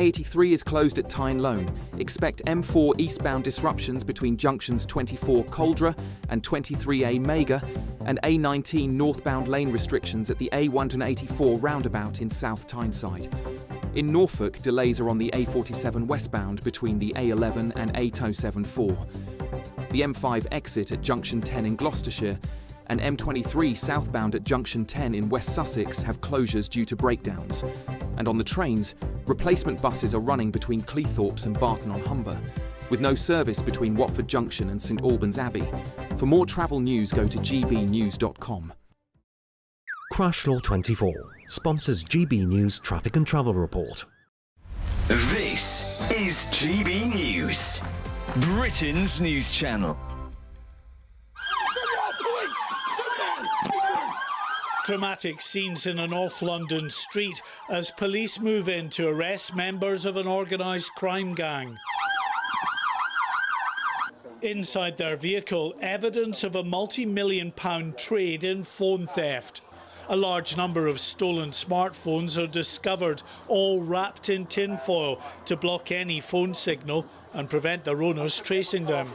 A83 is closed at Tyne Lone. Expect M4 eastbound disruptions between junctions 24 Coldra and 23A Mega, and A19 northbound lane restrictions at the A184 roundabout in South Tyneside. In Norfolk, delays are on the A47 westbound between the A11 and A074. The M5 exit at junction 10 in Gloucestershire and M23 southbound at junction 10 in West Sussex have closures due to breakdowns. And on the trains, replacement buses are running between Cleethorpes and Barton-on-Humber, with no service between Watford Junction and St Albans Abbey. For more travel news, go to gbnews.com. Crash Law 24 sponsors GB News Traffic and Travel Report. This is GB News, Britain's news channel. Dramatic scenes in a North London street as police move in to arrest members of an organised crime gang. Inside their vehicle, evidence of a multi-million-pound trade in phone theft. A large number of stolen smartphones are discovered, all wrapped in tinfoil to block any phone signal and prevent their owners tracing them.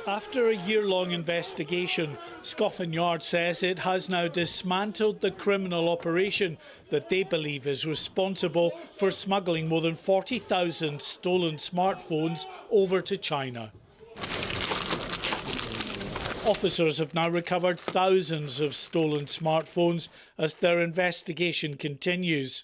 After a year-long investigation, Scotland Yard says it has now dismantled the criminal operation that they believe is responsible for smuggling more than 40,000 stolen smartphones over to China. Officers have now recovered thousands of stolen smartphones as their investigation continues.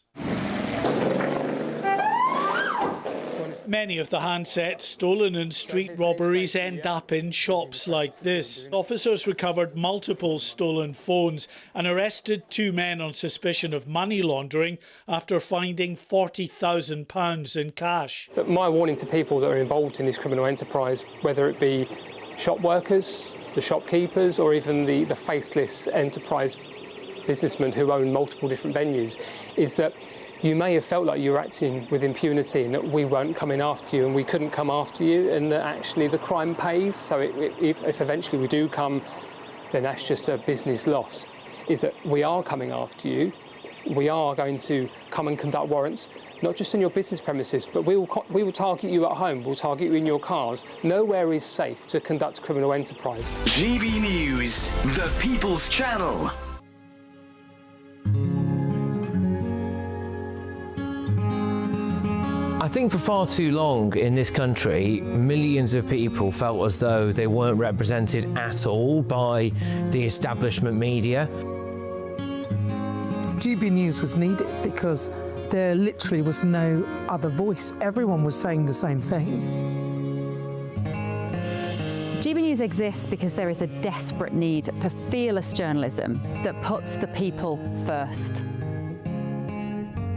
Many of the handsets stolen in street robberies end up in shops like this. Officers recovered multiple stolen phones and arrested 2 men on suspicion of money laundering after finding £40,000 in cash. So my warning to people that are involved in this criminal enterprise, whether it be shop workers, the shopkeepers, or even the faceless enterprise businessmen who own multiple different venues, is that you may have felt like you were acting with impunity and that we weren't coming after you and we couldn't come after you, and that actually the crime pays. So if eventually we do come, then that's just a business loss. Is that we are coming after you, we are going to come and conduct warrants, not just in your business premises, but we will target you at home, we'll target you in your cars. Nowhere is safe to conduct criminal enterprise. GB News, the People's Channel. I think for far too long in this country, millions of people felt as though they weren't represented at all by the establishment media. GB News was needed because there literally was no other voice. Everyone was saying the same thing. GB News exists because there is a desperate need for fearless journalism that puts the people first.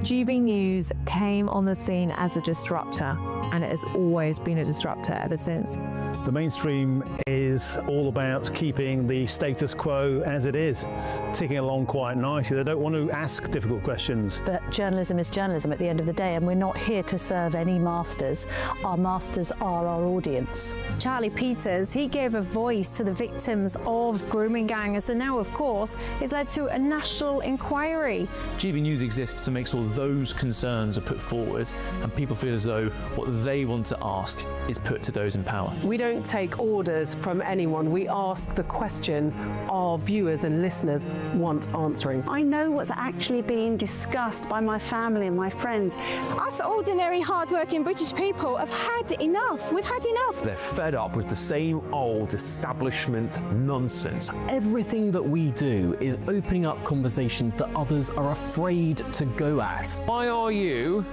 GB News came on the scene as a disruptor, and it has always been a disruptor ever since. The mainstream is all about keeping the status quo as it is, ticking along quite nicely. They don't want to ask difficult questions. But journalism is journalism at the end of the day, and we're not here to serve any masters. Our masters are our audience. Charlie Peters, he gave a voice to the victims of grooming gangs, and now, of course, it's led to a national inquiry. GB News exists to make sure those concerns are put forward and people feel as though what they want to ask is put to those in power. We don't take orders from anyone. We ask the questions our viewers and listeners want answering. I know what's actually being discussed by my family and my friends. Us ordinary, hard-working British people have had enough. We've had enough. They're fed up with the same old establishment nonsense. Everything that we do is opening up conversations that others are afraid to go at. Why are you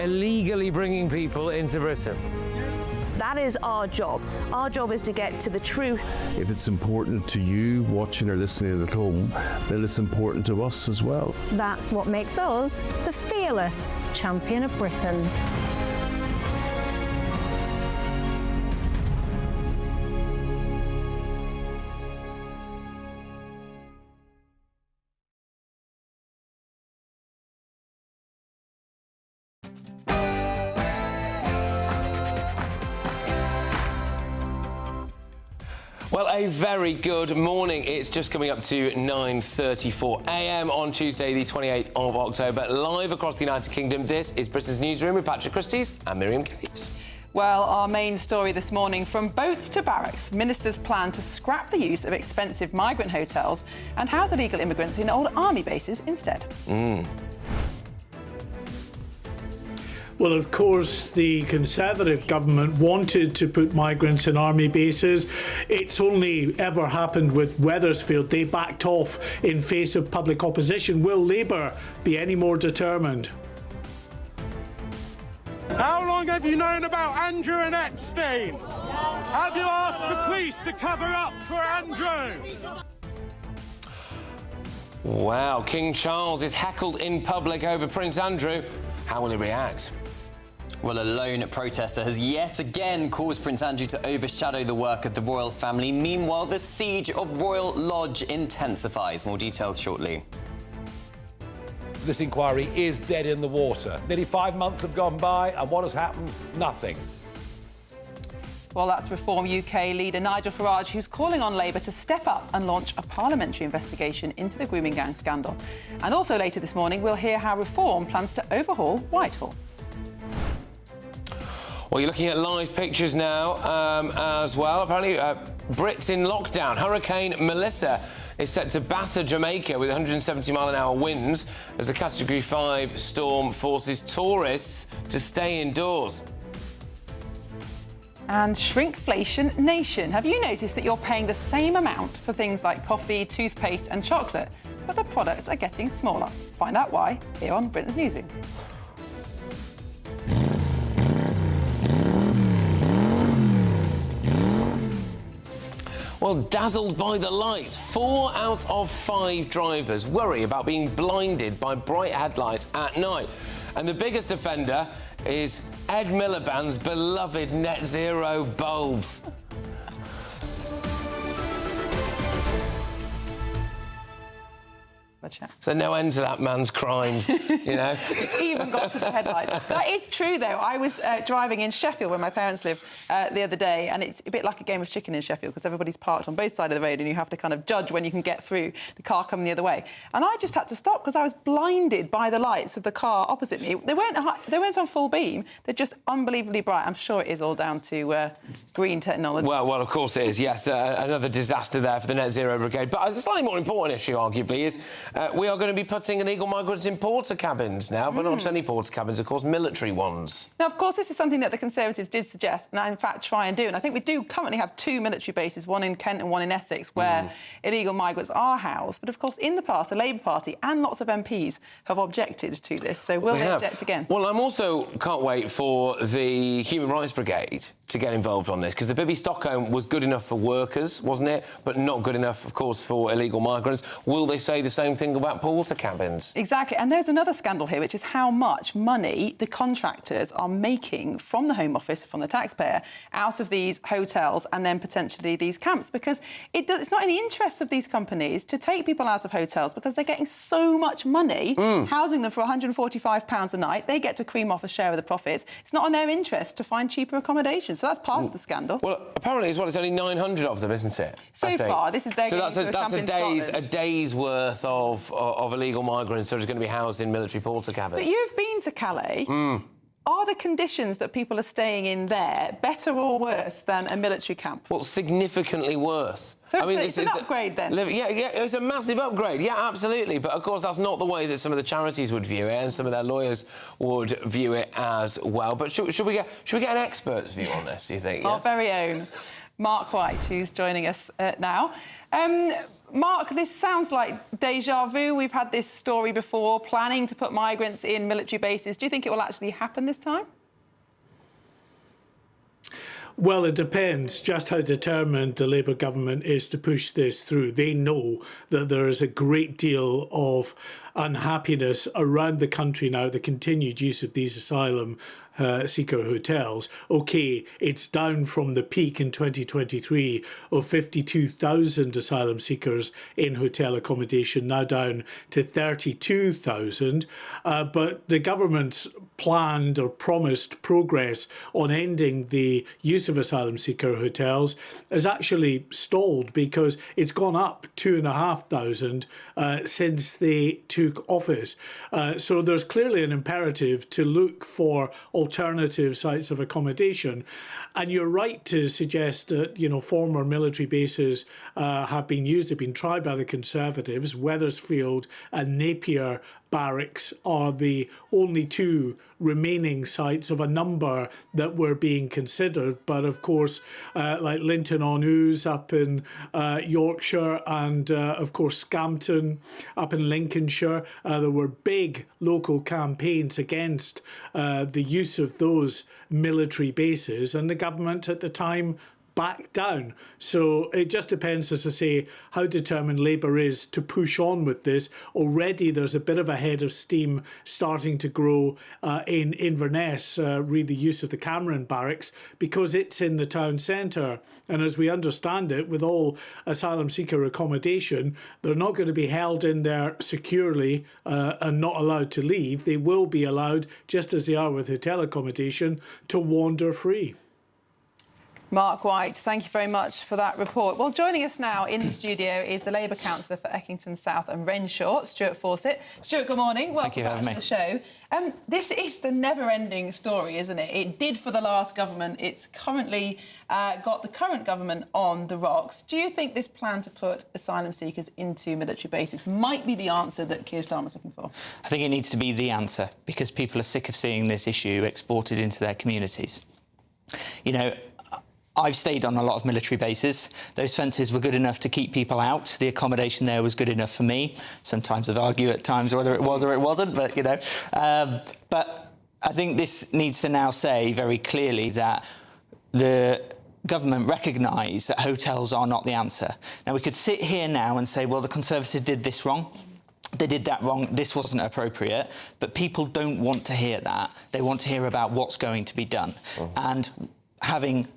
illegally bringing people into Britain? That is our job. Our job is to get to the truth. If it's important to you watching or listening at home, then it's important to us as well. That's what makes us the fearless champion of Britain. Well, a very good morning. It's just coming up to 9:34 a.m. on Tuesday, the 28th of October. Live across the United Kingdom, this is Britain's Newsroom with Patrick Christie's and Miriam Cates. Well, our main story this morning, from boats to barracks, ministers plan to scrap the use of expensive migrant hotels and house illegal immigrants in old army bases instead. Well, of course, the Conservative government wanted to put migrants in army bases. It's only ever happened with Wethersfield. They backed off in face of public opposition. Will Labour be any more determined? How long have you known about Andrew and Epstein? Have you asked the police to cover up for Andrew? Wow, King Charles is heckled in public over Prince Andrew. How will he react? Well, a lone protester has yet again caused Prince Andrew to overshadow the work of the royal family. Meanwhile, the siege of Royal Lodge intensifies. More details shortly. This inquiry is dead in the water. Nearly 5 months have gone by, and what has happened? Nothing. Well, that's Reform UK leader Nigel Farage, who's calling on Labour to step up and launch a parliamentary investigation into the grooming gang scandal. And also later this morning, we'll hear how Reform plans to overhaul Whitehall. Well, you're looking at live pictures now as well. Apparently, Brits in lockdown. Hurricane Melissa is set to batter Jamaica with 170-mile-an-hour winds as the Category 5 storm forces tourists to stay indoors. And shrinkflation nation. Have you noticed that you're paying the same amount for things like coffee, toothpaste and chocolate, but the products are getting smaller? Find out why here on Britain's Newsroom. Well, dazzled by the lights, 4 out of 5 drivers worry about being blinded by bright headlights at night. And the biggest offender is Ed Miliband's beloved net zero bulbs. So no end to that man's crimes, you know. It's even got to the headlights. That is true, though. I was driving in Sheffield, where my parents live, the other day, and it's a bit like a game of chicken in Sheffield because everybody's parked on both sides of the road and you have to kind of judge when you can get through the car coming the other way. And I just had to stop because I was blinded by the lights of the car opposite me. They weren't on full beam. They're just unbelievably bright. I'm sure it is all down to green technology. Well, of course it is, yes. Another disaster there for the Net Zero Brigade. But a slightly more important issue, arguably, is we are going to be putting illegal migrants in porter cabins now, but not just any porter cabins, of course, military ones. Now, of course, this is something that the Conservatives did suggest and, in fact, try and do. And I think we do currently have 2 military bases, one in Kent and one in Essex, where illegal migrants are housed. But, of course, in the past, the Labour Party and lots of MPs have objected to this. So will they object again? Well, I'm also can't wait for the Human Rights Brigade to get involved on this, because the Bibby Stockholm was good enough for workers, wasn't it? But not good enough, of course, for illegal migrants. Will they say the same thing about porter cabins? Exactly. And there's another scandal here, which is how much money the contractors are making from the Home Office, from the taxpayer, out of these hotels and then potentially these camps, because it's not in the interests of these companies to take people out of hotels because they're getting so much money housing them for £145 a night. They get to cream off a share of the profits. It's not in their interest to find cheaper accommodation. So that's part of the scandal. Well, apparently it's only 900 of them, isn't it? So far, this is their so that's a day's worth of illegal migrants that are going to be housed in military porter cabins. But you've been to Calais. Are the conditions that people are staying in there better or worse than a military camp? Well, significantly worse. So it's an upgrade then? Yeah, it's a massive upgrade. Yeah, absolutely. But, of course, that's not the way that some of the charities would view it and some of their lawyers would view it as well. But should we get an expert's view on this, do you think? Our very own Mark White, who's joining us now. Mark, this sounds like déjà vu. We've had this story before, planning to put migrants in military bases. Do you think it will actually happen this time? Well, it depends just how determined the Labour government is to push this through. They know that there is a great deal of unhappiness around the country now, the continued use of these asylum seeker hotels. OK, it's down from the peak in 2023 of 52,000 asylum seekers in hotel accommodation, now down to 32,000. But the government's planned or promised progress on ending the use of asylum seeker hotels has actually stalled, because it's gone up 2,500 since they took office. So there's clearly an imperative to look for alternative sites of accommodation. And you're right to suggest that, you know, former military bases have been used, have been tried by the Conservatives. Wethersfield and Napier barracks are the only two remaining sites of a number that were being considered. But of course, like Linton-on-Ouse up in Yorkshire, and of course Scampton up in Lincolnshire, there were big local campaigns against the use of those military bases, and the government at the time back down. So it just depends, as I say, how determined Labour is to push on with this. Already there's a bit of a head of steam starting to grow in Inverness, the use of the Cameron barracks, because it's in the town centre. And as we understand it, with all asylum seeker accommodation, they're not going to be held in there securely and not allowed to leave. They will be allowed, just as they are with hotel accommodation, to wander free. Mark White, thank you very much for that report. Well, joining us now in the studio is the Labour councillor for Eckington South and Renshaw, Stuart Fawcett. Stuart, good morning. Welcome back to the show. This is the never-ending story, isn't it? It did for the last government. It's currently got the current government on the rocks. Do you think this plan to put asylum seekers into military bases might be the answer that Keir Starmer's looking for? I think it needs to be the answer, because people are sick of seeing this issue exported into their communities. You know, I've stayed on a lot of military bases. Those fences were good enough to keep people out. The accommodation there was good enough for me. Sometimes I've argued at times whether it was or it wasn't, but, you know. But I think this needs to now say very clearly that the government recognise that hotels are not the answer. Now, we could sit here now and say, well, the Conservatives did this wrong. They did that wrong, this wasn't appropriate, but people don't want to hear that. They want to hear about what's going to be done. And having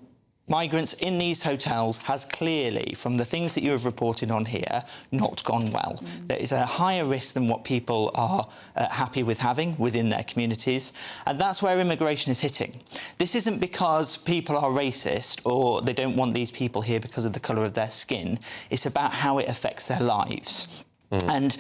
migrants in these hotels has clearly, from the things that you have reported on here, not gone well. There is a higher risk than what people are happy with having within their communities, and that's where immigration is hitting. This isn't because people are racist or they don't want these people here because of the colour of their skin. It's about how it affects their lives. And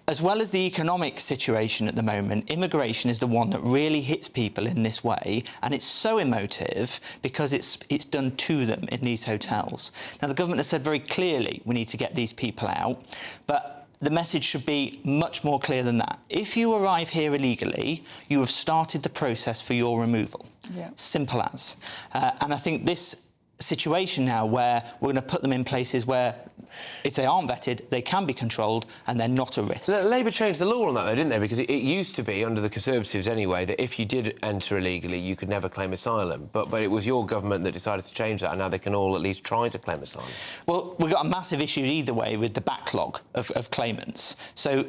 as well as the economic situation at the moment, immigration is the one that really hits people in this way, and it's so emotive because it's done to them in these hotels. Now, the government has said very clearly we need to get these people out, but the message should be much more clear than that. If you arrive here illegally, you have started the process for your removal. Simple as. And I think this situation now where we're going to put them in places where, if they aren't vetted, they can be controlled and they're not a risk. Labour changed the law on that, though, didn't they? Because it used to be, under the Conservatives anyway, that if you did enter illegally, you could never claim asylum. But it was your government that decided to change that, and now they can all at least try to claim asylum. Well, we've got a massive issue either way with the backlog of claimants. So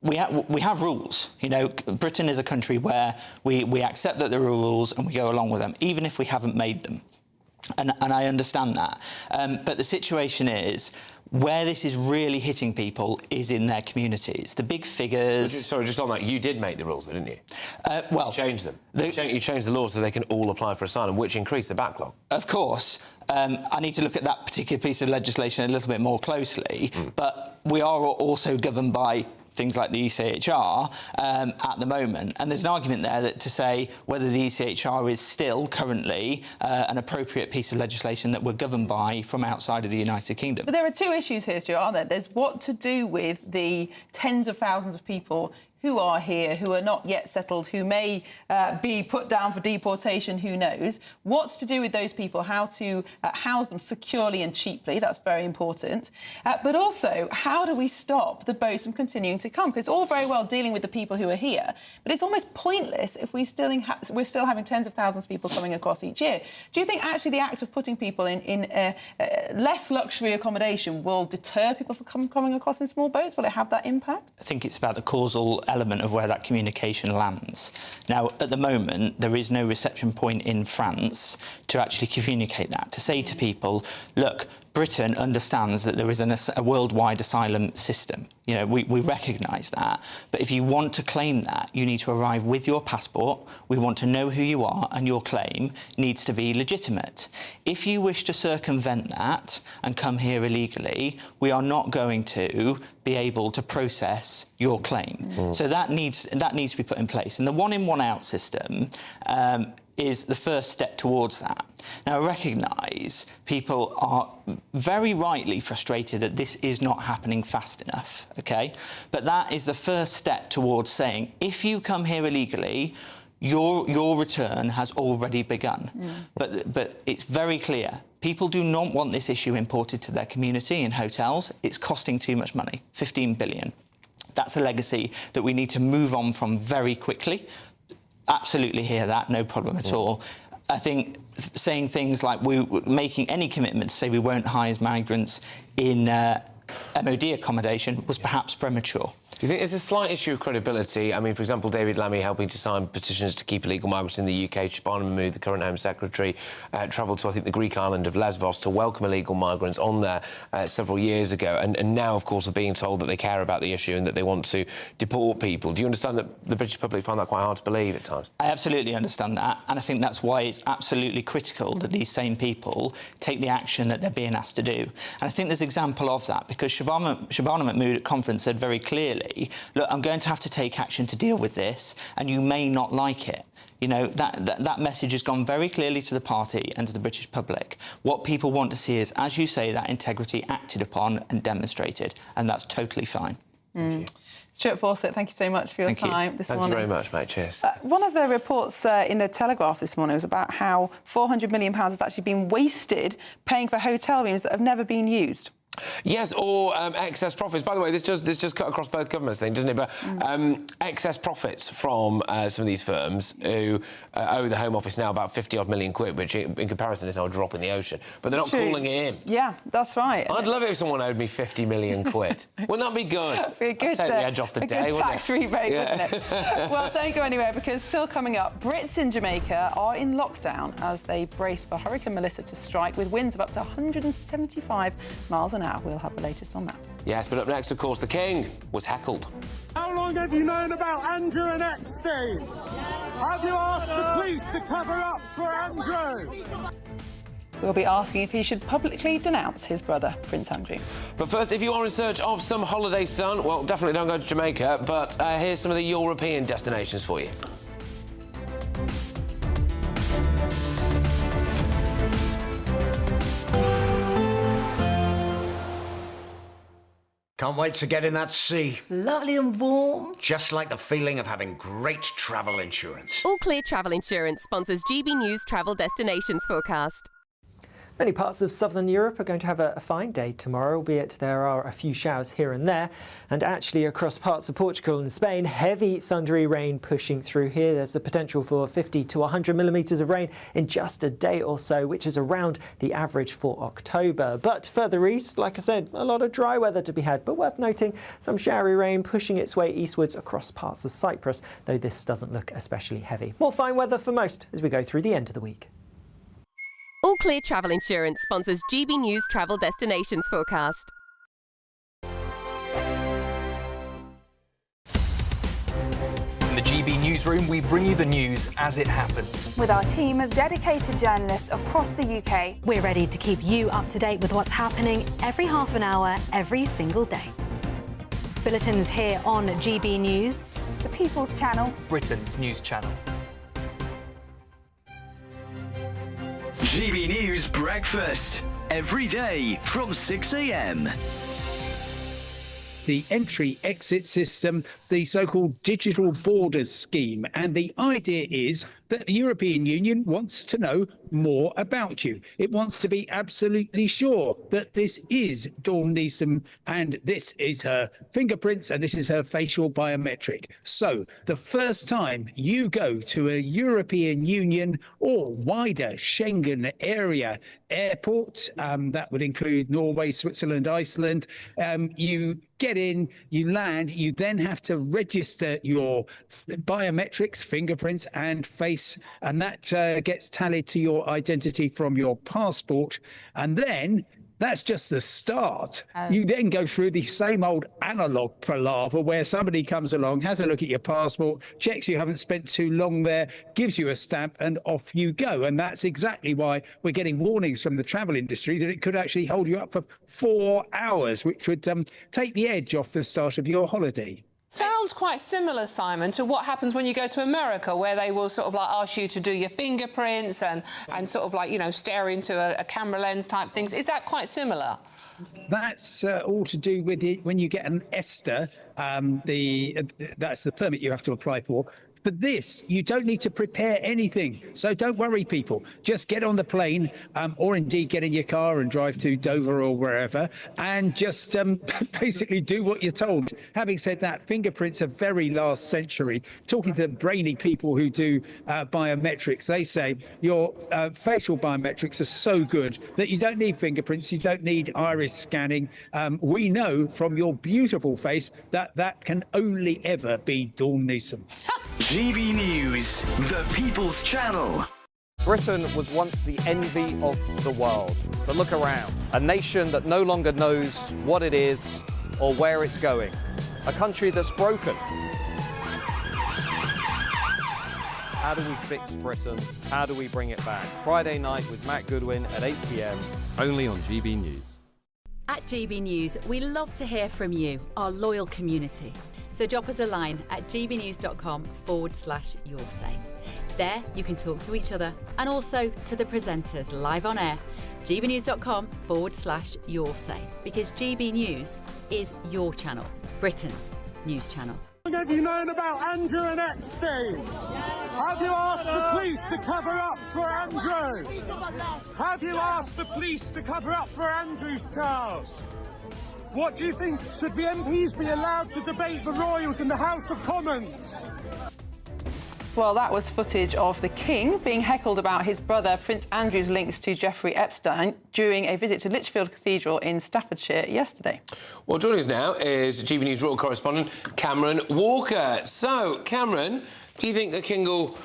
we have rules. You know, Britain is a country where we accept that there are rules and we go along with them, even if we haven't made them. And I understand that. But the situation is, where this is really hitting people is in their communities. The big figures... Sorry, just on that, you did make the rules, didn't you? Well... You changed them. You changed the laws so they can all apply for asylum, which increased the backlog. Of course. I need to look at that particular piece of legislation a little bit more closely, but we are also governed by things like the ECHR at the moment. And there's an argument there that to say whether the ECHR is still currently an appropriate piece of legislation that we're governed by from outside of the United Kingdom. But there are two issues here, Stuart, aren't there? There's what to do with the tens of thousands of people who are here, who are not yet settled, who may be put down for deportation, who knows. What's to do with those people, how to house them securely and cheaply, that's very important. But also, how do we stop the boats from continuing to come? Because it's all very well dealing with the people who are here, but it's almost pointless if we're still having tens of thousands of people coming across each year. Do you think actually the act of putting people in less luxury accommodation will deter people from coming across in small boats? Will it have that impact? I think it's about the causal element of where that communication lands. Now, at the moment, there is no reception point in France to actually communicate that, to say to people, look, Britain understands that there is a worldwide asylum system. You know, we recognise that. But if you want to claim that, you need to arrive with your passport. We want to know who you are, and your claim needs to be legitimate. If you wish to circumvent that and come here illegally, we are not going to be able to process your claim. So that needs to be put in place. And the one-in, one-out system is the first step towards that. Now, I recognise people are very rightly frustrated that this is not happening fast enough, OK? But that is the first step towards saying, if you come here illegally, your return has already begun. But it's very clear. People do not want this issue imported to their community in hotels. It's costing too much money, 15 billion. That's a legacy that we need to move on from very quickly. Absolutely hear that, no problem at all. I think saying things like making any commitment to say we won't hire migrants in MOD accommodation was perhaps premature. Do you think there's a slight issue of credibility? I mean, for example, David Lammy helping to sign petitions to keep illegal migrants in the UK. Shabana Mahmood, the current Home Secretary, travelled to, I think, the Greek island of Lesbos to welcome illegal migrants on there several years ago. And now, of course, are being told that they care about the issue and that they want to deport people. Do you understand that the British public find that quite hard to believe at times? I absolutely understand that. And I think that's why it's absolutely critical that these same people take the action that they're being asked to do. And I think there's an example of that, because Shabana Mahmood at conference said very clearly, look, I'm going to have to take action to deal with this, and you may not like it. You know, that message has gone very clearly to the party and to the British public. What people want to see is, as you say, that integrity acted upon and demonstrated, and that's totally fine. Stuart Fawcett, thank you so much for your time this morning. Thank you very much, mate. Cheers. One of the reports in the Telegraph this morning was about how £400 million has actually been wasted paying for hotel rooms that have never been used. Yes, or excess profits. By the way, this just cut across both governments' thing, doesn't it? But excess profits from some of these firms who owe the Home Office now about 50-odd million quid, which in comparison is now a drop in the ocean. But they're not calling it in. Yeah, that's right. I'd love it if someone owed me 50 million quid. Wouldn't that be good? Be a good, take the edge off the day, good tax rebate, wouldn't it? Well, don't go anywhere, because still coming up, Brits in Jamaica are in lockdown as they brace for Hurricane Melissa to strike with winds of up to 175 miles an hour. We'll have the latest on that. Yes, but up next, of course, the King was heckled. How long have you known about Andrew and Epstein? Have you asked the police to cover up for Andrew? We'll be asking if he should publicly denounce his brother, Prince Andrew. But first, if you are in search of some holiday sun, well, definitely don't go to Jamaica, but here's some of the European destinations for you. Can't wait to get in that sea. Lovely and warm. Just like the feeling of having great travel insurance. All Clear Travel Insurance sponsors GBNews Travel Destinations Forecast. Many parts of southern Europe are going to have a fine day tomorrow, albeit there are a few showers here and there. And actually across parts of Portugal and Spain, heavy thundery rain pushing through here. There's the potential for 50 to 100 millimetres of rain in just a day or so, which is around the average for October. But further east, like I said, a lot of dry weather to be had. But worth noting, some showery rain pushing its way eastwards across parts of Cyprus, though this doesn't look especially heavy. More fine weather for most as we go through the end of the week. All Clear Travel Insurance sponsors GBNews Travel Destinations Forecast. In the GB Newsroom, we bring you the news as it happens. With our team of dedicated journalists across the UK, we're ready to keep you up to date with what's happening every half an hour, every single day. Bulletins here on GB News, the People's Channel, Britain's news channel. GB News Breakfast, every day from 6 a.m. the entry-exit system, the so-called digital borders scheme. And the idea is that the European Union wants to know more about you. It wants to be absolutely sure that this is Dawn Neeson and this is her fingerprints and this is her facial biometric. So the first time you go to a European Union or wider Schengen area airport, that would include Norway, Switzerland, Iceland, you get in, you land, you then have to register your biometrics, fingerprints and face, and that gets tallied to your identity from your passport. And then that's just the start. You then go through the same old analog palaver where somebody comes along, has a look at your passport, checks you haven't spent too long there, gives you a stamp and off you go. And that's exactly why we're getting warnings from the travel industry that it could actually hold you up for 4 hours, which would take the edge off the start of your holiday. Sounds quite similar, Simon, to what happens when you go to America, where they will sort of like ask you to do your fingerprints and sort of like, you know, stare into a camera lens type things. Is that quite similar? That's all to do with it when you get an ESTA, that's the permit you have to apply for. For this, you don't need to prepare anything. So don't worry, people. Just get on the plane or indeed get in your car and drive to Dover or wherever and just basically do what you're told. Having said that, fingerprints are very last century. Talking to the brainy people who do biometrics, they say your facial biometrics are so good that you don't need fingerprints, you don't need iris scanning. We know from your beautiful face that that can only ever be Dawn Neeson. GB News, the People's Channel. Britain was once the envy of the world. But look around. A nation that no longer knows what it is or where it's going. A country that's broken. How do we fix Britain? How do we bring it back? Friday night with Matt Goodwin at 8 p.m. only on GB News. At GB News, we love to hear from you, our loyal community. So drop us a line at gbnews.com/yoursay. There you can talk to each other and also to the presenters live on air. gbnews.com/yoursay, because GB News is your channel, Britain's news channel. Have you known about Andrew and Epstein? Have you asked the police to cover up for Andrew? Have you asked the police to cover up for Andrew's trials? What do you think? Should the MPs be allowed to debate the royals in the House of Commons? Well, that was footage of the King being heckled about his brother Prince Andrew's links to Jeffrey Epstein during a visit to Lichfield Cathedral in Staffordshire yesterday. Well, joining us now is GB News royal correspondent Cameron Walker. So, Cameron, do you think the King will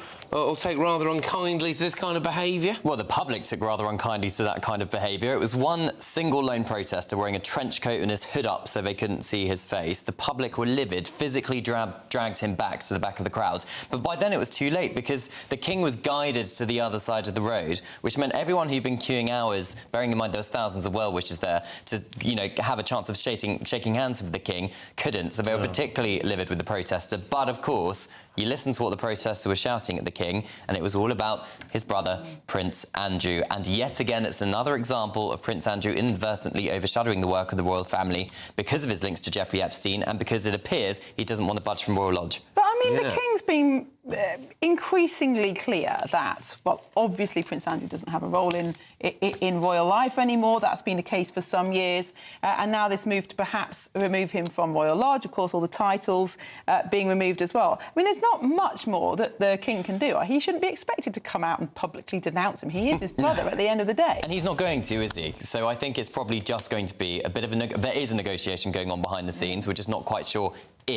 take rather unkindly to this kind of behaviour? Well, the public took rather unkindly to that kind of behaviour. It was one single lone protester wearing a trench coat and his hood up so they couldn't see his face. The public were livid, physically dragged him back to the back of the crowd. But by then it was too late because the King was guided to the other side of the road, which meant everyone who'd been queuing hours, bearing in mind there was thousands of well-wishers there, to, you know, have a chance of shaking hands with the King, couldn't. So they were particularly livid with the protester. But, of course, you listen to what the protester was shouting at the King, and it was all about his brother, Prince Andrew. And yet again, it's another example of Prince Andrew inadvertently overshadowing the work of the royal family because of his links to Jeffrey Epstein and because it appears he doesn't want to budge from Royal Lodge. But, I mean, the King's been increasingly clear that, well, obviously Prince Andrew doesn't have a role in royal life anymore. That's been the case for some years. And now this move to perhaps remove him from Royal Lodge, of course, all the titles being removed as well. I mean, there's not much more that the King can do. He shouldn't be expected to come out and publicly denounce him. He is his brother at the end of the day. And he's not going to, is he? So I think it's probably just going to be a bit of there is a negotiation going on behind the scenes. We're just not quite sure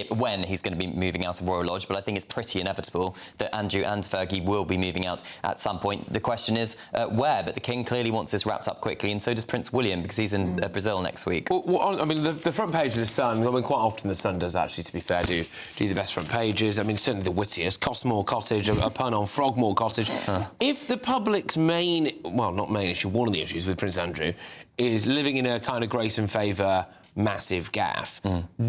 when he's going to be moving out of Royal Lodge, but I think it's pretty inevitable that Andrew and Fergie will be moving out at some point. The question is where, but the King clearly wants this wrapped up quickly, and so does Prince William, because he's in Brazil next week. Well, I mean, the front page of The Sun, I mean, quite often The Sun does, actually, to be fair, do the best front pages. I mean, certainly the wittiest, Costmore Cottage, a pun on Frogmore Cottage. If the public's main, well, not main issue, one of the issues with Prince Andrew is living in a kind of grace and favour massive gaffe,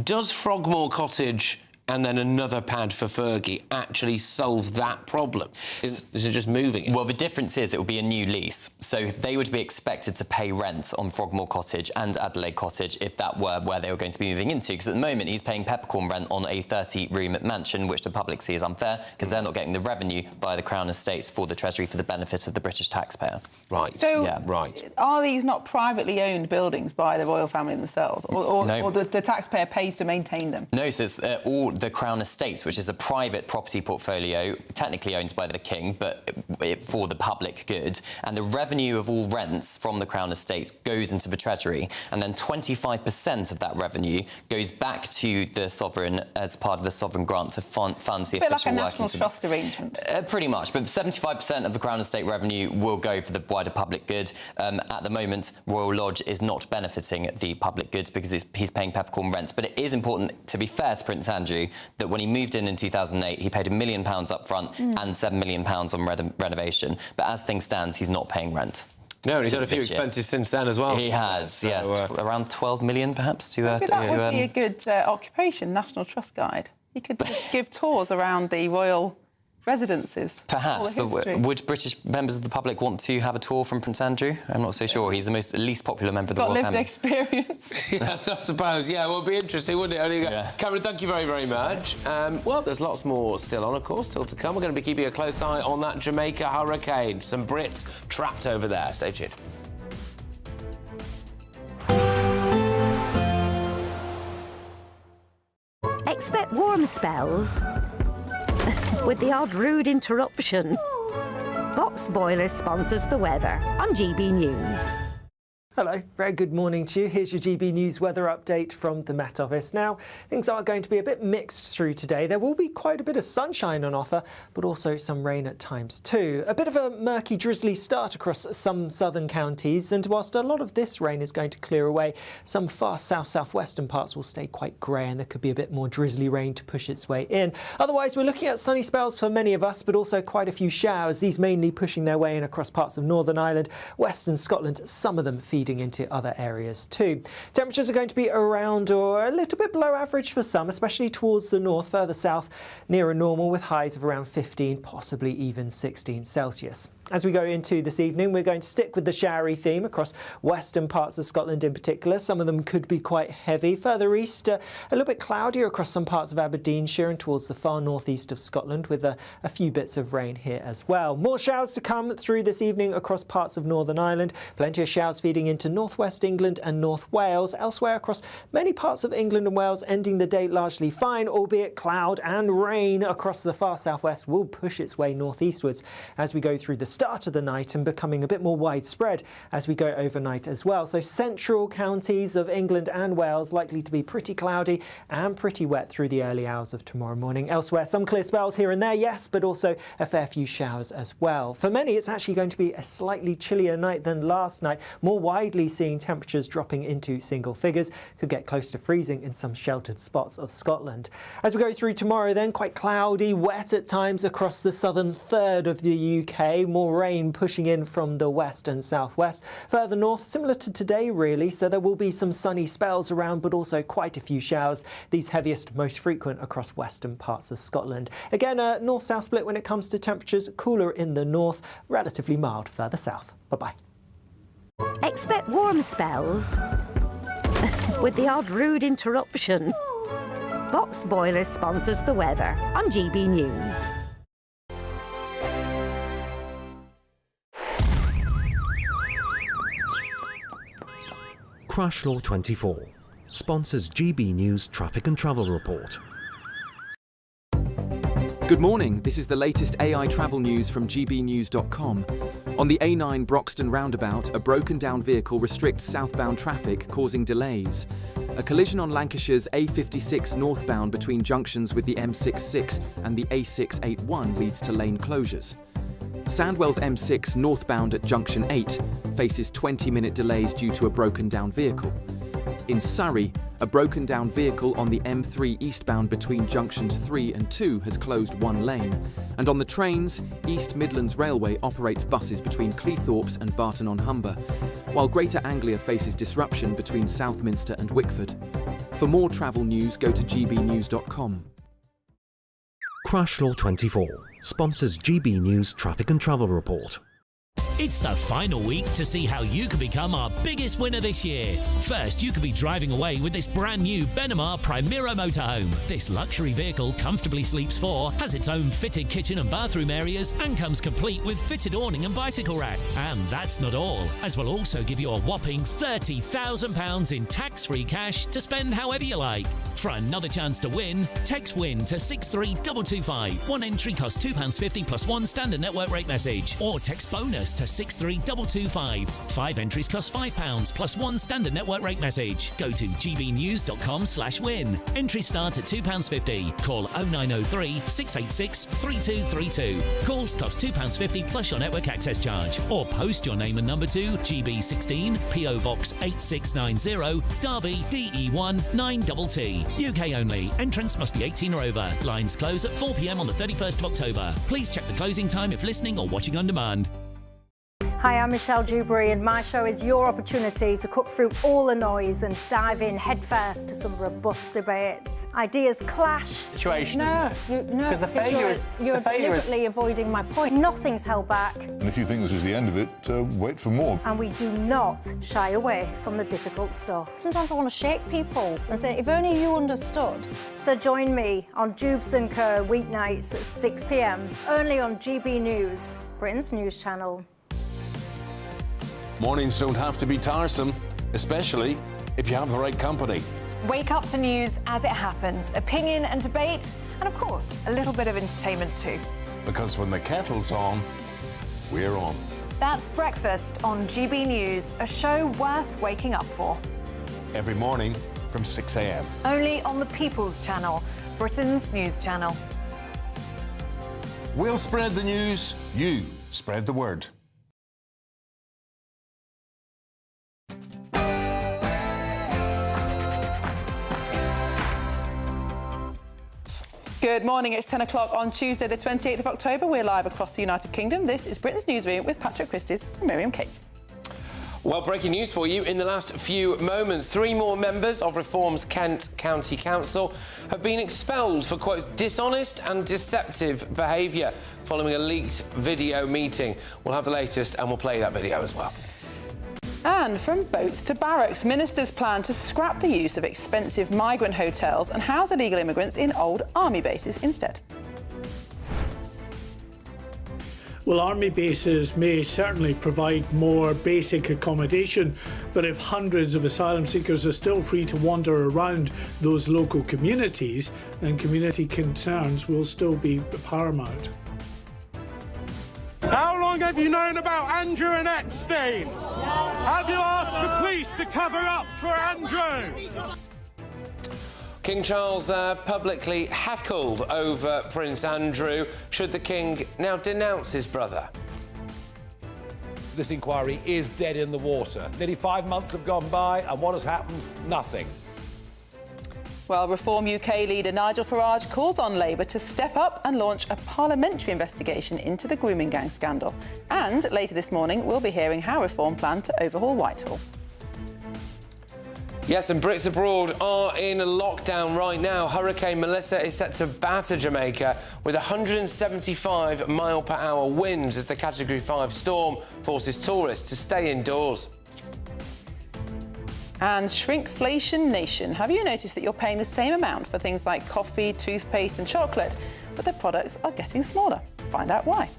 does Frogmore Cottage and then another pad for Fergie actually solve that problem? Is it just moving it? Well, the difference is it will be a new lease. So they would be expected to pay rent on Frogmore Cottage and Adelaide Cottage if that were where they were going to be moving into. Because at the moment, he's paying peppercorn rent on a 30-room mansion, which the public see as unfair because they're not getting the revenue by the Crown Estates for the Treasury for the benefit of the British taxpayer. Right. So, yeah. Right. Are these not privately owned buildings by the royal family themselves? Or the taxpayer pays to maintain them? No, so it's all the Crown Estates, which is a private property portfolio, technically owned by the King, but for the public good. And the revenue of all rents from the Crown Estate goes into the Treasury, and then 25% of that revenue goes back to the Sovereign as part of the Sovereign grant to fund the official working. A bit like a national trust arrangement. Pretty much, but 75% of the Crown Estate revenue will go for the wider public good. At the moment, Royal Lodge is not benefiting the public good because he's paying peppercorn rent. But it is important, to be fair to Prince Andrew, that when he moved in 2008, he paid £1 million up front and £7 million on renovation. But as things stand, he's not paying rent. No, and he's had a few expenses since then as well. He has, so, yes. Around 12 million, perhaps. That would be a good occupation, National Trust Guide. He could give tours around the royal residences. Perhaps, but would British members of the public want to have a tour from Prince Andrew? I'm not so sure. He's the least popular member of the royal family. Got lived experience. Yes, I suppose. Yeah, well, it'd be interesting, wouldn't it? Cameron, thank you very, very much. Well, there's lots more still on, of course, still to come. We're going to be keeping a close eye on that Jamaica hurricane. Some Brits trapped over there. Stay tuned. Expect warm spells with the odd rude interruption. Boxed Boiler sponsors the weather on GB News. Hello, very good morning to you. Here's your GB News weather update from the Met Office. Now, things are going to be a bit mixed through today. There will be quite a bit of sunshine on offer, but also some rain at times too. A bit of a murky, drizzly start across some southern counties, and whilst a lot of this rain is going to clear away, some far south-southwestern parts will stay quite grey, and there could be a bit more drizzly rain to push its way in. Otherwise, we're looking at sunny spells for many of us, but also quite a few showers, these mainly pushing their way in across parts of Northern Ireland, Western Scotland, some of them feeding into other areas too. Temperatures are going to be around or a little bit below average for some, especially towards the north, further south, nearer normal with highs of around 15, possibly even 16 Celsius. As we go into this evening, we're going to stick with the showery theme across western parts of Scotland in particular. Some of them could be quite heavy. Further east, a little bit cloudier across some parts of Aberdeenshire and towards the far northeast of Scotland, with a few bits of rain here as well. More showers to come through this evening across parts of Northern Ireland. Plenty of showers feeding into northwest England and North Wales. Elsewhere across many parts of England and Wales, ending the day largely fine, albeit cloud and rain across the far southwest will push its way northeastwards as we go through the start of the night and becoming a bit more widespread as we go overnight as well. So central counties of England and Wales likely to be pretty cloudy and pretty wet through the early hours of tomorrow morning. Elsewhere, some clear spells here and there, yes, but also a fair few showers as well. For many, it's actually going to be a slightly chillier night than last night, more widely seeing temperatures dropping into single figures, could get close to freezing in some sheltered spots of Scotland. As we go through tomorrow then, quite cloudy, wet at times across the southern third of the UK, more rain pushing in from the west and southwest. Further north, similar to today really, so there will be some sunny spells around, but also quite a few showers, these heaviest, most frequent across western parts of Scotland. Again, a north-south split when it comes to temperatures, cooler in the north, relatively mild further south. Bye-bye. Expect warm spells with the odd rude interruption. Boxed Boiler sponsors the weather on GB News. Crash Law 24 sponsors GB News Traffic and Travel Report. Good morning, this is the latest AI travel news from gbnews.com. On the A9 Broxton roundabout, a broken down vehicle restricts southbound traffic, causing delays. A collision on Lancashire's A56 northbound between junctions with the M66 and the A681 leads to lane closures. Sandwell's M6 northbound at junction 8 faces 20-minute delays due to a broken down vehicle. In Surrey, a broken down vehicle on the M3 eastbound between junctions 3 and 2 has closed one lane. And on the trains, East Midlands Railway operates buses between Cleethorpes and Barton-on-Humber, while Greater Anglia faces disruption between Southminster and Wickford. For more travel news, go to gbnews.com. Crash Law 24 sponsors GB News Traffic and Travel Report. It's the final week to see how you can become our biggest winner this year. First, you could be driving away with this brand new Benamar Primera motorhome. This luxury vehicle comfortably sleeps 4, has its own fitted kitchen and bathroom areas, and comes complete with fitted awning and bicycle rack. And that's not all, as we'll also give you a whopping £30,000 in tax-free cash to spend however you like. For another chance to win, text WIN to 63225. One entry costs £2.50 plus one standard network rate message. Or text BONUS to 63225. 5 entries cost £5 plus one standard network rate message. Go to gbnews.com/win. Entries start at £2.50. Call 0903 686 3232. Calls cost £2.50 plus your network access charge. Or post your name and number to GB16 PO Box 8690 Derby DE1 9TT. UK only. Entrance must be 18 or over. Lines close at 4 p.m. on the 31st of October. Please check the closing time if listening or watching on demand. Hi, I'm Michelle Dewberry, and my show is your opportunity to cut through all the noise and dive in headfirst to some robust debates. Ideas clash. Situation, isn't it? No, because the failure is you're deliberately avoiding my point. Nothing's held back. And if you think this is the end of it, wait for more. And we do not shy away from the difficult stuff. Sometimes I want to shake people and say, if only you understood. So join me on Jubes & Co weeknights at 6 p.m. only on GB News, Britain's news channel. Mornings don't have to be tiresome, especially if you have the right company. Wake up to news as it happens, opinion and debate, and of course, a little bit of entertainment too. Because when the kettle's on, we're on. That's Breakfast on GB News, a show worth waking up for. Every morning from 6 a.m. Only on the People's Channel, Britain's news channel. We'll spread the news, you spread the word. Good morning, it's 10 o'clock on Tuesday the 28th of October. We're live across the United Kingdom. This is Britain's Newsroom with Patrick Christies and Miriam Cates. Well, breaking news for you in the last few moments. 3 more members of Reform's Kent County Council have been expelled for, quote, dishonest and deceptive behaviour following a leaked video meeting. We'll have the latest and we'll play that video as well. And from boats to barracks, ministers plan to scrap the use of expensive migrant hotels and house illegal immigrants in old army bases instead. Well, army bases may certainly provide more basic accommodation, but if hundreds of asylum seekers are still free to wander around those local communities, then community concerns will still be paramount. How long have you known about Andrew and Epstein? Have you asked the police to cover up for Andrew? King Charles there publicly heckled over Prince Andrew. Should the King now denounce his brother? This inquiry is dead in the water. Nearly 5 months have gone by, and what has happened? Nothing. Well, Reform UK leader Nigel Farage calls on Labour to step up and launch a parliamentary investigation into the grooming gang scandal. And later this morning, we'll be hearing how Reform plan to overhaul Whitehall. Yes, and Brits abroad are in lockdown right now. Hurricane Melissa is set to batter Jamaica with 175-mile-per-hour winds as the Category 5 storm forces tourists to stay indoors. And shrinkflation nation. Have you noticed that you're paying the same amount for things like coffee, toothpaste and chocolate, but the products are getting smaller? Find out why.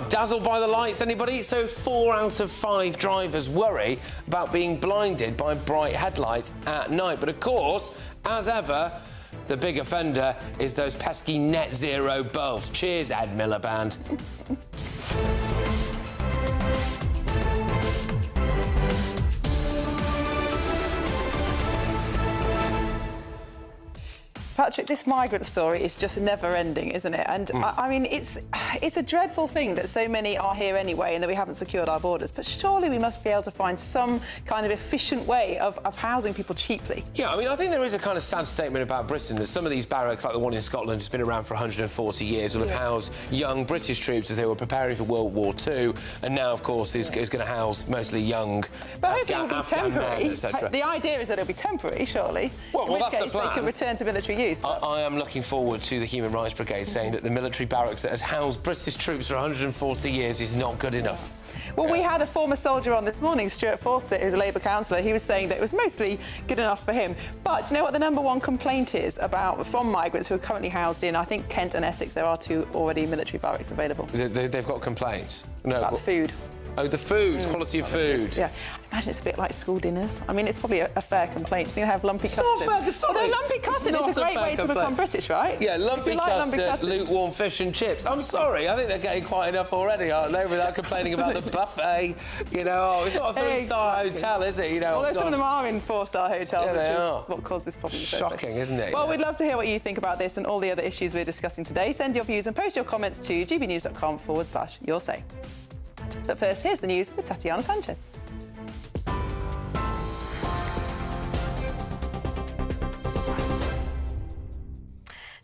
Dazzled by the lights, anybody? So 4 out of 5 drivers worry about being blinded by bright headlights at night. But of course, as ever, the big offender is those pesky net zero bulbs. Cheers, Ed Miliband. Patrick, this migrant story is just never-ending, isn't it? And I mean, it's a dreadful thing that so many are here anyway and that we haven't secured our borders. But surely we must be able to find some kind of efficient way of housing people cheaply. Yeah, I mean, I think there is a kind of sad statement about Britain that some of these barracks, like the one in Scotland, has been around for 140 years, will have housed young British troops as they were preparing for World War II, and now, of course, is going to house mostly young But hopefully it'll be temporary. etc. The idea is that it'll be temporary, surely. Well, in which that's case the plan. they can return to military use. I am looking forward to the Human Rights Brigade saying that the military barracks that has housed British troops for 140 years is not good enough. Well, we had a former soldier on this morning, Stuart Fawcett, who's a Labour councillor. He was saying that it was mostly good enough for him. But do you know what the #1 complaint is from migrants who are currently housed in, I think, Kent and Essex? There are 2 already military barracks available. They've got complaints? No. About the food. Oh, the food, quality of food. Yeah, I imagine it's a bit like school dinners. I mean, it's probably a fair complaint. You have lumpy custard. Although lumpy custard is a great way to become British, right? Yeah, lumpy custard, lukewarm fish and chips. I'm sorry, I think they're getting quite enough already, aren't they, without complaining about the buffet. You know, it's not a 3-star hotel, is it? You know, although some of them are in 4-star hotels, yeah, which is what caused this problem. Shocking, isn't it? Well, we'd love to hear what you think about this and all the other issues we're discussing today. Send your views and post your comments to gbnews.com/yoursay. But first, here's the news with Tatiana Sanchez.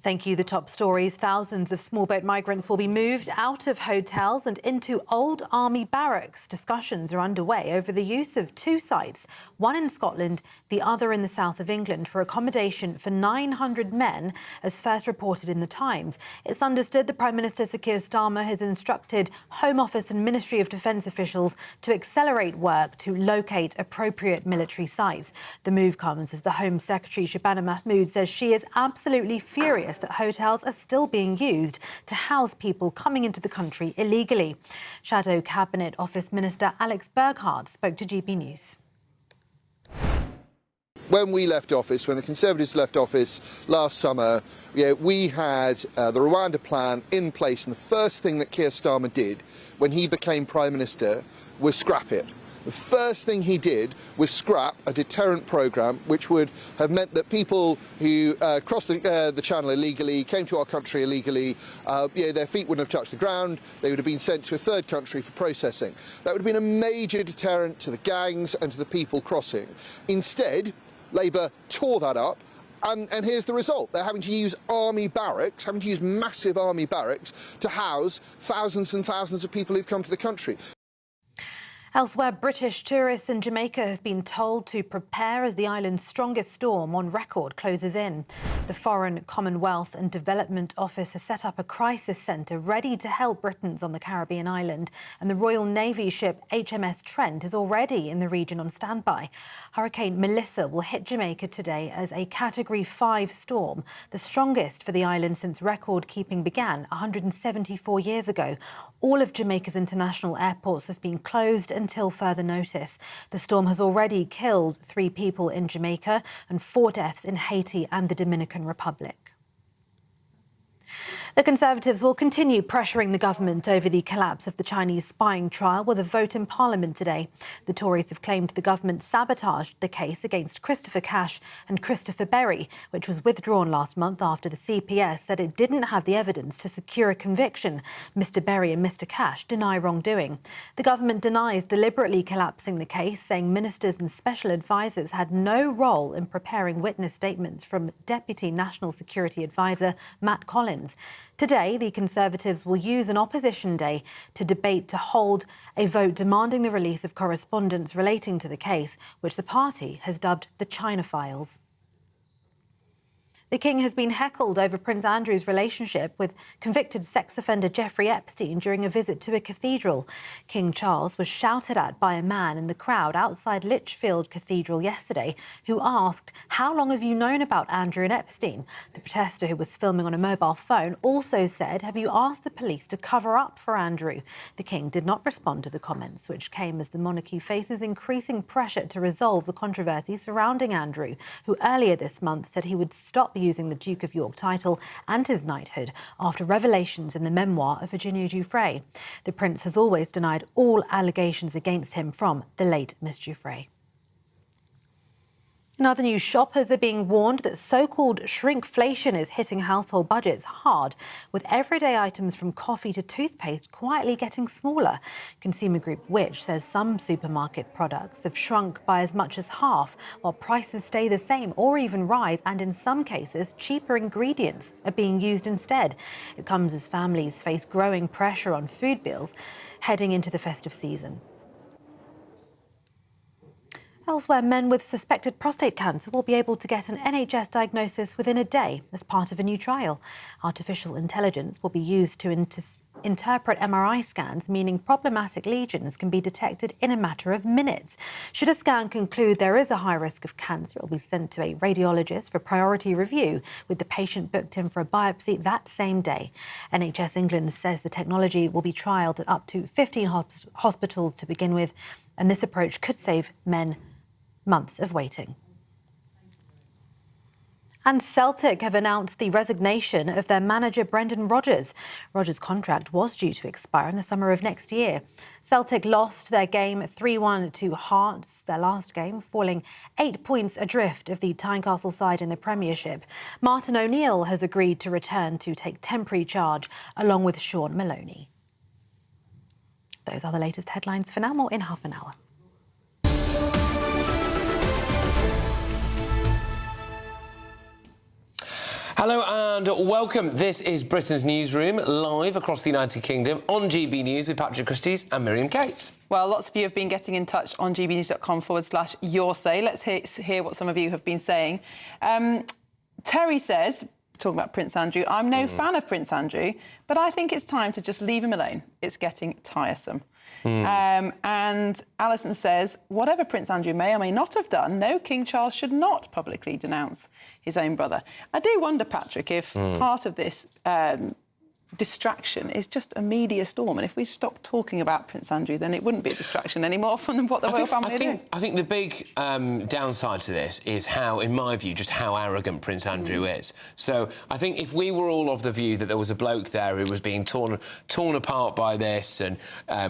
Thank you. The top stories. Thousands of small boat migrants will be moved out of hotels and into old army barracks. Discussions are underway over the use of 2 sites, one in Scotland, the other in the south of England, for accommodation for 900 men, as first reported in The Times. It's understood the Prime Minister, Sir Keir Starmer, has instructed Home Office and Ministry of Defence officials to accelerate work to locate appropriate military sites. The move comes as the Home Secretary, Shabana Mahmood, says she is absolutely furious that hotels are still being used to house people coming into the country illegally. Shadow Cabinet Office Minister Alex Burghart spoke to GB News. When we left office, when the Conservatives left office last summer, we had the Rwanda plan in place, and the first thing that Keir Starmer did when he became Prime Minister was scrap it. The first thing he did was scrap a deterrent programme which would have meant that people who crossed the channel illegally, came to our country illegally, their feet wouldn't have touched the ground, they would have been sent to a third country for processing. That would have been a major deterrent to the gangs and to the people crossing. Instead, Labour tore that up. And here's the result. They're having to use army barracks, having to use massive army barracks to house thousands and thousands of people who've come to the country. Elsewhere, British tourists in Jamaica have been told to prepare as the island's strongest storm on record closes in. The Foreign, Commonwealth and Development Office has set up a crisis centre ready to help Britons on the Caribbean island, and the Royal Navy ship HMS Trent is already in the region on standby. Hurricane Melissa will hit Jamaica today as a Category 5 storm, the strongest for the island since record-keeping began 174 years ago. All of Jamaica's international airports have been closed until further notice. The storm has already killed 3 people in Jamaica and 4 deaths in Haiti and the Dominican Republic. The Conservatives will continue pressuring the government over the collapse of the Chinese spying trial with a vote in Parliament today. The Tories have claimed the government sabotaged the case against Christopher Cash and Christopher Berry, which was withdrawn last month after the CPS said it didn't have the evidence to secure a conviction. Mr Berry and Mr Cash deny wrongdoing. The government denies deliberately collapsing the case, saying ministers and special advisers had no role in preparing witness statements from Deputy National Security Advisor Matt Collins. Today, the Conservatives will use an opposition day to hold a vote demanding the release of correspondence relating to the case, which the party has dubbed the China Files. The King has been heckled over Prince Andrew's relationship with convicted sex offender Jeffrey Epstein during a visit to a cathedral. King Charles was shouted at by a man in the crowd outside Lichfield Cathedral yesterday who asked, "How long have you known about Andrew and Epstein?" The protester, who was filming on a mobile phone, also said, "Have you asked the police to cover up for Andrew?" The King did not respond to the comments, which came as the monarchy faces increasing pressure to resolve the controversy surrounding Andrew, who earlier this month said he would stop using the Duke of York title and his knighthood after revelations in the memoir of Virginia Giuffre. The Prince has always denied all allegations against him from the late Miss Giuffre. In other news, shoppers are being warned that so-called shrinkflation is hitting household budgets hard, with everyday items from coffee to toothpaste quietly getting smaller. Consumer group Which says some supermarket products have shrunk by as much as half, while prices stay the same or even rise, and in some cases, cheaper ingredients are being used instead. It comes as families face growing pressure on food bills heading into the festive season. Elsewhere, men with suspected prostate cancer will be able to get an NHS diagnosis within a day as part of a new trial. Artificial intelligence will be used to interpret MRI scans, meaning problematic lesions can be detected in a matter of minutes. Should a scan conclude there is a high risk of cancer, it will be sent to a radiologist for priority review, with the patient booked in for a biopsy that same day. NHS England says the technology will be trialled at up to 15 hospitals to begin with, and this approach could save men months of waiting. And Celtic have announced the resignation of their manager Brendan Rodgers. Rodgers' contract was due to expire in the summer of next year. Celtic lost their game 3-1 to Hearts, their last game, falling 8 points adrift of the Tynecastle side in the Premiership. Martin O'Neill has agreed to return to take temporary charge along with Sean Maloney. Those are the latest headlines for now. More in half an hour. Hello and welcome. This is Britain's Newsroom, live across the United Kingdom on GB News with Patrick Christie's and Miriam Cates. Well, lots of you have been getting in touch on gbnews.com/yoursay. Let's hear what some of you have been saying. Terry says, talking about Prince Andrew, I'm no fan of Prince Andrew, but I think it's time to just leave him alone. It's getting tiresome. And Alison says, whatever Prince Andrew may or may not have done, no, King Charles should not publicly denounce his own brother. I do wonder, Patrick, if part of this distraction is just a media storm, and if we stop talking about Prince Andrew, then it wouldn't be a distraction anymore from what the royal family are doing. I think the big downside to this is how, in my view, just how arrogant Prince Andrew is. So I think if we were all of the view that there was a bloke there who was being torn apart by this and,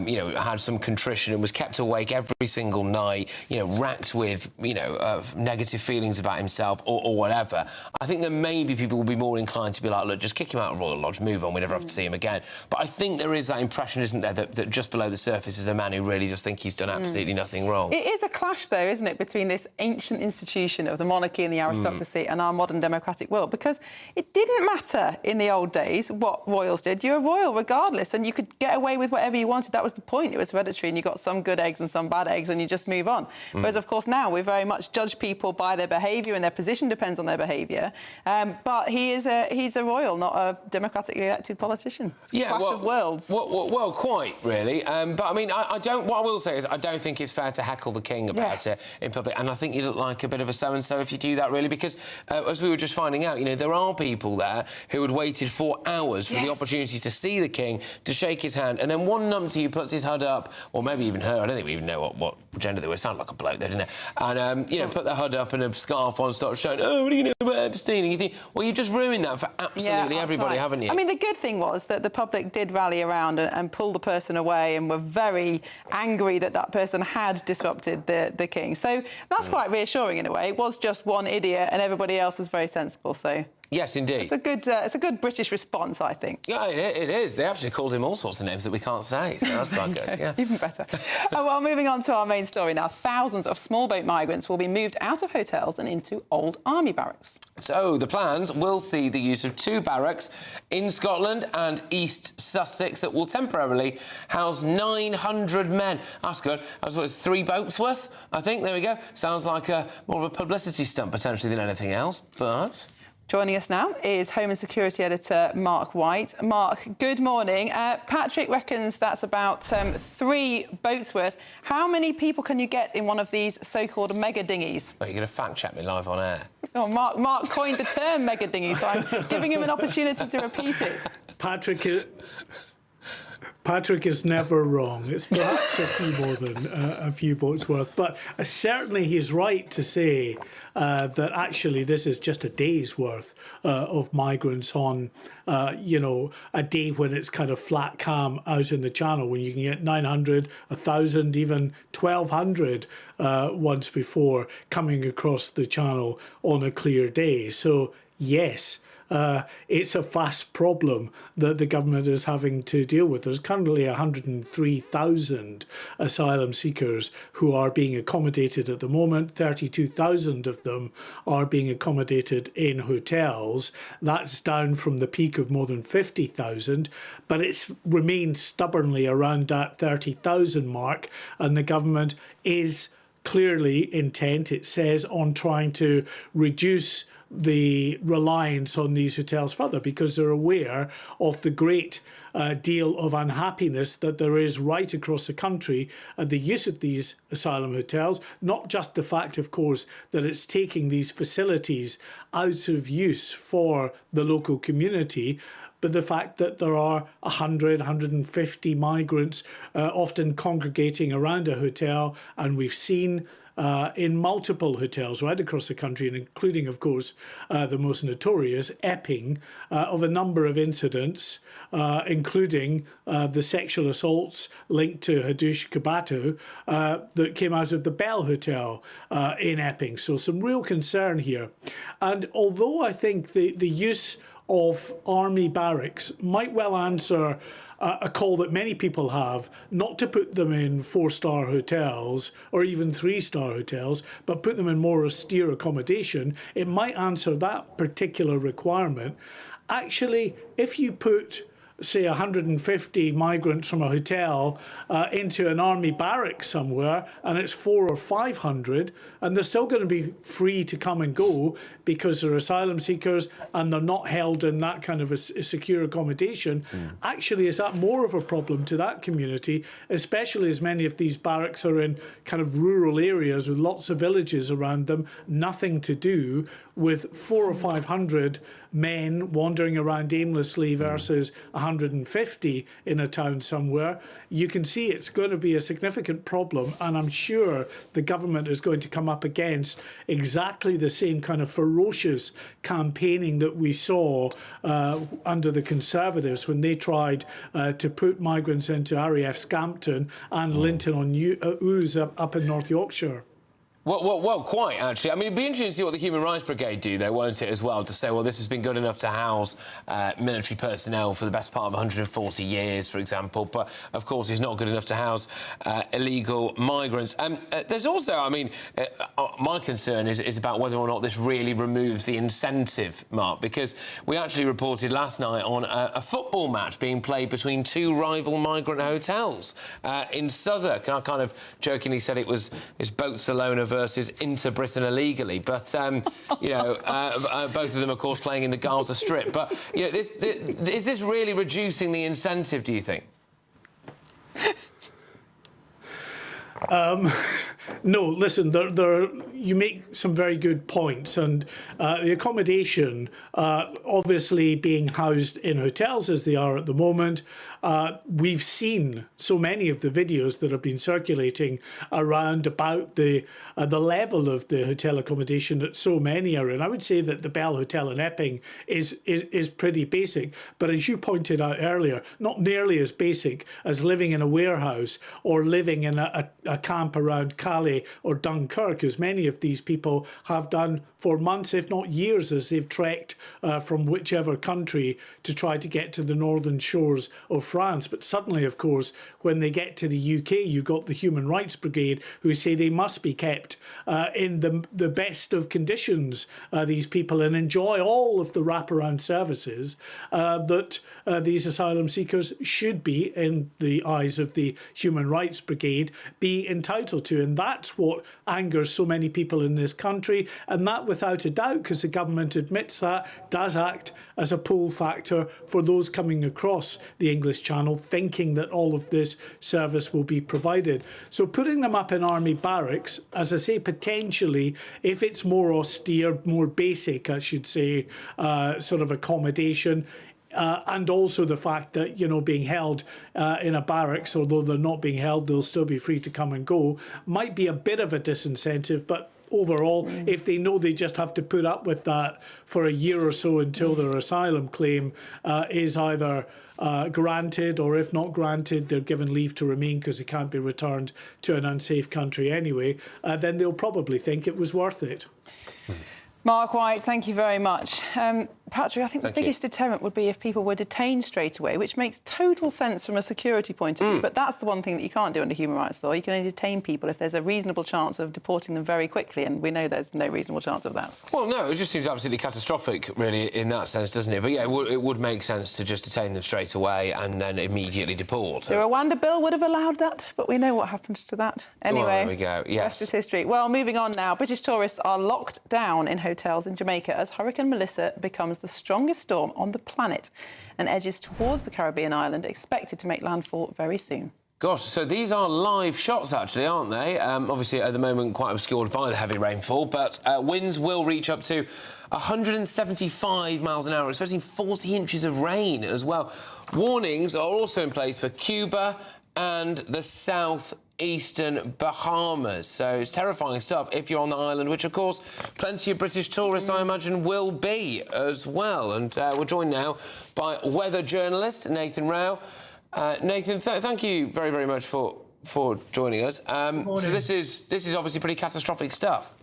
you know, had some contrition and was kept awake every single night, you know, racked with, you know, negative feelings about himself or whatever, I think that maybe people would be more inclined to be like, look, just kick him out of Royal Lodge, move on, we never have to see him again. But I think there is that impression, isn't there, that just below the surface is a man who really just thinks he's done absolutely nothing wrong. It is a clash, though, isn't it, between this ancient institution of the monarchy and the aristocracy and our modern democratic world, because it didn't matter in the old days what royals did. You're a royal regardless, and you could get away with whatever you wanted. That was the point. It was hereditary, and you got some good eggs and some bad eggs, and you just move on. Whereas, of course, now we very much judge people by their behaviour, and their position depends on their behaviour. But he's a royal, not a democratically elected politician. It's a clash of worlds. Well, quite, really. But, I mean, what I will say is I don't think it's fair to heckle the king about it in public. And I think you look like a bit of a so-and-so if you do that, really, because, as we were just finding out, you know, there are people there who had waited for hours for the opportunity to see the king, to shake his hand, and then one numpty who puts his hood up, or maybe even her, I don't think we even know what gender they were. It sounded like a bloke there, didn't it? And, you know, put their hood up and a scarf on, start showing, oh, what do you know about Epstein? And you think, well, you just ruined that for absolutely everybody, haven't you? I mean, the good thing was that the public did rally around and pull the person away and were very angry that that person had disrupted the king. So that's quite reassuring in a way. It was just one idiot and everybody else was very sensible, so... Yes, indeed. It's a good British response, I think. Yeah, it is. They actually called him all sorts of names that we can't say, so that's quite good. Yeah. Even better. Well, moving on to our main story now. Thousands of small boat migrants will be moved out of hotels and into old army barracks. So the plans will see the use of 2 barracks in Scotland and East Sussex that will temporarily house 900 men. That's good. That's what, 3 boats worth, I think. There we go. Sounds like more of a publicity stunt, potentially, than anything else, but... Joining us now is Home and Security Editor Mark White. Mark, good morning. Patrick reckons that's about 3 boats worth. How many people can you get in one of these so-called mega dinghies? Well, you're going to fact-check me live on air. Oh, Mark coined the term mega dinghy, so I'm giving him an opportunity to repeat it. Patrick is never wrong. It's perhaps a few more than a few boats worth. But certainly he's right to say that actually this is just a day's worth of migrants on, a day when it's kind of flat calm out in the Channel, when you can get 900, 1,000, even 1,200 once before coming across the Channel on a clear day. So, yes. It's a vast problem that the government is having to deal with. There's currently 103,000 asylum seekers who are being accommodated at the moment. 32,000 of them are being accommodated in hotels. That's down from the peak of more than 50,000, but it's remained stubbornly around that 30,000 mark, and the government is clearly intent, it says, on trying to reduce the reliance on these hotels further, because they're aware of the great deal of unhappiness that there is right across the country at the use of these asylum hotels. Not just the fact, of course, that it's taking these facilities out of use for the local community, but the fact that there are 100, 150 migrants often congregating around a hotel, and we've seen in multiple hotels right across the country, and including, of course, the most notorious, Epping, of a number of incidents, including the sexual assaults linked to Hadush Kabato that came out of the Bell Hotel in Epping. So some real concern here. And although I think the use of army barracks might well answer a call that many people have, not to put them in 4-star hotels or even 3-star hotels, but put them in more austere accommodation, it might answer that particular requirement. Actually, if you put, say, 150 migrants from a hotel into an army barracks somewhere, and it's 400 or 500, and they're still going to be free to come and go because they're asylum seekers and they're not held in that kind of a secure accommodation. Actually, is that more of a problem to that community, especially as many of these barracks are in kind of rural areas with lots of villages around them, nothing to do with 400 or 500 men wandering around aimlessly versus 150 in a town somewhere. You can see it's going to be a significant problem, and I'm sure the government is going to come up against exactly the same kind of ferocious campaigning that we saw under the Conservatives when they tried to put migrants into RAF Scampton and Linton on Ouse up in North Yorkshire. Well, quite, actually. I mean, it'd be interesting to see what the Human Rights Brigade do, though, won't it, as well, to say, well, this has been good enough to house military personnel for the best part of 140 years, for example, but, of course, it's not good enough to house illegal migrants. There's also, I mean, my concern is about whether or not this really removes the incentive, Mark, because we actually reported last night on a football match being played between two rival migrant hotels in Southwark, and I kind of jokingly said it was Barcelona versus Inter Britain illegally, but both of them, of course, playing in the Gaza Strip. But is this really reducing the incentive, do you think? No, listen, you make some very good points, and the accommodation, obviously being housed in hotels as they are at the moment, we've seen so many of the videos that have been circulating around about the level of the hotel accommodation that so many are in. I would say that the Bell Hotel in Epping is pretty basic, but as you pointed out earlier, not nearly as basic as living in a warehouse or living in a camp around Calais or Dunkirk, as many of these people have done for months, if not years, as they've trekked from whichever country to try to get to the northern shores of France. But suddenly, of course, when they get to the UK, you've got the Human Rights Brigade who say they must be kept in the best of conditions, these people, and enjoy all of the wraparound services that these asylum seekers should be, in the eyes of the Human Rights Brigade, be entitled to. And that's what angers so many people in this country, and that, without a doubt, because the government admits that, does act as a pull factor for those coming across the English Channel, thinking that all of this service will be provided. So putting them up in army barracks, as I say, potentially, if it's more austere, more basic, I should say, sort of accommodation, and also the fact that, you know, being held in a barracks, although they're not being held, they'll still be free to come and go, might be a bit of a disincentive. But overall, if they know they just have to put up with that for a year or so until their asylum claim is either granted, or if not granted, they're given leave to remain because they can't be returned to an unsafe country anyway, then they'll probably think it was worth it. Mark White, thank you very much. Patrick, I think the biggest deterrent would be if people were detained straight away, which makes total sense from a security point of view. But that's the one thing that you can't do under human rights law. You can only detain people if there's a reasonable chance of deporting them very quickly, and we know there's no reasonable chance of that. Well, no, it just seems absolutely catastrophic, really, in that sense, doesn't it? But yeah, it would make sense to just detain them straight away and then immediately deport. The Rwanda bill would have allowed that, but we know what happened to that. Anyway, well, there we go. Yes. Rest is history. Well, moving on now. British tourists are locked down in hotels in Jamaica as Hurricane Melissa becomes the strongest storm on the planet and edges towards the Caribbean island, expected to make landfall very soon. Gosh, so these are live shots, actually, aren't they? Obviously, at the moment, quite obscured by the heavy rainfall, but winds will reach up to 175 miles an hour, expecting 40 inches of rain as well. Warnings are also in place for Cuba and the southeastern Bahamas. So it's terrifying stuff if you're on the island, which, of course, plenty of British tourists, I imagine, will be as well. And we're joined now by weather journalist Nathan Rao. Nathan, thank you very, very much for joining us. So this is obviously pretty catastrophic stuff.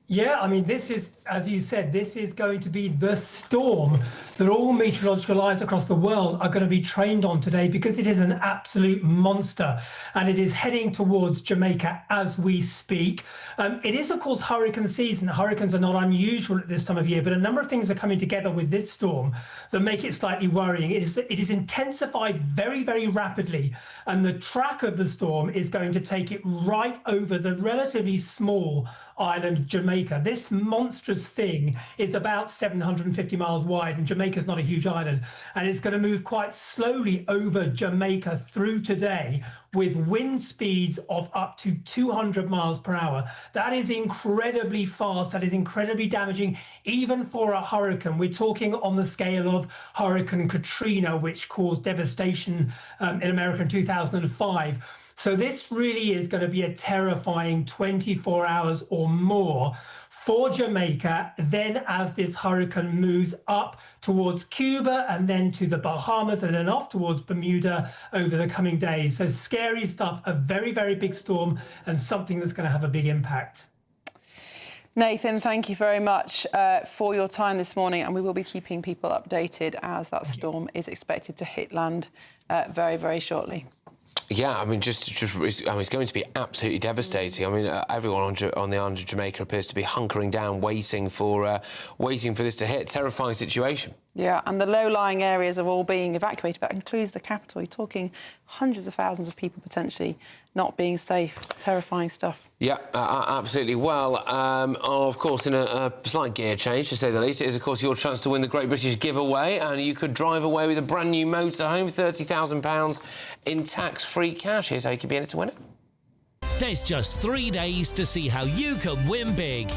Yeah, I mean, this is, as you said, this is going to be the storm that all meteorological eyes across the world are going to be trained on today, because it is an absolute monster and it is heading towards Jamaica as we speak. It is, of course, hurricane season. Hurricanes are not unusual at this time of year, but a number of things are coming together with this storm that make it slightly worrying. It is intensified very, very rapidly, and the track of the storm is going to take it right over the relatively small island of Jamaica. This monstrous thing is about 750 miles wide, and Jamaica's not a huge island, and it's going to move quite slowly over Jamaica through today with wind speeds of up to 200 miles per hour. That is incredibly fast. That is incredibly damaging, even for a hurricane. We're talking on the scale of Hurricane Katrina, which caused devastation in America in 2005. So this really is going to be a terrifying 24 hours or more for Jamaica. Then as this hurricane moves up towards Cuba and then to the Bahamas and then off towards Bermuda over the coming days. So scary stuff, a very, very big storm, and something that's going to have a big impact. Nathan, thank you very much for your time this morning, and we will be keeping people updated as that storm is expected to hit land very, very shortly. Yeah, I mean, it's going to be absolutely devastating. I mean, everyone on the island of Jamaica appears to be hunkering down, waiting for this to hit. Terrifying situation. Yeah, and the low-lying areas are all being evacuated. That includes the capital. You're talking hundreds of thousands of people potentially not being safe. Terrifying stuff. Yeah, absolutely. Well, of course, in a slight gear change, to say the least, it is, of course, your chance to win the Great British Giveaway, and you could drive away with a brand new motorhome, £30,000 in tax-free cash. Here's how you could be in it to win it. There's just 3 days to see how you could win big,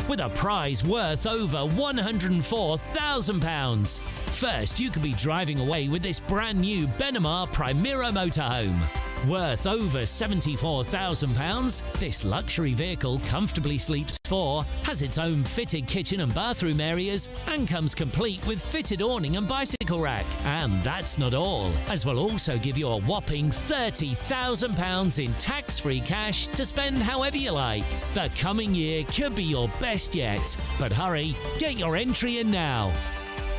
with a prize worth over £104,000. First, you could be driving away with this brand new Benamar Primera motorhome. Worth over £74,000, this luxury vehicle comfortably sleeps 4, has its own fitted kitchen and bathroom areas, and comes complete with fitted awning and bicycle rack. And that's not all, as we'll also give you a whopping £30,000 in tax-free cash to spend however you like. The coming year could be your best yet, but hurry, get your entry in now.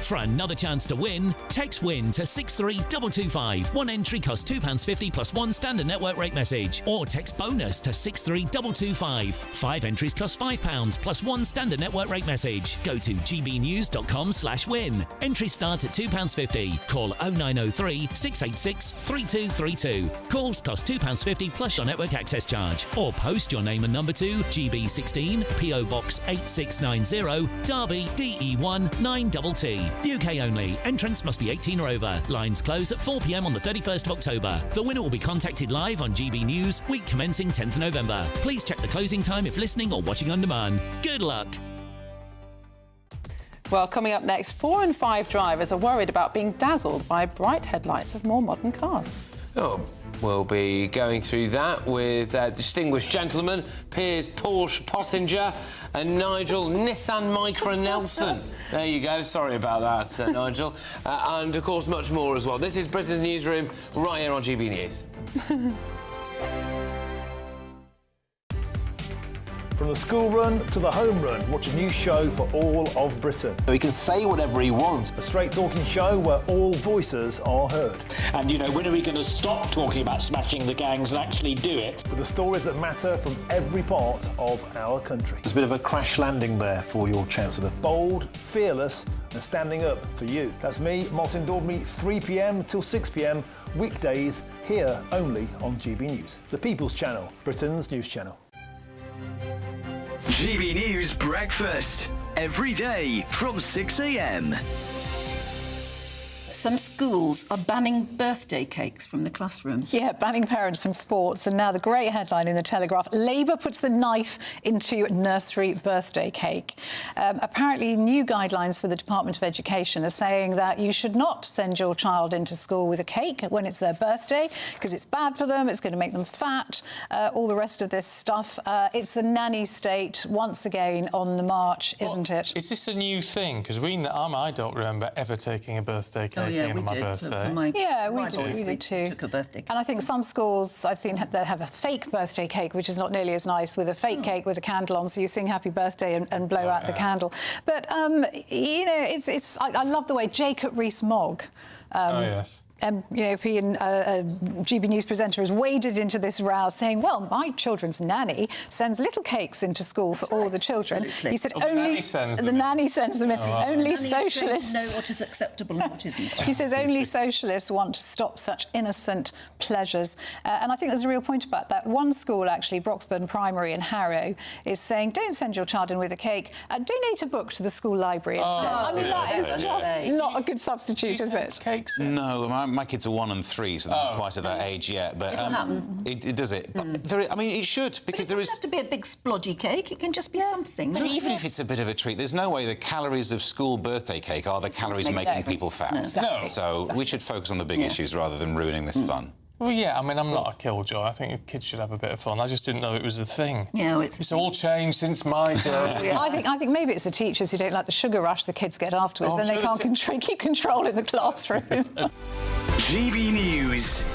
For another chance to win, text WIN to 63225. One entry costs £2.50 plus one standard network rate message. Or text BONUS to 63225. 5 entries cost £5 plus one standard network rate message. Go to gbnews.com/win. Entries start at £2.50. Call 0903 686 3232. Calls cost £2.50 plus your network access charge. Or post your name and number to GB16 PO Box 8690 Derby DE1 9TT. UK only. Entrance must be 18 or over. Lines close at 4 p.m. on the 31st of October. The winner will be contacted live on GB News, week commencing 10th November. Please check the closing time if listening or watching on demand. Good luck. Well, coming up next, 4 in 5 drivers are worried about being dazzled by bright headlights of more modern cars. Oh, we'll be going through that with distinguished gentlemen, Piers Porsche Pottinger and Nigel Nissan Micra Nelson. There you go, sorry about that, Nigel. And, of course, much more as well. This is Britain's Newsroom, right here on GB News. From the school run to the home run, watch a new show for all of Britain. He can say whatever he wants. A straight-talking show where all voices are heard. And, you know, when are we going to stop talking about smashing the gangs and actually do it? With the stories that matter from every part of our country. There's a bit of a crash landing there for your Chancellor. Bold, fearless and standing up for you. That's me, Martin Dordme, 3 p.m. till 6 p.m, weekdays, here only on GB News. The People's Channel, Britain's news channel. GB News Breakfast, every day from 6 a.m. Some schools are banning birthday cakes from the classroom. Yeah, banning parents from sports. And now the great headline in the Telegraph, Labour puts the knife into nursery birthday cake. Apparently, new guidelines for the Department of Education are saying that you should not send your child into school with a cake when it's their birthday, because it's bad for them, it's going to make them fat, all the rest of this stuff. It's the nanny state once again on the march, isn't it? Is this a new thing? Because I don't remember ever taking a birthday cake. Oh, yeah, on we my did. birthday. We did too. Took a birthday cake. And I think some schools I've seen that have a fake birthday cake, which is not nearly as nice, with a fake cake with a candle on, so you sing happy birthday and blow out the candle. But you know, I love the way Jacob Rees-Mogg. Yes. European GB News presenter has waded into this row saying, well, my children's nanny sends little cakes into school for all the children. Absolutely. He said the nanny sends them in. Only Nannies socialists don't know what is acceptable and what isn't. He says only socialists want to stop such innocent pleasures. And I think there's a real point about that. One school, actually, Broxburn Primary in Harrow, is saying, don't send your child in with a cake. Donate a book to the school library instead. I mean, that is just not a good substitute, is it? Cakes? No, my kids are 1 and 3, so they're not quite at that age yet. But it'll happen. It does it. But I mean, it should, because but it doesn't have to be a big splodgy cake. It can just be something. And even if it's a bit of a treat, there's no way the calories of school birthday cake are the calories making people fat. No. Exactly. So we should focus on the big issues rather than ruining this fun. Well, yeah, I mean, I'm not a killjoy. I think kids should have a bit of fun. I just didn't know it was a thing. Yeah, it's all changed since my day. I think maybe it's the teachers who don't like the sugar rush the kids get afterwards, and they can't keep control in the classroom. GB News,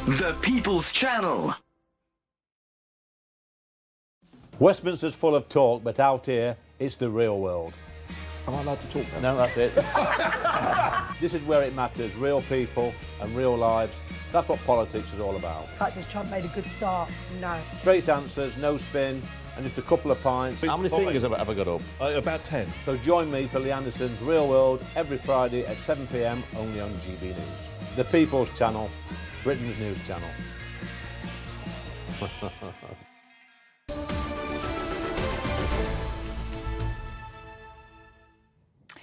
the People's Channel. Westminster's full of talk, but out here, it's the real world. Am I allowed to talk now? No, that's it. This is where it matters, real people and real lives. That's what politics is all about. The fact that Trump made a good start, no. Straight answers, no spin, and just a couple of pints. How many fingers have I got up? About 10. So join me for Lee Anderson's Real World every Friday at 7 p.m, only on GB News. The People's Channel, Britain's news channel.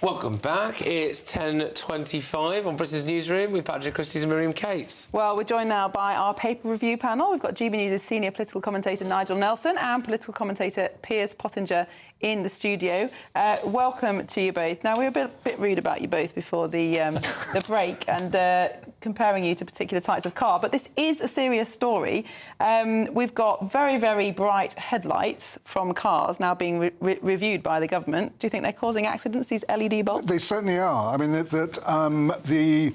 Welcome back. It's 10:25 on Britain's Newsroom with Patrick Christie's and Miriam Cates. Well, we're joined now by our paper review panel. We've got GB News' senior political commentator Nigel Nelson and political commentator Piers Pottinger in the studio. Welcome to you both. Now, we were a bit rude about you both before the break and comparing you to particular types of car, but this is a serious story. We've got very, very bright headlights from cars now being reviewed by the government. Do you think they're causing accidents, these LED bulbs? They certainly are. I mean, the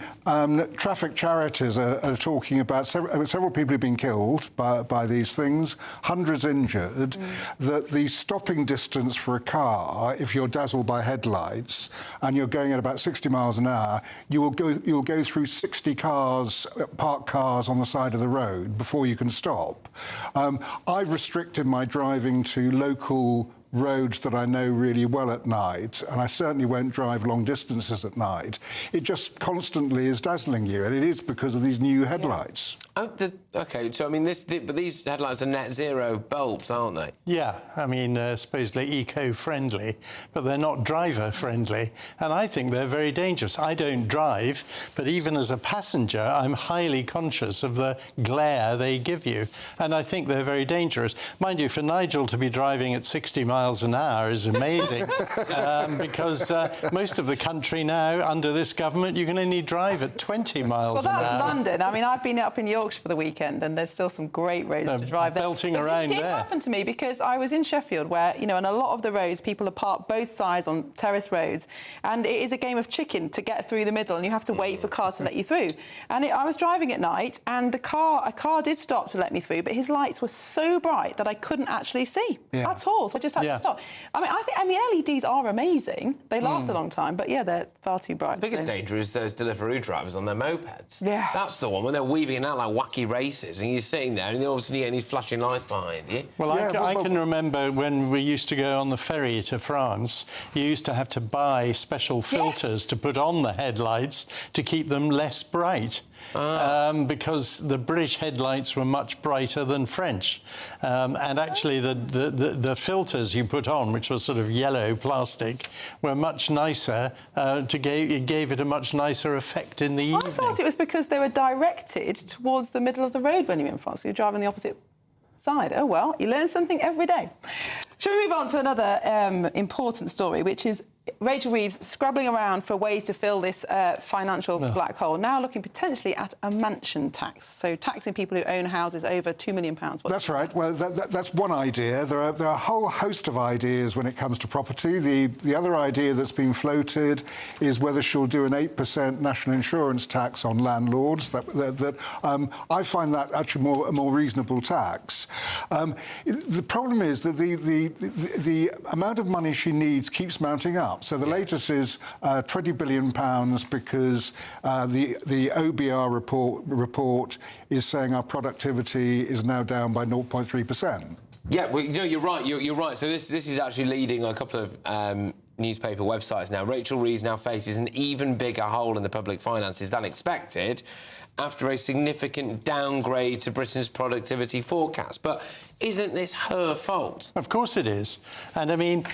traffic charities are talking about several people who've been killed by these things, hundreds injured, that the stopping distance for a car, if you're dazzled by headlights and you're going at about 60 miles an hour, you'll go through 60 cars, parked cars on the side of the road before you can stop. I've restricted my driving to local roads that I know really well at night, and I certainly won't drive long distances at night. It just constantly is dazzling you, and it is because of these new headlights. OK, so, I mean, but these headlights are net zero bulbs, aren't they? Yeah, I mean, supposedly eco-friendly, but they're not driver-friendly, and I think they're very dangerous. I don't drive, but even as a passenger, I'm highly conscious of the glare they give you, and I think they're very dangerous. Mind you, for Nigel to be driving at 60 miles an hour is amazing, because most of the country now, under this government, you can only drive at 20 miles an hour. Well, that's London. I mean, I've been up in Yorkshire for the weekend, and there's still some great roads to drive there. Belting around there. It did happen to me because I was in Sheffield, where, you know, on a lot of the roads, people are parked both sides on terrace roads, and it is a game of chicken to get through the middle, and you have to wait for cars to let you through. And I was driving at night, and a car did stop to let me through, but his lights were so bright that I couldn't actually see at all, so I just had to stop. I mean, LEDs are amazing. They last a long time, but yeah, they're far too bright. The biggest danger is those Deliveroo drivers on their mopeds. Yeah. That's the one when they're weaving out like wacky races, and you're sitting there, and then all of a sudden you get these flashing lights behind you. Well, I can remember when we used to go on the ferry to France, you used to have to buy special filters to put on the headlights to keep them less bright. Because the British headlights were much brighter than French. And actually the filters you put on, which was sort of yellow plastic, were much nicer, it gave it a much nicer effect in the evening. I thought it was because they were directed towards the middle of the road when you're in France. You're driving the opposite side. Oh, well, you learn something every day. Shall we move on to another important story, which is Rachel Reeves scrabbling around for ways to fill this financial black hole, now looking potentially at a mansion tax, so taxing people who own houses over £2 million. That's right. Well, that's one idea. There are a whole host of ideas when it comes to property. The other idea that's been floated is whether she'll do an 8% national insurance tax on landlords. I find that actually a more reasonable tax. The problem is that the amount of money she needs keeps mounting up. So the latest is £20 billion because the OBR report is saying our productivity is now down by 0.3%. Yeah, well, no, you're right. You're right. So this is actually leading a couple of newspaper websites now. Rachel Reeves now faces an even bigger hole in the public finances than expected after a significant downgrade to Britain's productivity forecast. But isn't this her fault? Of course it is. And I mean,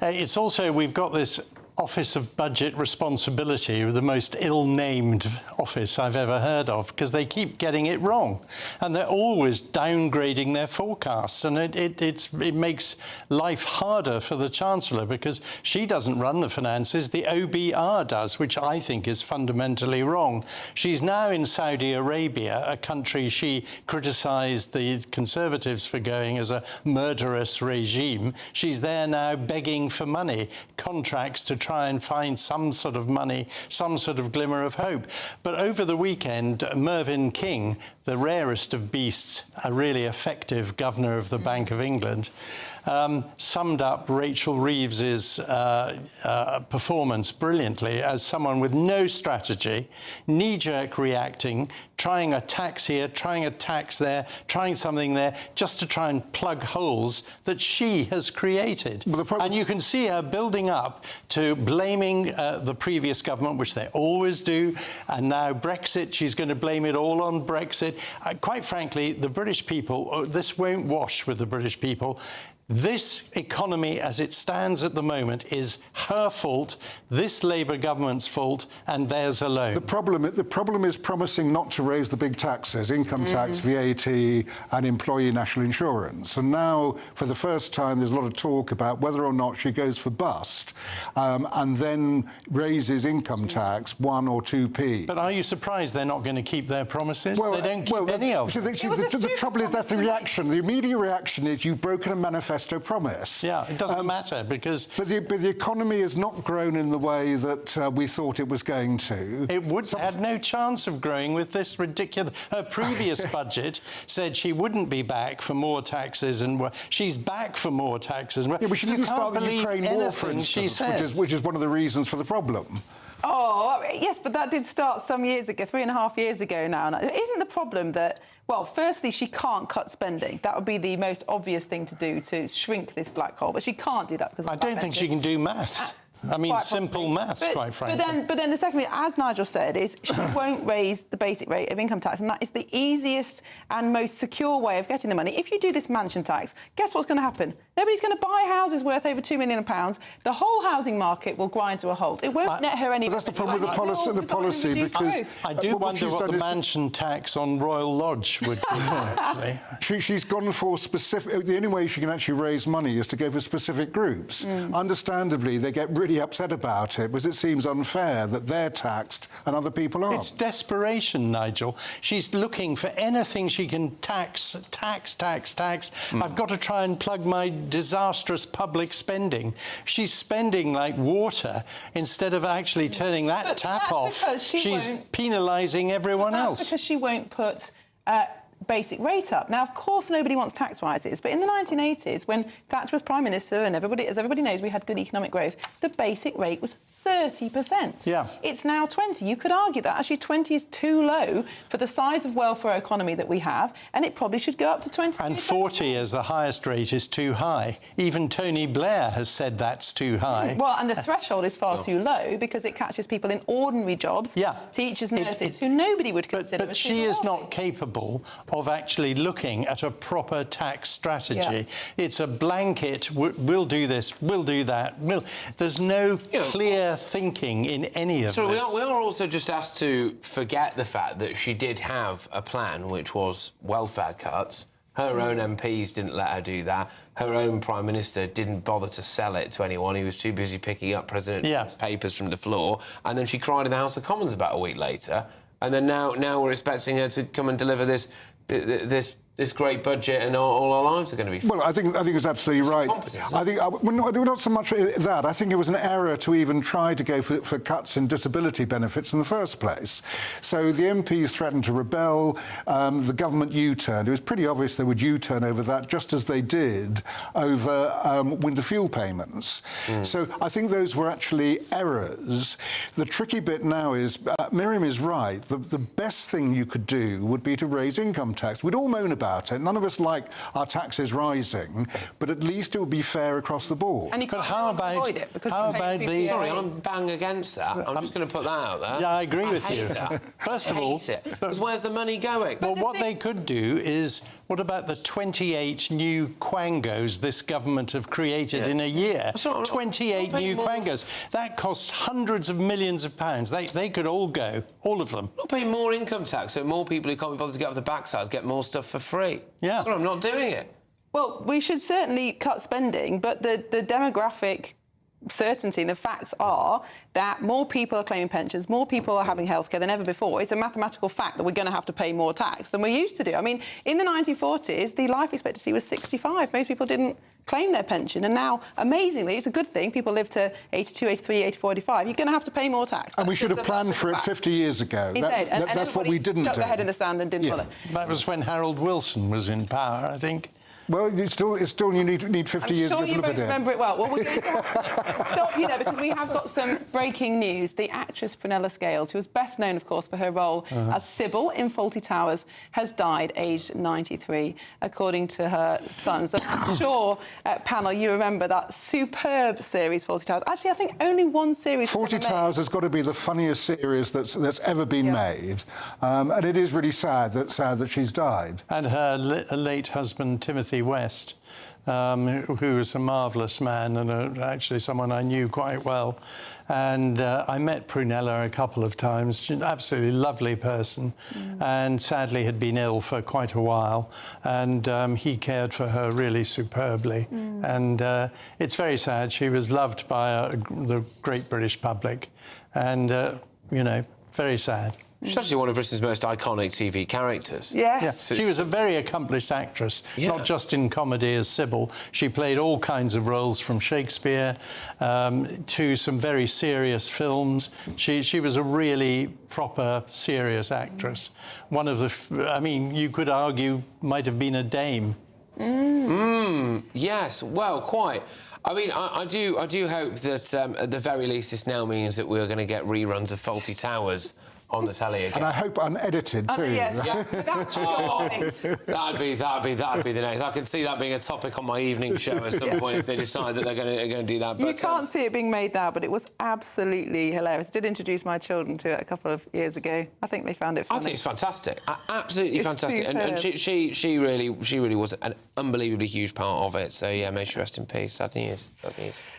it's also, we've got this Office of Budget Responsibility, the most ill-named office I've ever heard of, because they keep getting it wrong. And they're always downgrading their forecasts. And it makes life harder for the Chancellor, because she doesn't run the finances, the OBR does, which I think is fundamentally wrong. She's now in Saudi Arabia, a country she criticised the Conservatives for going as a murderous regime. She's there now begging for money, contracts to try and find some sort of money, some sort of glimmer of hope. But over the weekend, Mervyn King, the rarest of beasts, a really effective governor of the Bank of England, summed up Rachel Reeves's performance brilliantly as someone with no strategy, knee-jerk reacting, trying a tax here, trying a tax there, trying something there, just to try and plug holes that she has created. And you can see her building up to blaming the previous government, which they always do, and now Brexit, she's going to blame it all on Brexit. Quite frankly, the British people, this won't wash with the British people. This economy, as it stands at the moment, is her fault, this Labour government's fault, and theirs alone. The problem is promising not to raise the big taxes, income tax, VAT, and employee national insurance. And now, for the first time, there's a lot of talk about whether or not she goes for bust and then raises income tax 1 or 2p. But are you surprised they're not going to keep their promises? Well, they don't keep any of them. The trouble is that's the reaction. The immediate reaction is you've broken a manifesto promise. Yeah, it doesn't matter because... But the economy has not grown in the way that we thought it was going to. It had no chance of growing with this ridiculous... Her previous budget said she wouldn't be back for more taxes, and she's back for more taxes. Yeah, but she didn't start the Ukraine war, for instance, which is one of the reasons for the problem. Oh, yes, but that did start some years ago, 3.5 years ago now. Isn't the problem that, well, firstly, she can't cut spending. That would be the most obvious thing to do, to shrink this black hole. But she can't do that because... I don't think she can do maths. I mean, Quite simple possibly. maths, quite frankly. But then the second thing, as Nigel said, is she won't raise the basic rate of income tax, and that is the easiest and most secure way of getting the money. If you do this mansion tax, guess what's going to happen? Nobody's going to buy houses worth over £2 million. The whole housing market will grind to a halt. It won't net her any. That's the problem with the policy, because I do wonder what the mansion tax on Royal Lodge would be, actually. She's gone for specific... The only way she can actually raise money is to go for specific groups. Understandably, they get really upset about it because it seems unfair that they're taxed and other people aren't. It's desperation, Nigel. She's looking for anything she can tax. I've got to try and plug my disastrous public spending. She's spending like water instead of actually turning that tap off. She's penalising everyone else. That's because she won't put basic rate up. Now, of course, nobody wants tax rises, but in the 1980s, when Thatcher was Prime Minister and as everybody knows, we had good economic growth, the basic rate was 30%. Yeah. It's now 20. You could argue that actually 20 is too low for the size of welfare economy that we have, and it probably should go up to 20. And 40 as the highest rate is too high. Even Tony Blair has said that's too high. Well, and the threshold is far too low because it catches people in ordinary jobs, teachers, nurses, who nobody would consider. But she is not capable of actually looking at a proper tax strategy. It's a blanket, we'll do this, we'll do that. There's no clear thinking in any of this. We are also just asked to forget the fact that she did have a plan, which was welfare cuts. Her own MPs didn't let her do that. Her own Prime Minister didn't bother to sell it to anyone. He was too busy picking up President Trump's papers from the floor. And then she cried in the House of Commons about a week later. And then now we're expecting her to come and deliver this great budget, and all our lives are going to be fine. Well, I think it's absolutely right. I think not so much that. I think it was an error to even try to go for cuts in disability benefits in the first place. So the MPs threatened to rebel. The government U-turned. It was pretty obvious they would U-turn over that, just as they did over winter fuel payments. So I think those were actually errors. The tricky bit now is Miriam is right. The best thing you could do would be to raise income tax. We'd all moan about it. None of us like our taxes rising, but at least it would be fair across the board. And you can't avoid it because Sorry, I'm bang against that. I'm just going to put that out there. Yeah, I agree with you. That. First of all, because where's the money going? Well, what they could do is, what about the 28 new quangos this government have created in a year? 28 new quangos. That costs hundreds of millions of pounds. They could all go, all of them. Not paying more income tax so more people who can't be bothered to get off the backsides get more stuff for free. Yeah. Sorry, I'm not doing it. Well, we should certainly cut spending, but the demographic certainty and the facts are that more people are claiming pensions, more people are having healthcare than ever before. It's a mathematical fact that we're going to have to pay more tax than we used to do. I mean, in the 1940s, the life expectancy was 65. Most people didn't claim their pension, and now, amazingly, it's a good thing. People live to 82, 83, 84, 85. You're going to have to pay more tax. And we should have planned for it 50 years ago. That's what we didn't do. Stuck their head in the sand and didn't follow. That was when Harold Wilson was in power, I think. Well, it's still you need 50 years to look at it. I'm sure you remember it well. Well, we're going to stop you there because we have got some breaking news. The actress Prunella Scales, who was best known, of course, for her role as Sybil in Fawlty Towers, has died aged 93, according to her sons. I'm sure, panel, you remember that superb series, Fawlty Towers. Actually, I think only one series. Fawlty Towers has got to be the funniest series that's ever been made, and it is really sad that she's died. And her late husband Timothy West, who was a marvellous man and actually someone I knew quite well. And I met Prunella a couple of times. She's an absolutely lovely person, and sadly had been ill for quite a while. And he cared for her really superbly. And it's very sad. She was loved by the great British public, and you know, very sad. She's actually one of Britain's most iconic TV characters. Yeah. She was a very accomplished actress, not just in comedy as Sybil. She played all kinds of roles, from Shakespeare to some very serious films. She was a really proper, serious actress. One of the, I mean, you could argue, might have been a dame. Yes, well, quite. I mean, I do hope that at the very least this now means that we're going to get reruns of Fawlty Towers on the telly again. And I hope unedited too. Yes, yeah, that's That'd be the next. I can see that being a topic on my evening show at some point if they decide that they're going to do that. But, you can't see it being made now, but it was absolutely hilarious. I did introduce my children to it a couple of years ago. I think they found it funny. I think it's fantastic, absolutely fantastic, superb. and she really was an unbelievably huge part of it. So yeah, may she rest in peace. Sad news. Sad news.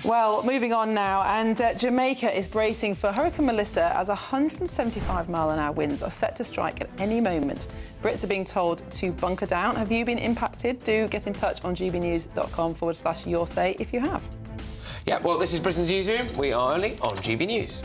Well, moving on now, and Jamaica is bracing for Hurricane Melissa as 175-mile-an-hour winds are set to strike at any moment. Brits are being told to bunker down. Have you been impacted? Do get in touch on gbnews.com/your say if you have. Yeah, well, this is Britain's Newsroom. We are only on GB News.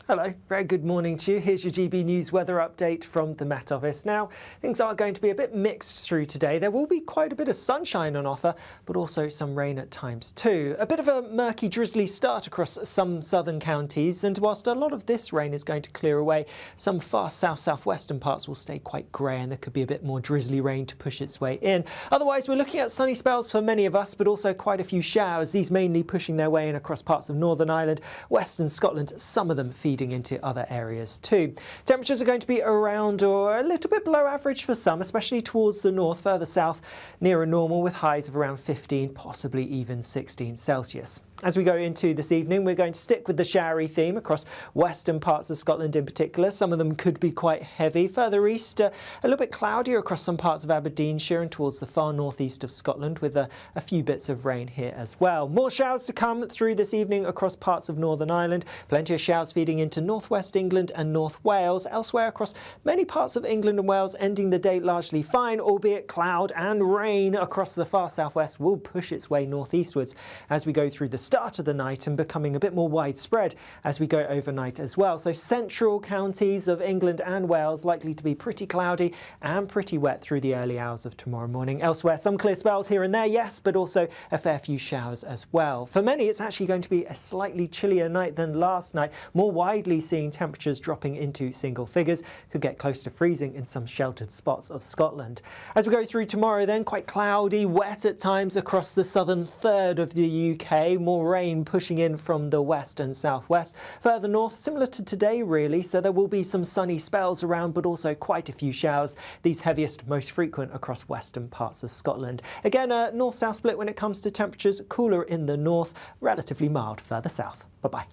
Hello, very good morning to you. Here's your GB News weather update from the Met Office. Now, things are going to be a bit mixed through today. There will be quite a bit of sunshine on offer, but also some rain at times too. A bit of a murky, drizzly start across some southern counties, and whilst a lot of this rain is going to clear away, some far south-southwestern parts will stay quite grey, and there could be a bit more drizzly rain to push its way in. Otherwise, we're looking at sunny spells for many of us, but also quite a few showers, these mainly pushing their way in across parts of Northern Ireland, Western Scotland, some of them feeding into other areas too. Temperatures are going to be around or a little bit below average for some, especially towards the north, further south, nearer normal with highs of around 15, possibly even 16 Celsius. As we go into this evening, we're going to stick with the showery theme across western parts of Scotland in particular. Some of them could be quite heavy. Further east, a little bit cloudier across some parts of Aberdeenshire and towards the far northeast of Scotland, with a few bits of rain here as well. More showers to come through this evening across parts of Northern Ireland. Plenty of showers feeding into northwest England and North Wales. Elsewhere across many parts of England and Wales, ending the day largely fine, albeit cloud and rain across the far southwest will push its way northeastwards as we go through the start of the night and becoming a bit more widespread as we go overnight as well. So central counties of England and Wales likely to be pretty cloudy and pretty wet through the early hours of tomorrow morning. Elsewhere, some clear spells here and there, yes, but also a fair few showers as well. For many, it's actually going to be a slightly chillier night than last night, more widely seeing temperatures dropping into single figures. Could get close to freezing in some sheltered spots of Scotland. As we go through tomorrow then, quite cloudy, wet at times across the southern third of the UK, more rain pushing in from the west and southwest. Further north, similar to today really, so there will be some sunny spells around, but also quite a few showers, these heaviest, most frequent across western parts of Scotland. Again, a north-south split when it comes to temperatures, cooler in the north, relatively mild further south. Bye-bye.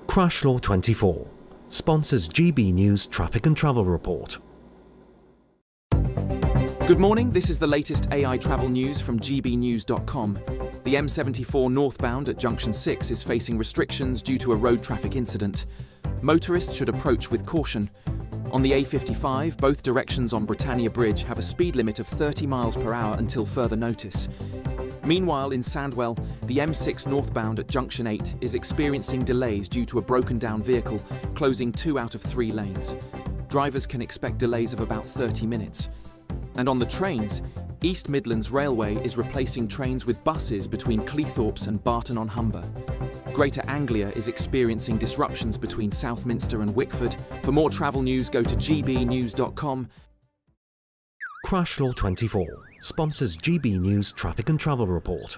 Crash Law 24 sponsors GB News Traffic and Travel Report. Good morning, this is the latest AI travel news from gbnews.com. The M74 northbound at Junction 6 is facing restrictions due to a road traffic incident. Motorists should approach with caution. On the A55, both directions on Britannia Bridge have a speed limit of 30 miles per hour until further notice. Meanwhile, in Sandwell, the M6 northbound at Junction 8 is experiencing delays due to a broken down vehicle, closing 2 out of 3 lanes. Drivers can expect delays of about 30 minutes. And on the trains, East Midlands Railway is replacing trains with buses between Cleethorpes and Barton-on-Humber. Greater Anglia is experiencing disruptions between Southminster and Wickford. For more travel news, go to gbnews.com. Crash Law 24 sponsors GB News Traffic and Travel Report.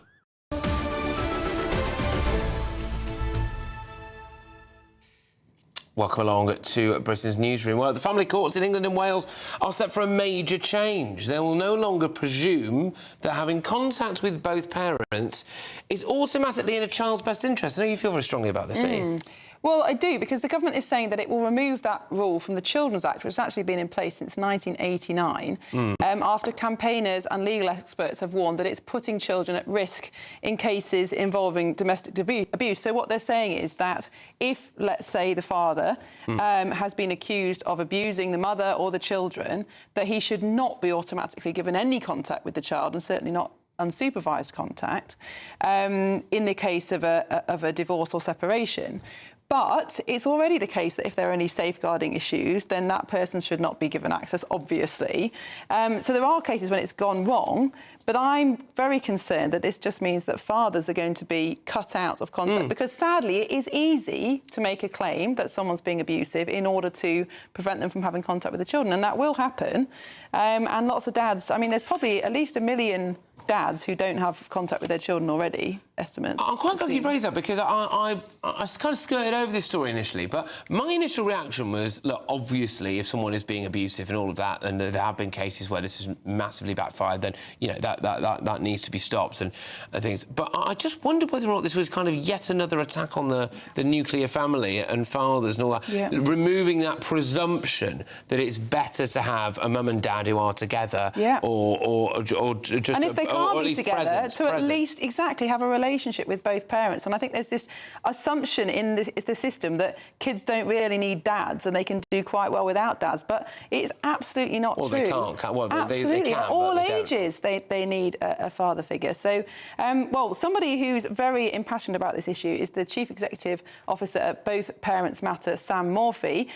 Welcome along to Britain's Newsroom. Well, the family courts in England and Wales are set for a major change. They will no longer presume that having contact with both parents is automatically in a child's best interest. I know you feel very strongly about this, don't you? Well, I do, because the government is saying that it will remove that rule from the Children's Act, which has actually been in place since 1989, after campaigners and legal experts have warned that it's putting children at risk in cases involving domestic abuse. So what they're saying is that if, let's say, the father has been accused of abusing the mother or the children, that he should not be automatically given any contact with the child, and certainly not unsupervised contact, in the case of a divorce or separation. But it's already the case that if there are any safeguarding issues, then that person should not be given access, obviously. So there are cases when it's gone wrong, but I'm very concerned that this just means that fathers are going to be cut out of contact, because sadly it is easy to make a claim that someone's being abusive in order to prevent them from having contact with the children, and that will happen. And lots of dads, I mean, there's probably at least 1 million dads who don't have contact with their children already, estimates. I'm quite glad you raised that, because I kind of skirted over this story initially, but my initial reaction was, look, obviously, if someone is being abusive and all of that, and there have been cases where this has massively backfired, then, you know, that needs to be stopped and things. But I just wondered whether or not this was kind of yet another attack on the nuclear family and fathers and all that, removing that presumption that it's better to have a mum and dad who are together, or just... And if they can't be together, to at least exactly have a relationship with both parents. And I think there's this assumption in the system that kids don't really need dads and they can do quite well without dads, but it's absolutely not true. They can't. Well, absolutely, they can, at all they ages, they need a father figure. So, well, somebody who's very impassioned about this issue is the Chief Executive Officer at Both Parents Matter, Sam Morphy.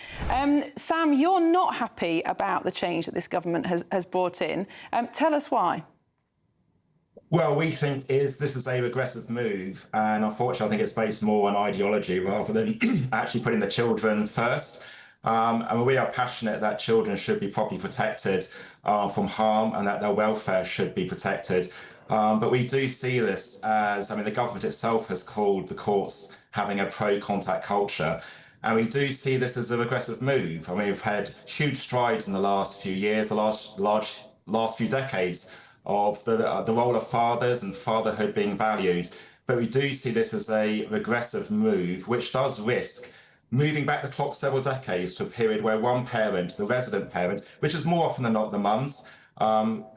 Sam, you're not happy about the change that this government has brought in. Tell us why. Well, we think this is a regressive move, and unfortunately I think it's based more on ideology rather than actually putting the children first. And we are passionate that children should be properly protected from harm and that their welfare should be protected. But we do see this as, I mean, the government itself has called the courts having a pro-contact culture. And we do see this as a regressive move. I mean, we've had huge strides in the last few years, the last few decades, of the role of fathers and fatherhood being valued. But we do see this as a regressive move, which does risk moving back the clock several decades to a period where one parent, the resident parent, which is more often than not the mums,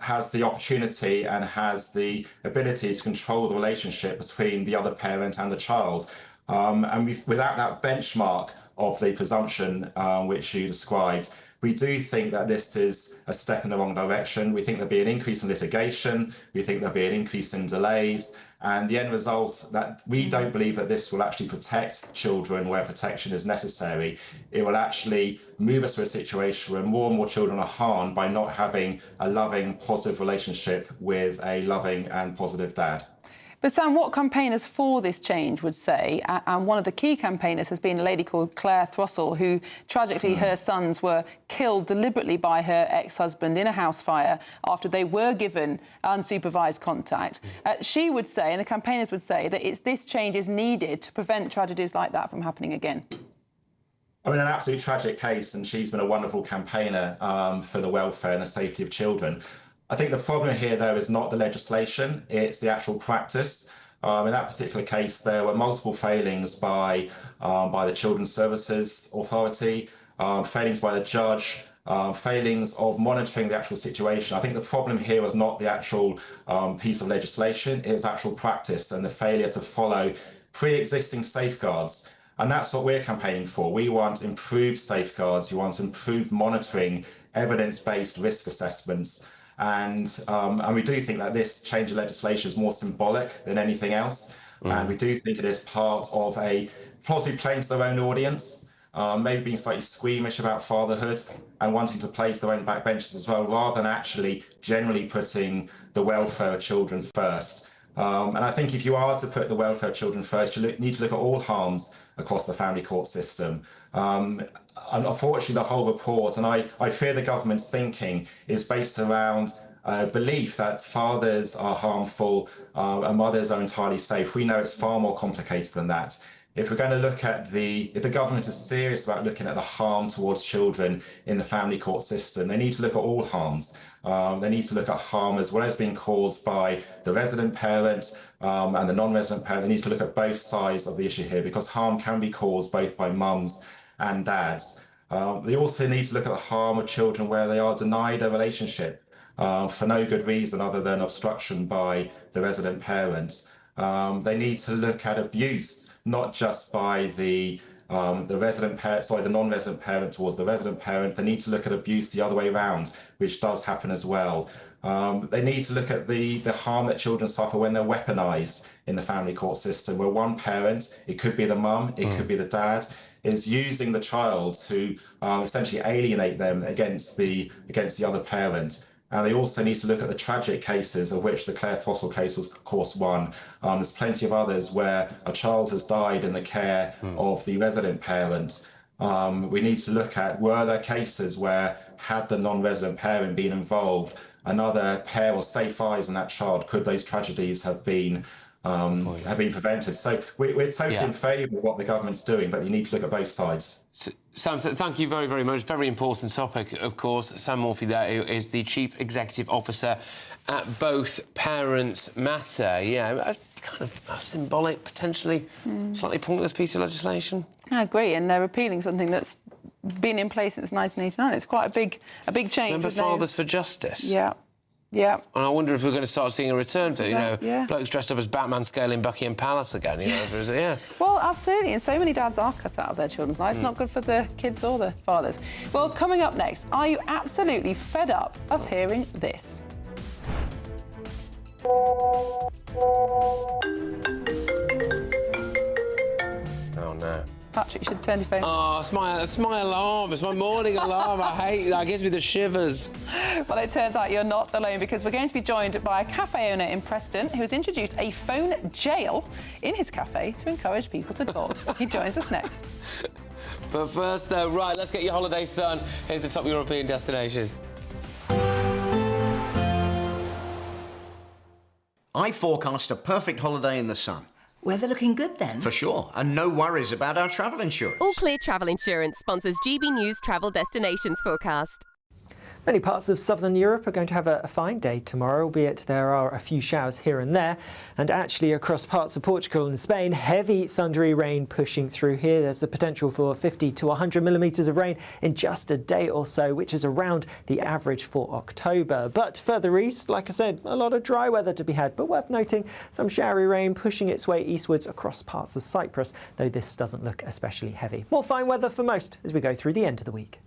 has the opportunity and has the ability to control the relationship between the other parent and the child. And without that benchmark of the presumption which you described, we do think that this is a step in the wrong direction. We think there'll be an increase in litigation. We think there'll be an increase in delays. And the end result, that we don't believe that this will actually protect children where protection is necessary. It will actually move us to a situation where more and more children are harmed by not having a loving, positive relationship with a loving and positive dad. But Sam, what campaigners for this change would say, and one of the key campaigners has been a lady called Claire Throssell, who tragically her sons were killed deliberately by her ex-husband in a house fire after they were given unsupervised contact. She would say, and the campaigners would say, that this change is needed to prevent tragedies like that from happening again. I mean, an absolutely tragic case, and she's been a wonderful campaigner for the welfare and the safety of children. I think the problem here, though, is not the legislation, it's the actual practice. In that particular case, there were multiple failings by the Children's Services Authority, failings by the judge, failings of monitoring the actual situation. I think the problem here was not the actual piece of legislation, it was actual practice and the failure to follow pre-existing safeguards. And that's what we're campaigning for. We want improved safeguards, we want improved monitoring, evidence-based risk assessments. And we do think that this change of legislation is more symbolic than anything else. And we do think it is part of possibly playing to their own audience, maybe being slightly squeamish about fatherhood and wanting to play to their own backbenches as well, rather than actually generally putting the welfare of children first. And I think if you are to put the welfare of children first, you need to look at all harms across the family court system. Unfortunately, the whole report, and I fear the government's thinking, is based around a belief that fathers are harmful and mothers are entirely safe. We know it's far more complicated than that. If we're going to look at if the government is serious about looking at the harm towards children in the family court system, they need to look at all harms. They need to look at harm as well as being caused by the resident parent and the non-resident parent. They need to look at both sides of the issue here, because harm can be caused both by mums and dads. They also need to look at the harm of children where they are denied a relationship for no good reason other than obstruction by the resident parent. They need to look at abuse, not just by the non-resident parent towards the resident parent. They need to look at abuse the other way around, which does happen as well. They need to look at the harm that children suffer when they're weaponised in the family court system, where one parent, it could be the mum, it could be the dad, is using the child to essentially alienate them against the other parent. And they also need to look at the tragic cases, of which the Claire Throstle case was, of course, one. There's plenty of others where a child has died in the care of the resident parent. We need to look at, were there cases where, had the non-resident parent been involved, another pair or safe eyes on that child, could those tragedies have been prevented? So we're totally in favour of what the government's doing, but you need to look at both sides. Sam, thank you very, very much. Very important topic, of course. Sam Morphy there is the Chief Executive Officer at Both Parents Matter. Yeah, kind of a symbolic, potentially slightly pointless piece of legislation. I agree, and they're repealing something that's been in place since 1989. It's quite a big change. Remember Fathers for Justice? Yeah. Yeah. And I wonder if we're going to start seeing a return to, blokes dressed up as Batman scaling Buckingham Palace again. Yes. Well, absolutely, and so many dads are cut out of their children's lives. It's not good for the kids or the fathers. Well, coming up next, are you absolutely fed up of hearing this? Oh, no. Patrick, you should turn your phone. Oh, it's my alarm. It's my morning alarm. I hate that. It gives me the shivers. Well, it turns out you're not alone, because we're going to be joined by a cafe owner in Preston who has introduced a phone jail in his cafe to encourage people to talk. He joins us next. But first, though, right, let's get your holiday sun. Here's the top European destinations. I forecast a perfect holiday in the sun. Weather looking good then? For sure, and no worries about our travel insurance. All Clear Travel Insurance sponsors GB News Travel Destinations Forecast. Many parts of southern Europe are going to have a fine day tomorrow, albeit there are a few showers here and there. And actually across parts of Portugal and Spain, heavy thundery rain pushing through here. There's the potential for 50 to 100 millimetres of rain in just a day or so, which is around the average for October. But further east, like I said, a lot of dry weather to be had. But worth noting, some showery rain pushing its way eastwards across parts of Cyprus, though this doesn't look especially heavy. More fine weather for most as we go through the end of the week.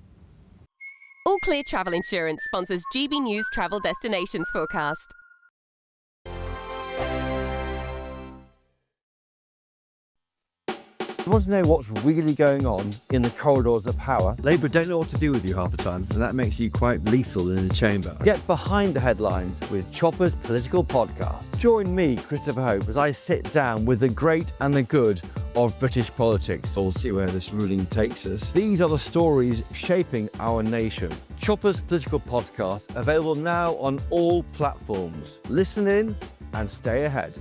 All Clear Travel Insurance sponsors GB News Travel Destinations Forecast. You want to know what's really going on in the corridors of power? Labour don't know what to do with you half the time, and that makes you quite lethal in the chamber. Get behind the headlines with Chopper's political podcast. Join me, Christopher Hope, as I sit down with the great and the good of British politics. We'll see where this ruling takes us. These are the stories shaping our nation. Chopper's political podcast, available now on all platforms. Listen in and stay ahead.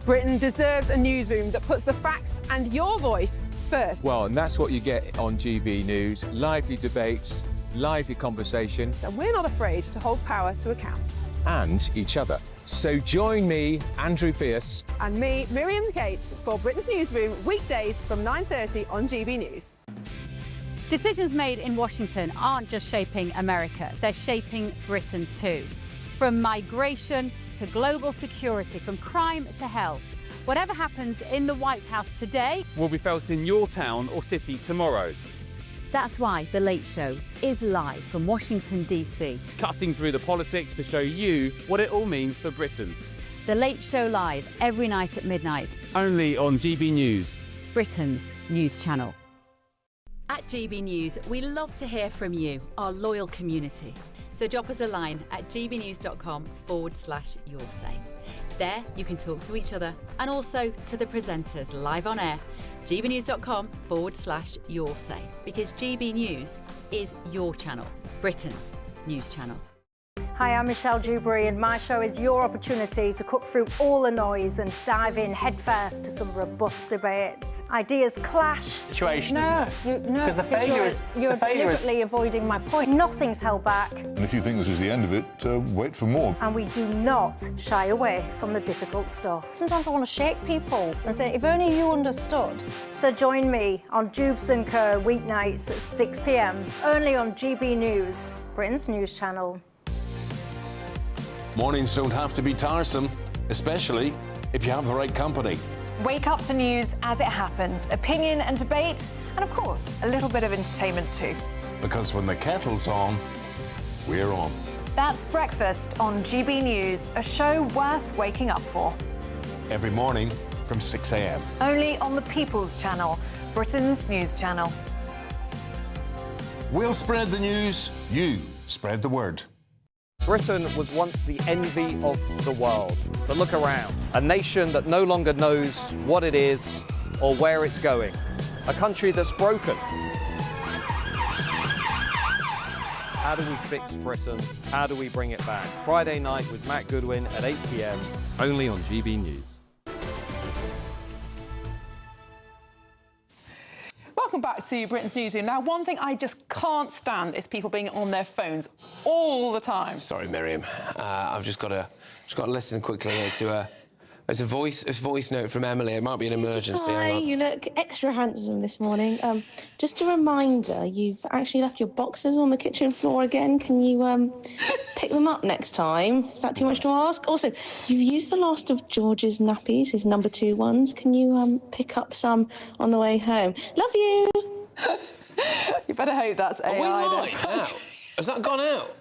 Britain deserves a newsroom that puts the facts and your voice first. Well, and that's what you get on GB News. Lively debates, lively conversation. And we're not afraid to hold power to account. And each other. So join me, Andrew Pierce. And me, Miriam Gates, for Britain's Newsroom, weekdays from 9:30 on GB News. Decisions made in Washington aren't just shaping America, they're shaping Britain too. From migration to global security, from crime to health. Whatever happens in the White House today will be felt in your town or city tomorrow. That's why The Late Show is live from Washington, D.C. Cutting through the politics to show you what it all means for Britain. The Late Show live every night at midnight. Only on GB News, Britain's news channel. At GB News, we love to hear from you, our loyal community. So drop us a line at gbnews.com/yoursay. There you can talk to each other and also to the presenters live on air. gbnews.com/yoursay, because GB News is your channel, Britain's news channel. Hi, I'm Michelle Dewberry, and my show is your opportunity to cut through all the noise and dive in headfirst to some robust debates. Ideas clash. Situation, isn't it? Because the failure is... You're deliberately avoiding my point. Nothing's held back. And if you think this is the end of it, wait for more. And we do not shy away from the difficult stuff. Sometimes I want to shake people and say, if only you understood. So join me on Jubes & Co. weeknights at 6 p.m, only on GB News, Britain's news channel. Mornings don't have to be tiresome, especially if you have the right company. Wake up to news as it happens, opinion and debate, and of course, a little bit of entertainment too. Because when the kettle's on, we're on. That's Breakfast on GB News, a show worth waking up for. Every morning from 6 a.m. Only on the People's Channel, Britain's news channel. We'll spread the news, you spread the word. Britain was once the envy of the world. But look around. A nation that no longer knows what it is or where it's going. A country that's broken. How do we fix Britain? How do we bring it back? Friday night with Matt Goodwin at 8 p.m, only on GB News. Welcome back to Britain's Newsroom. Now, one thing I just can't stand is people being on their phones all the time. Sorry, Miriam. I've just got to listen quickly here to there's a voice note from Emily. It might be an emergency. Hi, you look extra handsome this morning. Just a reminder, you've actually left your boxers on the kitchen floor again. Can you pick them up next time? Is that too much to ask? Also, you've used the last of George's nappies, his number 2 ones. Can you pick up some on the way home? Love you. You better hope that's AI. Are we live now? Has that gone out?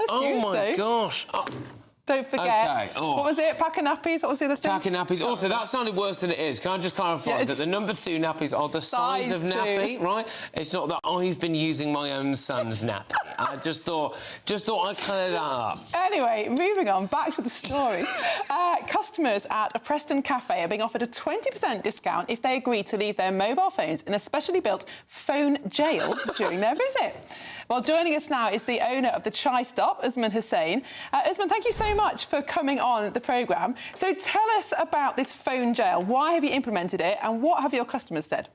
Oh my gosh. Don't forget. Okay. Oh. What was it? Pack of nappies? What was the other thing? Pack of nappies. Also, that sounded worse than it is. Can I just clarify that the number 2 nappies are the size of nappy, right? It's not that I've been using my own son's nappy. I just thought I'd clear that up. Anyway, moving on, back to the story. Customers at a Preston cafe are being offered a 20% discount if they agree to leave their mobile phones in a specially built phone jail during their visit. Well, joining us now is the owner of the Chai Stop, Usman Hussain. Usman, thank you so much for coming on the programme. So tell us about this phone jail. Why have you implemented it and what have your customers said?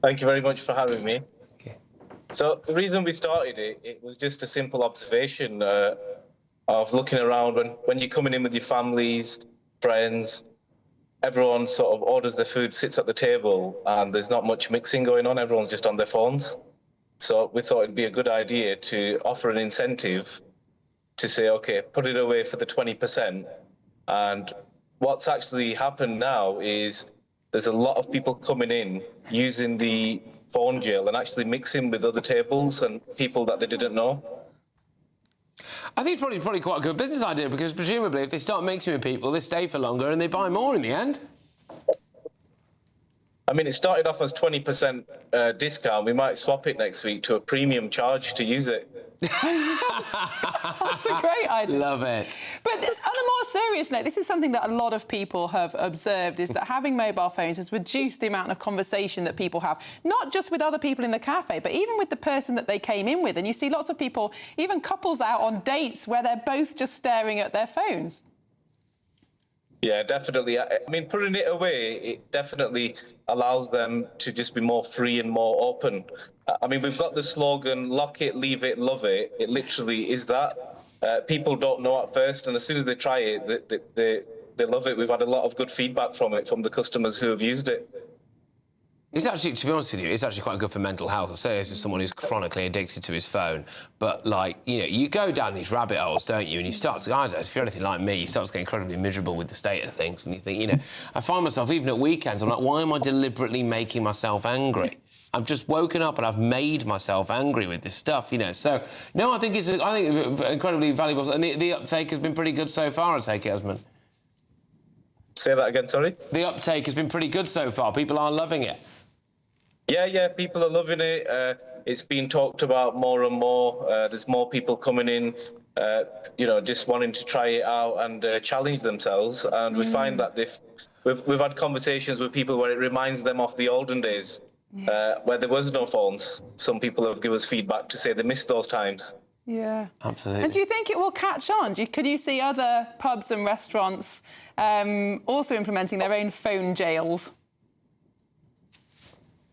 Thank you very much for having me. Okay. So the reason we started it was just a simple observation of looking around when you're coming in with your families, friends, everyone sort of orders their food, sits at the table, and there's not much mixing going on. Everyone's just on their phones. So we thought it'd be a good idea to offer an incentive to say, OK, put it away for the 20%. And what's actually happened now is there's a lot of people coming in using the phone jail and actually mixing with other tables and people that they didn't know. I think it's probably quite a good business idea because presumably if they start mixing with people, they stay for longer and they buy more in the end. I mean, it started off as 20% discount. We might swap it next week to a premium charge to use it. That's a great idea. Love it. But on a more serious note, this is something that a lot of people have observed, is that having mobile phones has reduced the amount of conversation that people have, not just with other people in the cafe, but even with the person that they came in with. And you see lots of people, even couples out on dates where they're both just staring at their phones. Yeah, definitely. I mean, putting it away, it definitely allows them to just be more free and more open. I mean, we've got the slogan, lock it, leave it, love it. It literally is that. People don't know at first, and as soon as they try it, they love it. We've had a lot of good feedback from it, from the customers who have used it. It's actually, to be honest with you, it's actually quite good for mental health. I say this as someone who's chronically addicted to his phone, but, like, you know, you go down these rabbit holes, don't you? And you start to, I don't know, if you're anything like me, you start to get incredibly miserable with the state of things, and you think, you know, I find myself, even at weekends, I'm like, why am I deliberately making myself angry? I've just woken up and I've made myself angry with this stuff, you know. So, no, I think it's incredibly valuable, and the uptake has been pretty good so far, I take it, Usman. Say that again, sorry? The uptake has been pretty good so far. People are loving it. Yeah, people are loving it. It's been talked about more and more. There's more people coming in, you know, just wanting to try it out and challenge themselves. And we find that we've had conversations with people where it reminds them of the olden days, where there was no phones. Some people have given us feedback to say they missed those times. Yeah. Absolutely. And do you think it will catch on? Could you see other pubs and restaurants also implementing their own phone jails?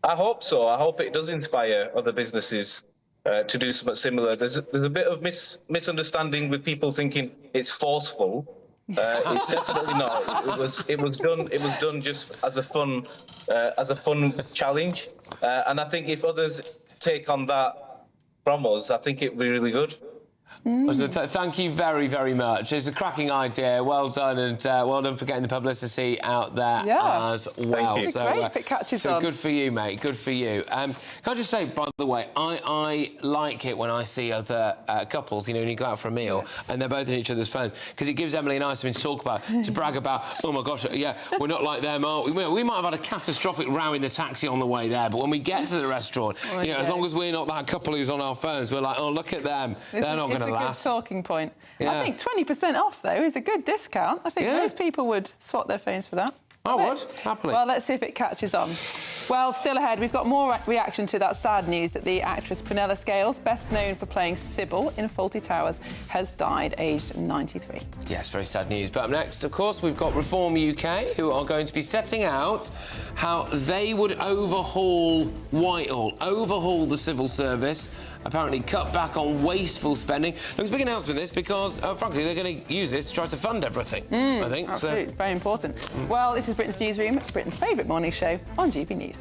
I hope so. I hope it does inspire other businesses to do something similar. There's a bit of misunderstanding with people thinking it's forceful. It's definitely not. It was done just as a fun challenge. And I think if others take on that from us, I think it'd be really good. So thank you very, very much. It's a cracking idea. Well done, and well done for getting the publicity out there as well. Thank you. So, great if it catches on. Good for you, mate. Good for you. Can I just say, by the way, I like it when I see other couples, you know, when you go out for a meal and they're both in each other's phones, because it gives Emily and I something to talk about, to brag about. Oh my gosh, yeah, we're not like them, are we? We might have had a catastrophic row in the taxi on the way there, but when we get to the restaurant, you know, as long as we're not that couple who's on our phones, we're like, oh, look at them. They're not going to last. It's a good talking point. Yeah. I think 20% off, though, is a good discount. I think most people would swap their phones for that. I would, happily. Well, let's see if it catches on. Well, still ahead, we've got more reaction to that sad news that the actress Prunella Scales, best known for playing Sybil in Fawlty Towers, has died aged 93. Yes, very sad news. But up next, of course, we've got Reform UK, who are going to be setting out how they would overhaul Whitehall, overhaul the civil service, apparently cut back on wasteful spending. There's a big announcement this because, frankly, they're going to use this to try to fund everything, I think. Absolutely, very important. Well, this is Britain's Newsroom, Britain's favourite morning show on GB News.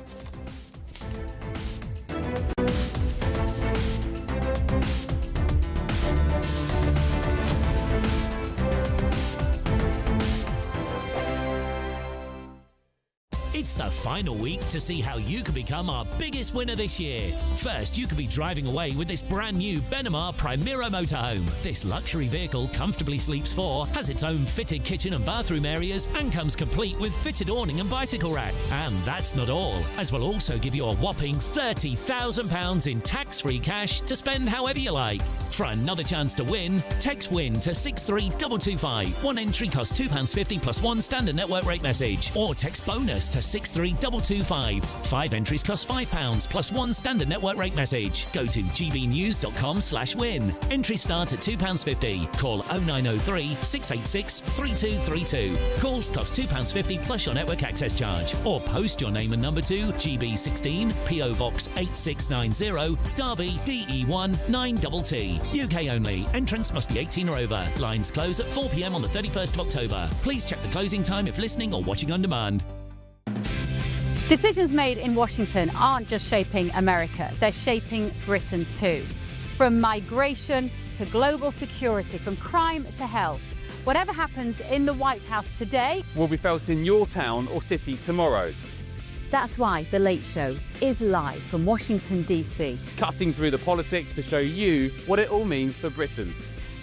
It's the final week to see how you can become our biggest winner this year. First, you could be driving away with this brand new Benamar Primera motorhome. This luxury vehicle comfortably sleeps four, has its own fitted kitchen and bathroom areas, and comes complete with fitted awning and bicycle rack. And that's not all, as we'll also give you a whopping £30,000 in tax-free cash to spend however you like. For another chance to win, text WIN to 63225. One entry costs £2.50 plus one standard network rate message, or text BONUS to 63225. 5 entries cost £5 plus one standard network rate message. Go to gbnews.com/win. Entries start at £2.50. Call 0903 686 3232. Calls cost £2.50 plus your network access charge. Or post your name and number to GB16 PO Box 8690 Derby DE1 9TT. UK only. Entrance must be 18 or over. Lines close at 4 p.m. on the 31st of October. Please check the closing time if listening or watching on demand. Decisions made in Washington aren't just shaping America, they're shaping Britain too. From migration to global security, from crime to health. Whatever happens in the White House today will be felt in your town or city tomorrow. That's why The Late Show is live from Washington, D.C. Cutting through the politics to show you what it all means for Britain.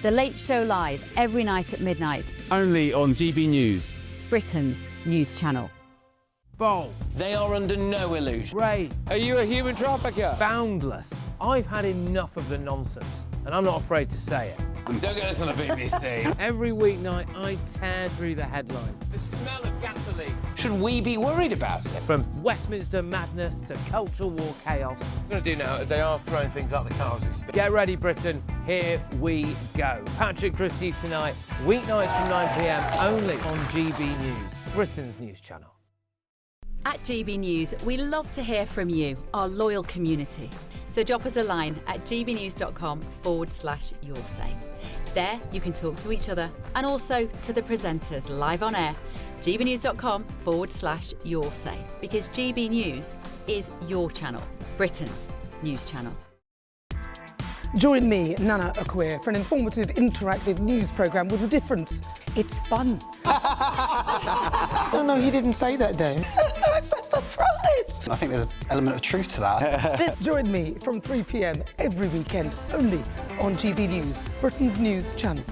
The Late Show live every night at midnight. Only on GB News, Britain's news channel. Bold. They are under no illusion. Brave. Are you a human trafficker? Boundless. I've had enough of the nonsense, and I'm not afraid to say it. Don't get this on a BBC. Every weeknight, I tear through the headlines. The smell of gasoline. Should we be worried about it? From Westminster madness to cultural war chaos. What we're going to do now is they are throwing things out the car as we speak. Get ready, Britain. Here we go. Patrick Christie tonight, weeknights from 9 p.m. only on GB News, Britain's news channel. At GB News, we love to hear from you, our loyal community. So drop us a line at gbnews.com/yoursay. There you can talk to each other and also to the presenters live on air. gbnews.com/yoursay, because GB News is your channel, Britain's news channel. Join me, Nana Akwe, for an informative, interactive news programme with a difference. It's fun. No, he didn't say that, though. I'm so surprised. I think there's an element of truth to that. Join me from 3 p.m. every weekend, only on GB News, Britain's news channel.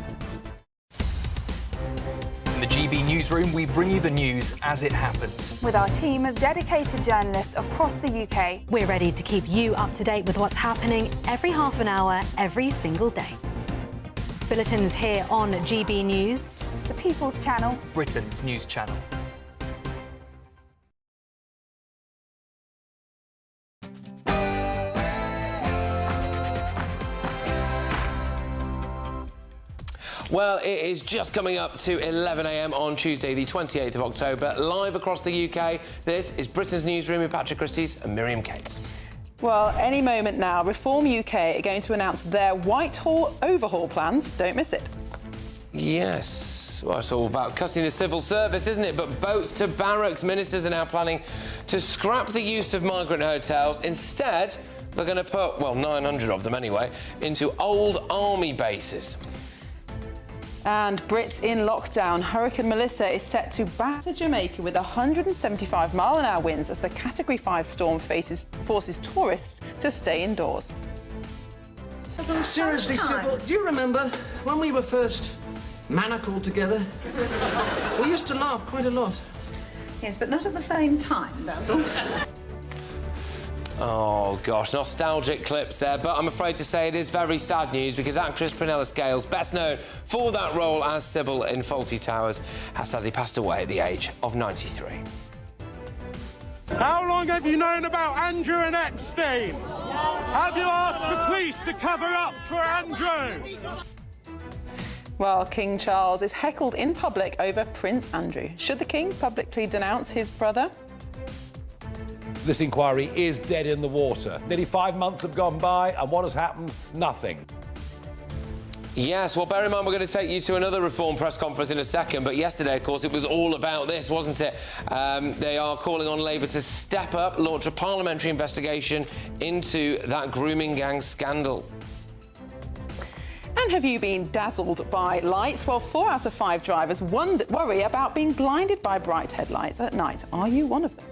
In the GB Newsroom, we bring you the news as it happens. With our team of dedicated journalists across the UK, we're ready to keep you up to date with what's happening every half an hour, every single day. Bulletins here on GB News, the People's Channel, Britain's news channel. Well, it is just coming up to 11 a.m. on Tuesday, the 28th of October, live across the UK. This is Britain's Newsroom with Patrick Christie and Miriam Cates. Well, any moment now, Reform UK are going to announce their Whitehall overhaul plans. Don't miss it. Yes. Well, it's all about cutting the civil service, isn't it? But boats to barracks. Ministers are now planning to scrap the use of migrant hotels. Instead, they're going to put, well, 900 of them anyway, into old army bases. And Brits in lockdown. Hurricane Melissa is set to batter Jamaica with 175-mile-an-hour winds as the Category 5 storm forces tourists to stay indoors. Seriously, Sybil, do you remember when we were first manacled together? We used to laugh quite a lot. Yes, but not at the same time, that's all. Oh, gosh, nostalgic clips there, but I'm afraid to say it is very sad news because actress Prunella Scales, best known for that role as Sybil in Fawlty Towers, has sadly passed away at the age of 93. How long have you known about Andrew and Epstein? Have you asked the police to cover up for Andrew? Well, King Charles is heckled in public over Prince Andrew. Should the King publicly denounce his brother? This inquiry is dead in the water. Nearly 5 months have gone by, and what has happened? Nothing. Yes, well, bear in mind we're going to take you to another Reform press conference in a second, but yesterday, of course, it was all about this, wasn't it? They are calling on Labour to step up, launch a parliamentary investigation into that grooming gang scandal. And have you been dazzled by lights? Well, 4 out of 5 drivers worry about being blinded by bright headlights at night. Are you one of them?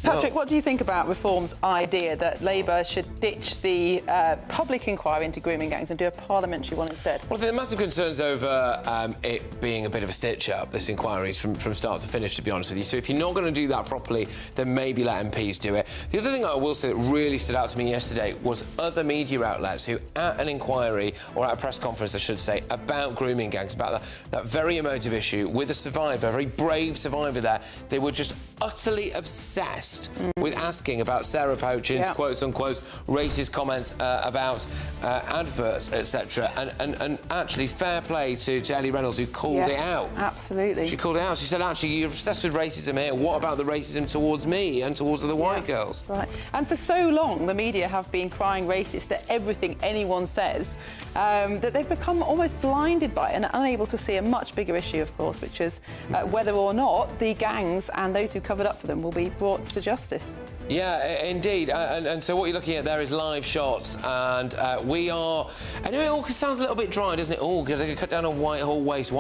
Patrick, what do you think about Reform's idea that Labour should ditch the public inquiry into grooming gangs and do a parliamentary one instead? Well, I think the massive concerns over it being a bit of a stitch-up, this inquiry, from start to finish, to be honest with you. So if you're not going to do that properly, then maybe let MPs do it. The other thing I will say that really stood out to me yesterday was other media outlets who, at an inquiry, or at a press conference, I should say, about grooming gangs, about that very emotive issue, with a survivor, a very brave survivor there, they were just utterly obsessed with asking about Sarah Pouchin's quote-unquote racist comments about adverts, etc. And actually, fair play to Ellie Reynolds, who called it out. Absolutely. She called it out. She said, actually, you're obsessed with racism here. What about the racism towards me and towards other white girls? Right. And for so long, the media have been crying racist at everything anyone says, that they've become almost blinded by it and unable to see a much bigger issue, of course, which is whether or not the gangs and those who covered up for them will be brought to justice. Yeah, indeed. And so what you're looking at there is live shots, and we are... I know it all sounds a little bit dry, doesn't it? Oh, they're going to cut down on Whitehall waste.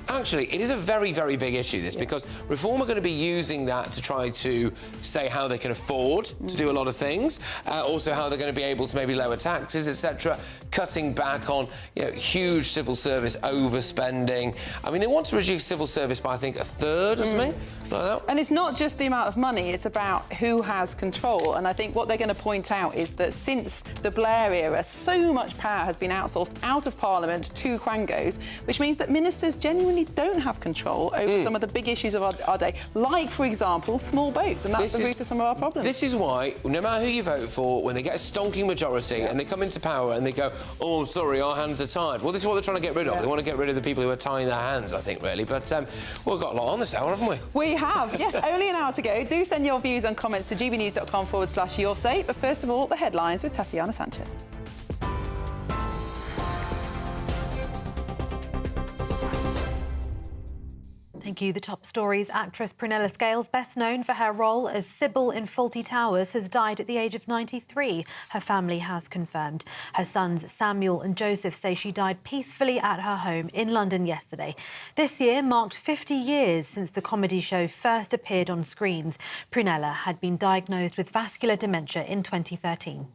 Actually, it is a very, very big issue, this, because Reform are going to be using that to try to say how they can afford to do a lot of things, also how they're going to be able to maybe lower taxes, etc., cutting back on, huge civil service overspending. I mean, they want to reduce civil service by, I think, a third or something like that. And it's not just the amount of money, it's about who has control. And I think what they're going to point out is that since the Blair era, so much power has been outsourced out of Parliament to Quangos, which means that ministers genuinely don't have control over some of the big issues of our day, like, for example, small boats. And that's the root of some of our problems. This is why, no matter who you vote for, when they get a stonking majority and they come into power and they go, oh, I'm sorry, our hands are tied. Well, this is what they're trying to get rid of. They want to get rid of the people who are tying their hands, I think, really. But we've got a lot on this hour, haven't we? We have, yes. Only an hour to go. Do send your views and comments to gbnews.com/yoursay. But first of all, the headlines with Tatiana Sanchez. Thank you. The top stories. Actress Prunella Scales, best known for her role as Sybil in Fawlty Towers, has died at the age of 93, her family has confirmed. Her sons Samuel and Joseph say she died peacefully at her home in London yesterday. This year marked 50 years since the comedy show first appeared on screens. Prunella had been diagnosed with vascular dementia in 2013.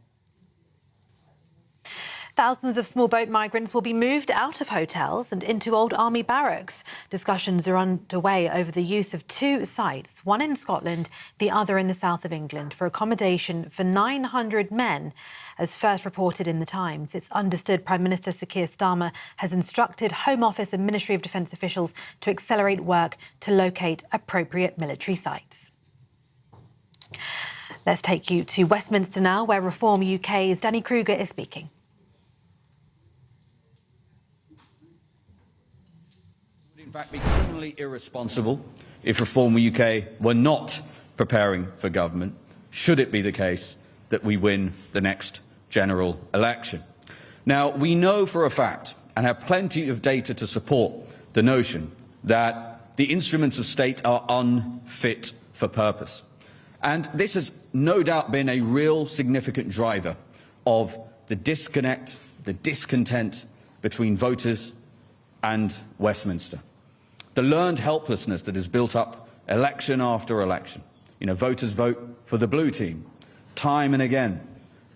Thousands of small boat migrants will be moved out of hotels and into old army barracks. Discussions are underway over the use of 2 sites, one in Scotland, the other in the south of England, for accommodation for 900 men, as first reported in The Times. It's understood Prime Minister Sir Keir Starmer has instructed Home Office and Ministry of Defence officials to accelerate work to locate appropriate military sites. Let's take you to Westminster now, where Reform UK's Danny Kruger is speaking. In fact, be criminally irresponsible if Reform UK were not preparing for government, should it be the case that we win the next general election. Now, we know for a fact, and have plenty of data to support the notion that the instruments of state are unfit for purpose. And this has no doubt been a real significant driver of the disconnect, the discontent between voters and Westminster. The learned helplessness that has built up election after election. You know, voters vote for the blue team time and again,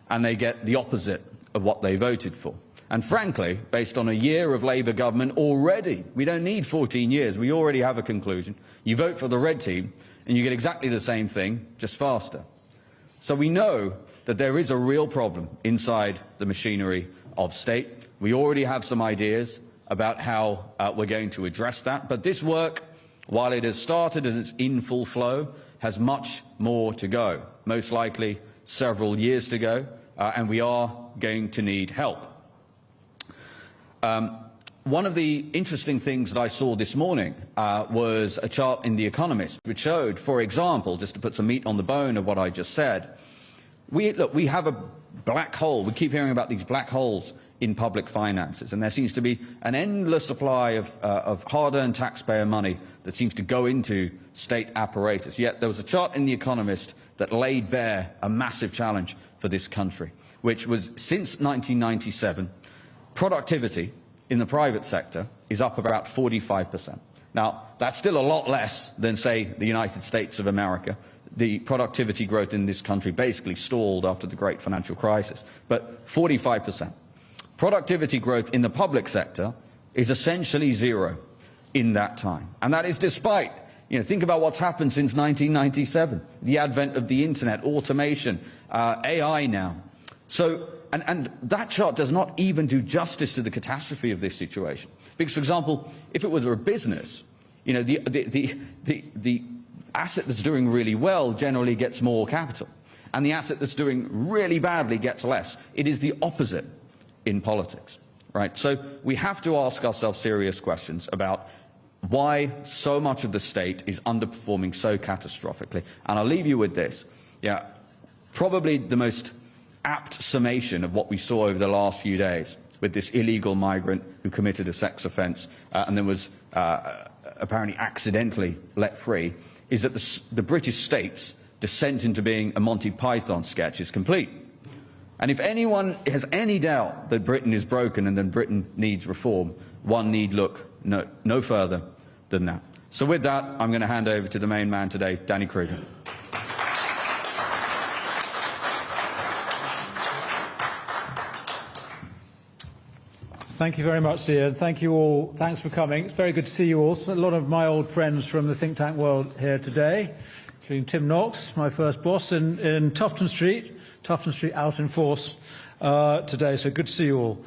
and they get the opposite of what they voted for. And frankly, based on a year of Labour government already, we don't need 14 years, we already have a conclusion. You vote for the red team, and you get exactly the same thing, just faster. So we know that there is a real problem inside the machinery of state. We already have some ideas about how we're going to address that, but this work, while it has started and it's in full flow, has much more to go, most likely several years to go, and we are going to need help. One of the interesting things that I saw this morning was a chart in The Economist, which showed, for example, just to put some meat on the bone of what I just said, we have a black hole. We keep hearing about these black holes in public finances, and there seems to be an endless supply of hard-earned taxpayer money that seems to go into state apparatus. Yet there was a chart in The Economist that laid bare a massive challenge for this country, which was, since 1997, productivity in the private sector is up about 45%. Now, that's still a lot less than, say, the United States of America. The productivity growth in this country basically stalled after the great financial crisis, but 45%. Productivity growth in the public sector is essentially zero in that time. And that is despite, think about what's happened since 1997, the advent of the internet, automation, AI now. So, and that chart does not even do justice to the catastrophe of this situation. Because, for example, if it was a business, the asset that's doing really well generally gets more capital, and the asset that's doing really badly gets less. It is the opposite in politics, right? So we have to ask ourselves serious questions about why so much of the state is underperforming so catastrophically. And I'll leave you with this. Yeah, probably the most apt summation of what we saw over the last few days with this illegal migrant who committed a sex offence and then was apparently accidentally let free, is that the British state's descent into being a Monty Python sketch is complete. And if anyone has any doubt that Britain is broken and that Britain needs reform, one need look no further than that. So with that, I'm going to hand over to the main man today, Danny Kruger. Thank you very much, Ian. Thank you all. Thanks for coming. It's very good to see you all. So a lot of my old friends from the think tank world here today, including Tim Knox, my first boss in Tufton Street out in force today. So good to see you all.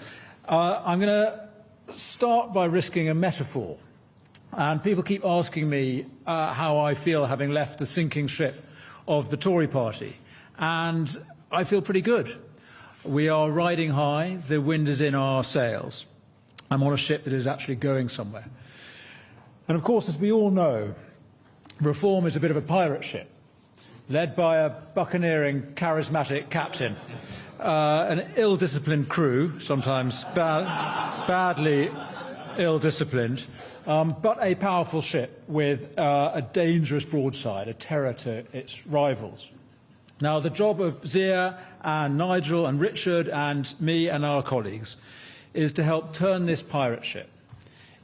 I'm going to start by risking a metaphor. And people keep asking me how I feel having left the sinking ship of the Tory party. And I feel pretty good. We are riding high, the wind is in our sails. I'm on a ship that is actually going somewhere. And of course, as we all know, reform is a bit of a pirate ship, led by a buccaneering, charismatic captain, an ill-disciplined crew, sometimes badly ill-disciplined, but a powerful ship with a dangerous broadside, a terror to its rivals. Now, the job of Zia and Nigel and Richard and me and our colleagues is to help turn this pirate ship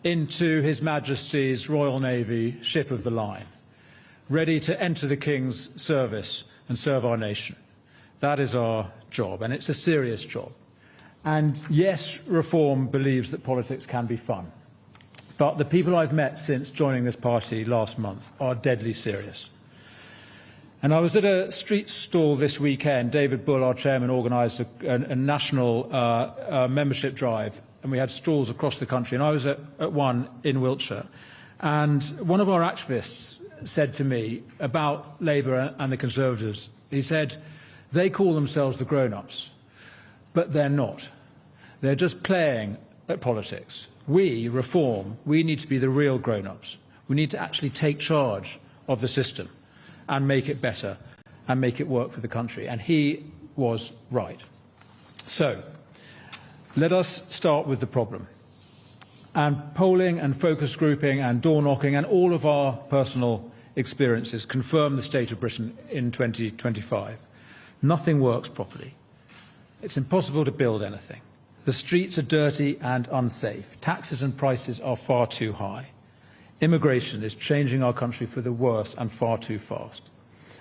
into His Majesty's Royal Navy ship of the line, ready to enter the King's service and serve our nation. That is our job, and it's a serious job. And yes, reform believes that politics can be fun. But the people I've met since joining this party last month are deadly serious. And I was at a street stall this weekend. David Bull, our chairman, organised a national membership drive, and we had stalls across the country. And I was at one in Wiltshire. And one of our activists said to me about Labour and the Conservatives, he said, they call themselves the grown-ups, but they're not. They're just playing at politics. We, reform, we need to be the real grown-ups. We need to actually take charge of the system and make it better and make it work for the country. And he was right. So, let us start with the problem. And polling and focus grouping and door knocking and all of our personal experiences confirm the state of Britain in 2025. Nothing works properly. It's impossible to build anything. The streets are dirty and unsafe. Taxes and prices are far too high. Immigration is changing our country for the worse and far too fast.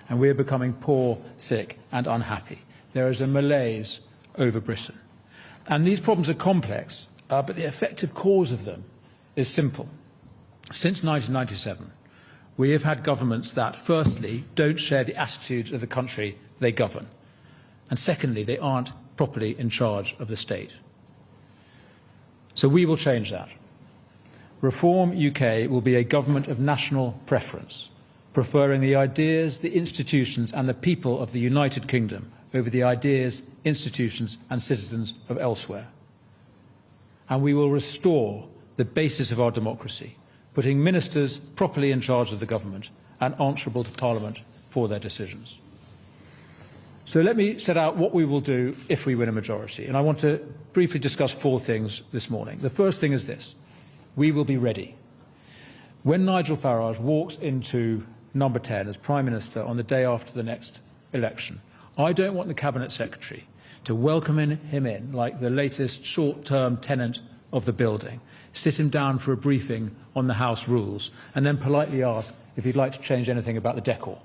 And we are becoming poor, sick and unhappy. There is a malaise over Britain. And these problems are complex, but the effective cause of them is simple. Since 1997, we have had governments that, firstly, don't share the attitudes of the country they govern, and secondly, they aren't properly in charge of the state. So we will change that. Reform UK will be a government of national preference, preferring the ideas, the institutions and the people of the United Kingdom over the ideas, institutions and citizens of elsewhere. And we will restore the basis of our democracy, putting ministers properly in charge of the government and answerable to Parliament for their decisions. So let me set out what we will do if we win a majority. And I want to briefly discuss 4 things this morning. The first thing is this: we will be ready. When Nigel Farage walks into number 10 as Prime Minister on the day after the next election, I don't want the Cabinet Secretary to welcome him in like the latest short-term tenant of the building, sit him down for a briefing on the House rules, and then politely ask if he'd like to change anything about the decor.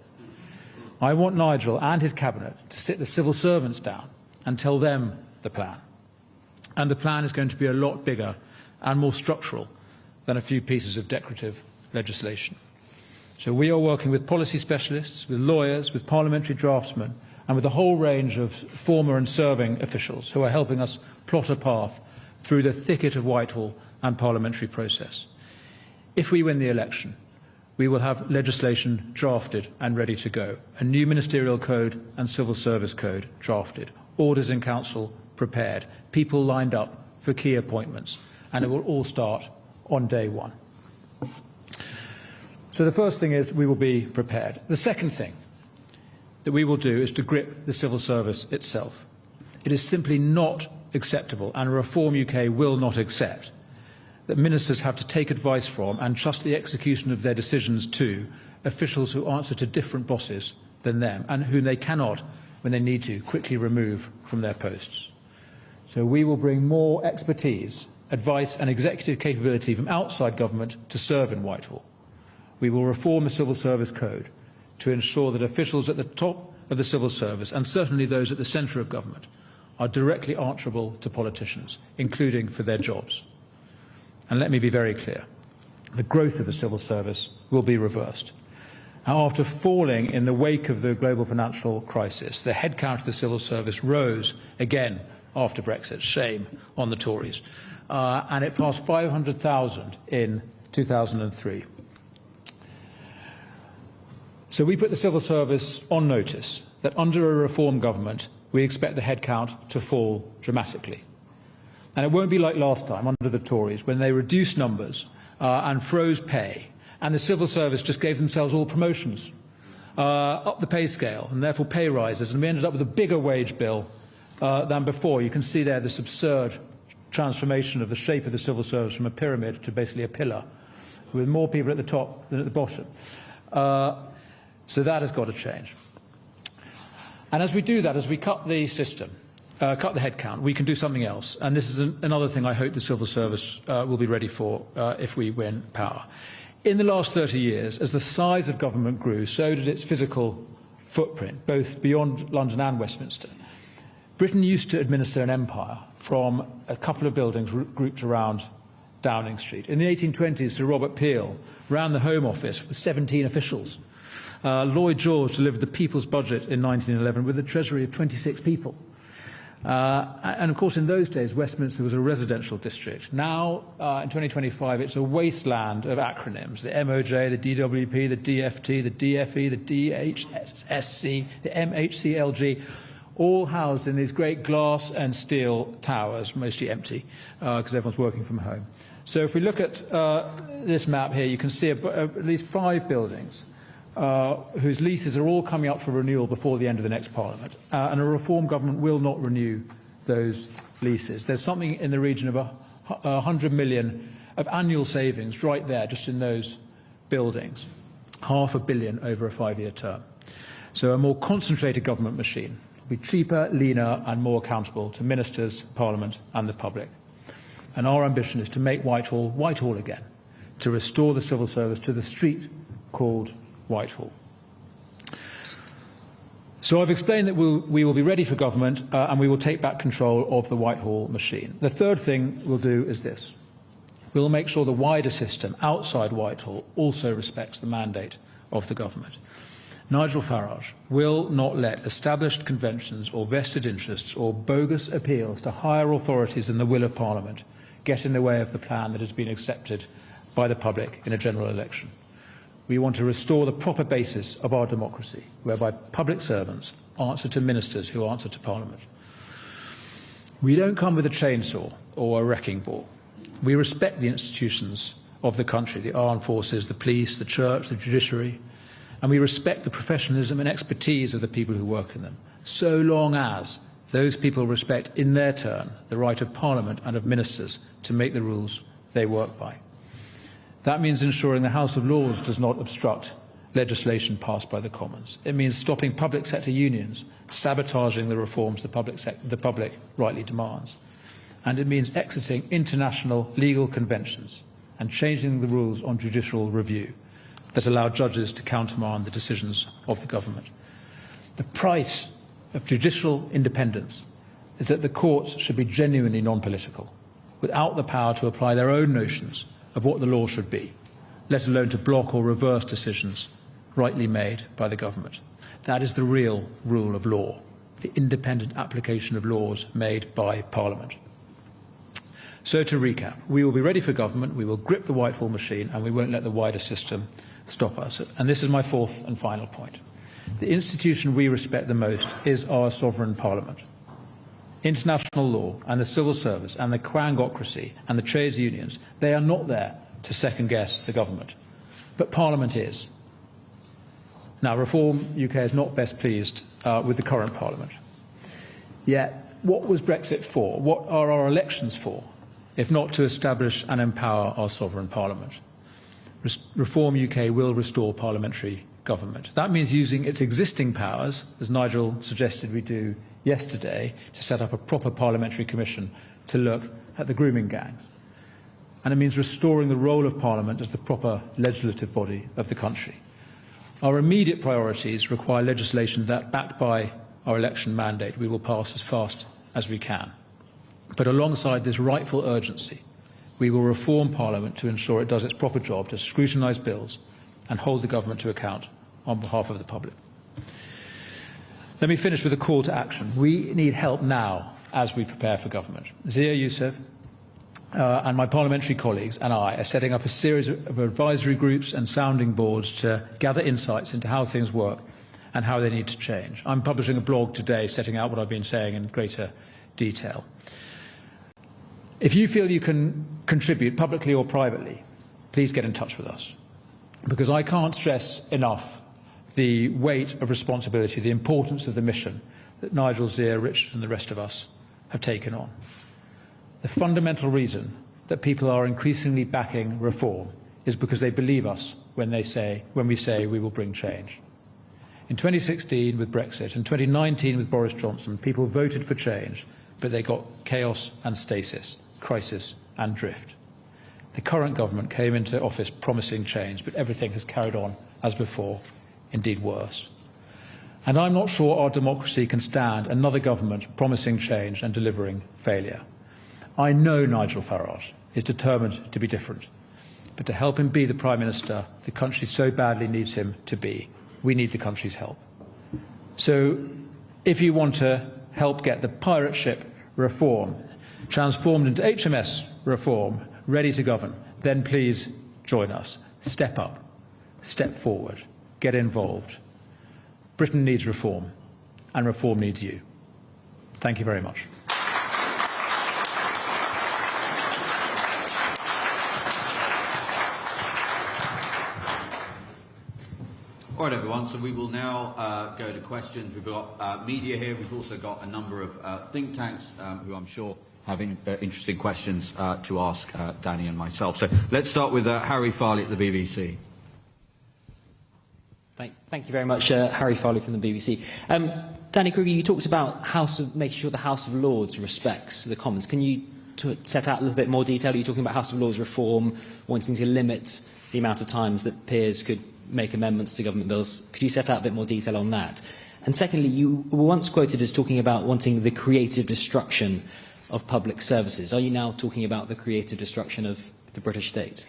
I want Nigel and his Cabinet to sit the civil servants down and tell them the plan. And the plan is going to be a lot bigger and more structural than a few pieces of decorative legislation. So we are working with policy specialists, with lawyers, with parliamentary draftsmen, and with a whole range of former and serving officials who are helping us plot a path through the thicket of Whitehall and parliamentary process. If we win the election, we will have legislation drafted and ready to go, a new ministerial code and civil service code drafted, orders in council prepared, people lined up for key appointments, and it will all start on day one. So the first thing is we will be prepared. The second thing that we will do is to grip the civil service itself. It is simply not acceptable, and Reform UK will not accept, that ministers have to take advice from and trust the execution of their decisions to officials who answer to different bosses than them and whom they cannot, when they need to, quickly remove from their posts. So we will bring more expertise, advice and executive capability from outside government to serve in Whitehall. We will reform the Civil Service Code to ensure that officials at the top of the civil service, and certainly those at the centre of government, are directly answerable to politicians, including for their jobs. And let me be very clear, the growth of the civil service will be reversed. Now, after falling in the wake of the global financial crisis, the headcount of the civil service rose again after Brexit. Shame on the Tories. And it passed 500,000 in 2003. So we put the civil service on notice that under a reform government, we expect the headcount to fall dramatically. And it won't be like last time under the Tories, when they reduced numbers and froze pay, and the civil service just gave themselves all promotions, up the pay scale, and therefore pay rises, and we ended up with a bigger wage bill than before. You can see there this absurd transformation of the shape of the civil service from a pyramid to basically a pillar, with more people at the top than at the bottom. So that has got to change. And as we do that, as we cut the system, cut the headcount, we can do something else. And this is another thing I hope the civil service will be ready for if we win power. In the last 30 years, as the size of government grew, so did its physical footprint, both beyond London and Westminster. Britain used to administer an empire from a couple of buildings grouped around Downing Street. In the 1820s, Sir Robert Peel ran the Home Office with 17 officials. Lloyd George delivered the People's Budget in 1911 with a treasury of 26 people. And of course, in those days, Westminster was a residential district. Now, in 2025, it's a wasteland of acronyms: the MOJ, the DWP, the DFT, the DFE, the DHSC, the MHCLG, all housed in these great glass and steel towers, mostly empty, because everyone's working from home. So if we look at this map here, you can see at least 5 buildings whose leases are all coming up for renewal before the end of the next Parliament. And a reform government will not renew those leases. There's something in the region of 100 million of annual savings right there, just in those buildings. £500 million over a 5-year term. So a more concentrated government machine will be cheaper, leaner and more accountable to ministers, Parliament and the public. And our ambition is to make Whitehall Whitehall again, to restore the civil service to the street called Whitehall. So I've explained that we will be ready for government and we will take back control of the Whitehall machine. The third thing we'll do is this. We will make sure the wider system outside Whitehall also respects the mandate of the government. Nigel Farage will not let established conventions or vested interests or bogus appeals to higher authorities than the will of Parliament get in the way of the plan that has been accepted by the public in a general election. We want to restore the proper basis of our democracy, whereby public servants answer to ministers who answer to Parliament. We don't come with a chainsaw or a wrecking ball. We respect the institutions of the country, the armed forces, the police, the church, the judiciary, and we respect the professionalism and expertise of the people who work in them, so long as those people respect in their turn the right of Parliament and of ministers to make the rules they work by. That means ensuring the House of Lords does not obstruct legislation passed by the Commons. It means stopping public sector unions sabotaging the reforms the public rightly demands. And it means exiting international legal conventions and changing the rules on judicial review that allow judges to countermand the decisions of the government. The price of judicial independence is that the courts should be genuinely non-political, without the power to apply their own notions of what the law should be, let alone to block or reverse decisions rightly made by the government. That is the real rule of law, the independent application of laws made by Parliament. So to recap, we will be ready for government, we will grip the Whitehall machine, and we won't let the wider system stop us. And this is my fourth and final point. The institution we respect the most is our sovereign Parliament. International law and the civil service and the quangocracy and the trades unions, they are not there to second-guess the government. But Parliament is. Now, Reform UK is not best pleased with the current Parliament. Yet, what was Brexit for? What are our elections for, if not to establish and empower our sovereign Parliament? Reform UK will restore parliamentary government. That means using its existing powers, as Nigel suggested we do yesterday, to set up a proper parliamentary commission to look at the grooming gangs. And it means restoring the role of Parliament as the proper legislative body of the country. Our immediate priorities require legislation that, backed by our election mandate, we will pass as fast as we can. But alongside this rightful urgency, we will reform Parliament to ensure it does its proper job to scrutinise bills and hold the government to account on behalf of the public. Let me finish with a call to action. We need help now as we prepare for government. Zia Youssef and my parliamentary colleagues and I are setting up a series of advisory groups and sounding boards to gather insights into how things work and how they need to change. I'm publishing a blog today setting out what I've been saying in greater detail. If you feel you can contribute publicly or privately, please get in touch with us, because I can't stress enough the weight of responsibility, the importance of the mission that Nigel, Zia, Richard and the rest of us have taken on. The fundamental reason that people are increasingly backing reform is because they believe us when we say we will bring change. In 2016 with Brexit, in 2019 with Boris Johnson, people voted for change, but they got chaos and stasis, crisis and drift. The current government came into office promising change, but everything has carried on as before, indeed worse. And I'm not sure our democracy can stand another government promising change and delivering failure. I know Nigel Farage is determined to be different, but to help him be the Prime Minister the country so badly needs him to be, we need the country's help. So if you want to help get the pirate ship reform transformed into HMS reform, ready to govern, then please join us. Step up, step forward, get involved. Britain needs reform, and reform needs you. Thank you very much. All right, everyone, so we will now go to questions. We've got media here. We've also got a number of think tanks who I'm sure having interesting questions to ask Danny and myself. So let's start with Harry Farley at the BBC. Thank you very much, Harry Farley from the BBC. Danny Kruger, you talked about making sure the House of Lords respects the Commons. Can you set out a little bit more detail? Are you talking about House of Lords reform, wanting to limit the amount of times that peers could make amendments to government bills? Could you set out a bit more detail on that? And secondly, you were once quoted as talking about wanting the creative destruction of public services. Are you now talking about the creative destruction of the British state?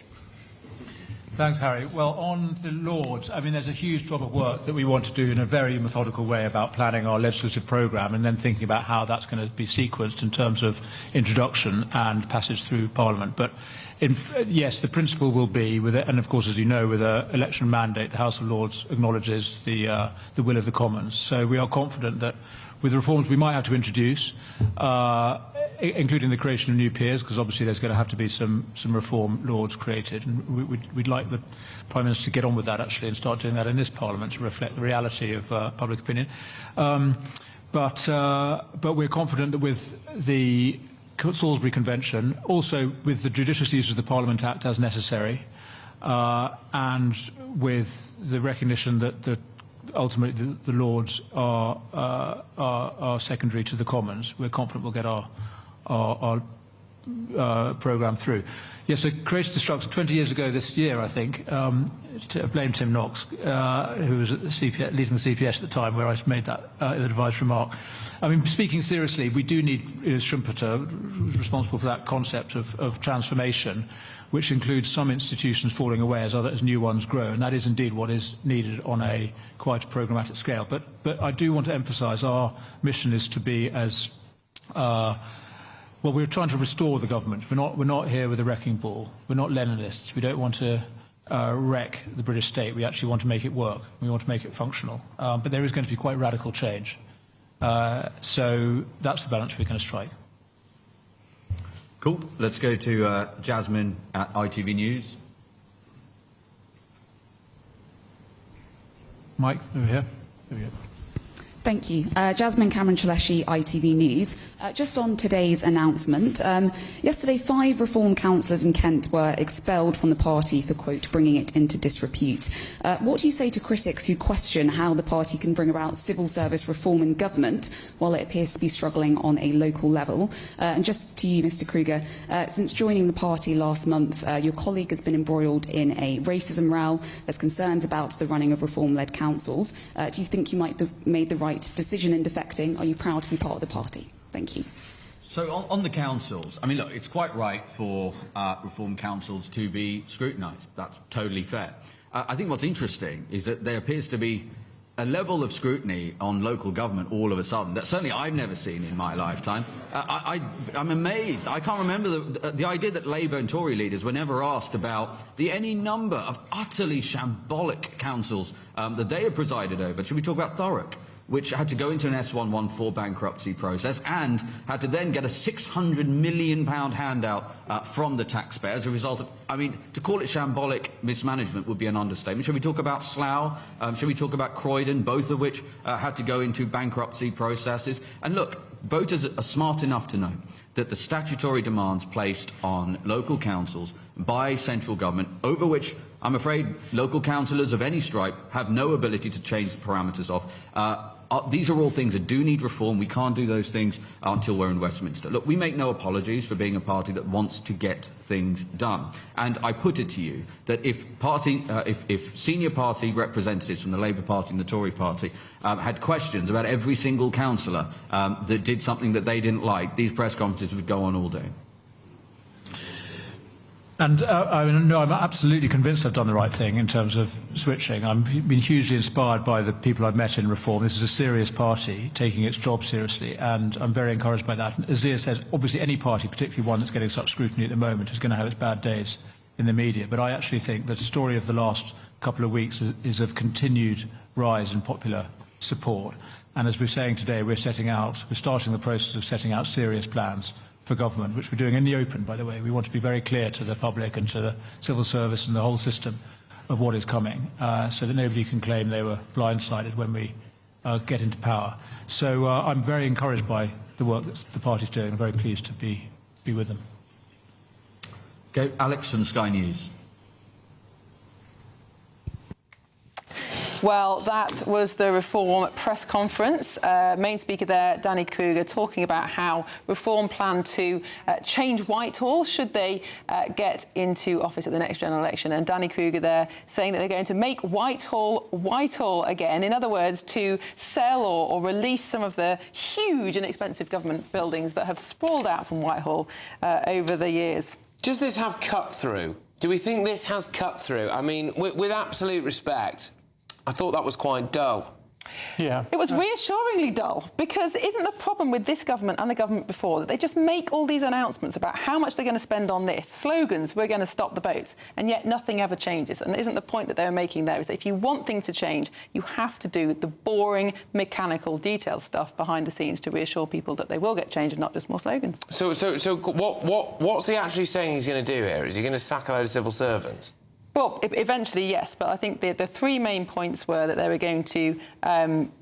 Thanks, Harry. Well, on the Lords, I mean, there's a huge job of work that we want to do in a very methodical way about planning our legislative programme and then thinking about how that's going to be sequenced in terms of introduction and passage through Parliament. But yes, the principle will be, with it, and of course, as you know, with an election mandate, the House of Lords acknowledges the will of the Commons. So we are confident that with the reforms we might have to introduce, including the creation of new peers, because obviously there's going to have to be some reform Lords created, and we'd like the Prime Minister to get on with that actually and start doing that in this Parliament to reflect the reality of public opinion. But we're confident that with the Salisbury Convention, also with the judicious use of the Parliament Act as necessary, and with the recognition that ultimately the Lords are secondary to the Commons, we're confident we'll get our programme through. Yes, so creative destruction. 20 years ago this year, I think, to blame Tim Knox, who was at the CPS, leading the CPS at the time, where I made that advice remark. I mean, speaking seriously, we do need Schumpeter, responsible for that concept of transformation, which includes some institutions falling away as new ones grow, and that is indeed what is needed on a quite programmatic scale. But I do want to emphasise our mission is to be as well, we're trying to restore the government. We're not here with a wrecking ball. We're not Leninists. We don't want to wreck the British state. We actually want to make it work. We want to make it functional. But there is going to be quite radical change. So that's the balance we're going to strike. Cool. Let's go to Jasmine at ITV News. Mike, over here. There we go. Thank you. Jasmine Cameron-Chaleshi, ITV News. Just on today's announcement, yesterday 5 Reform councillors in Kent were expelled from the party for, quote, bringing it into disrepute. What do you say to critics who question how the party can bring about civil service reform in government while it appears to be struggling on a local level? And just to you, Mr Kruger, since joining the party last month, your colleague has been embroiled in a racism row. There's concerns about the running of reform-led councils. Do you think you might have made the right decision in defecting? Are you proud to be part of the party? Thank you. So on the councils, I mean, look, it's quite right for reform councils to be scrutinised. That's totally fair. I think what's interesting is that there appears to be a level of scrutiny on local government all of a sudden that certainly I've never seen in my lifetime. I'm amazed. I can't remember the idea that Labour and Tory leaders were never asked about any number of utterly shambolic councils that they have presided over. Should we talk about Thurrock, which had to go into an S114 bankruptcy process and had to then get a £600 million handout from the taxpayer as a result of, I mean, to call it shambolic mismanagement would be an understatement. Should we talk about Slough? Should we talk about Croydon, both of which had to go into bankruptcy processes? And look, voters are smart enough to know that the statutory demands placed on local councils by central government, over which I'm afraid local councillors of any stripe have no ability to change the parameters of. These are all things that do need reform. We can't do those things until we're in Westminster. Look, we make no apologies for being a party that wants to get things done. And I put it to you that if senior party representatives from the Labour Party and the Tory Party had questions about every single councillor that did something that they didn't like, these press conferences would go on all day. And I'm absolutely convinced I've done the right thing in terms of switching. I've been hugely inspired by the people I've met in Reform. This is a serious party taking its job seriously, and I'm very encouraged by that. And as Zia says, obviously any party, particularly one that's getting such scrutiny at the moment, is going to have its bad days in the media. But I actually think the story of the last couple of weeks is of continued rise in popular support. And as we're saying today, we're starting the process of setting out serious plans for government, which we're doing in the open, by the way. We want to be very clear to the public and to the civil service and the whole system of what is coming, so that nobody can claim they were blindsided when we get into power. So I'm very encouraged by the work that the party's doing. I'm very pleased to be with them. Okay, Alex from Sky News. Well, that was the Reform press conference. Main speaker there, Danny Kruger, talking about how Reform plan to change Whitehall should they get into office at the next general election. And Danny Kruger there saying that they're going to make Whitehall again. In other words, to sell or release some of the huge and expensive government buildings that have sprawled out from Whitehall over the years. Does this have cut through? Do we think this has cut through? I mean, with absolute respect, I thought that was quite dull. Yeah. It was reassuringly dull, because isn't the problem with this government and the government before that they just make all these announcements about how much they're going to spend on this, slogans, we're going to stop the boats, and yet nothing ever changes. And isn't the point that they were making there is that if you want things to change, you have to do the boring, mechanical, detailed stuff behind the scenes to reassure people that they will get change and not just more slogans. So what's he actually saying he's going to do here? Is he going to sack a load of civil servants? Well, eventually, yes, but I think the three main points were that they were going to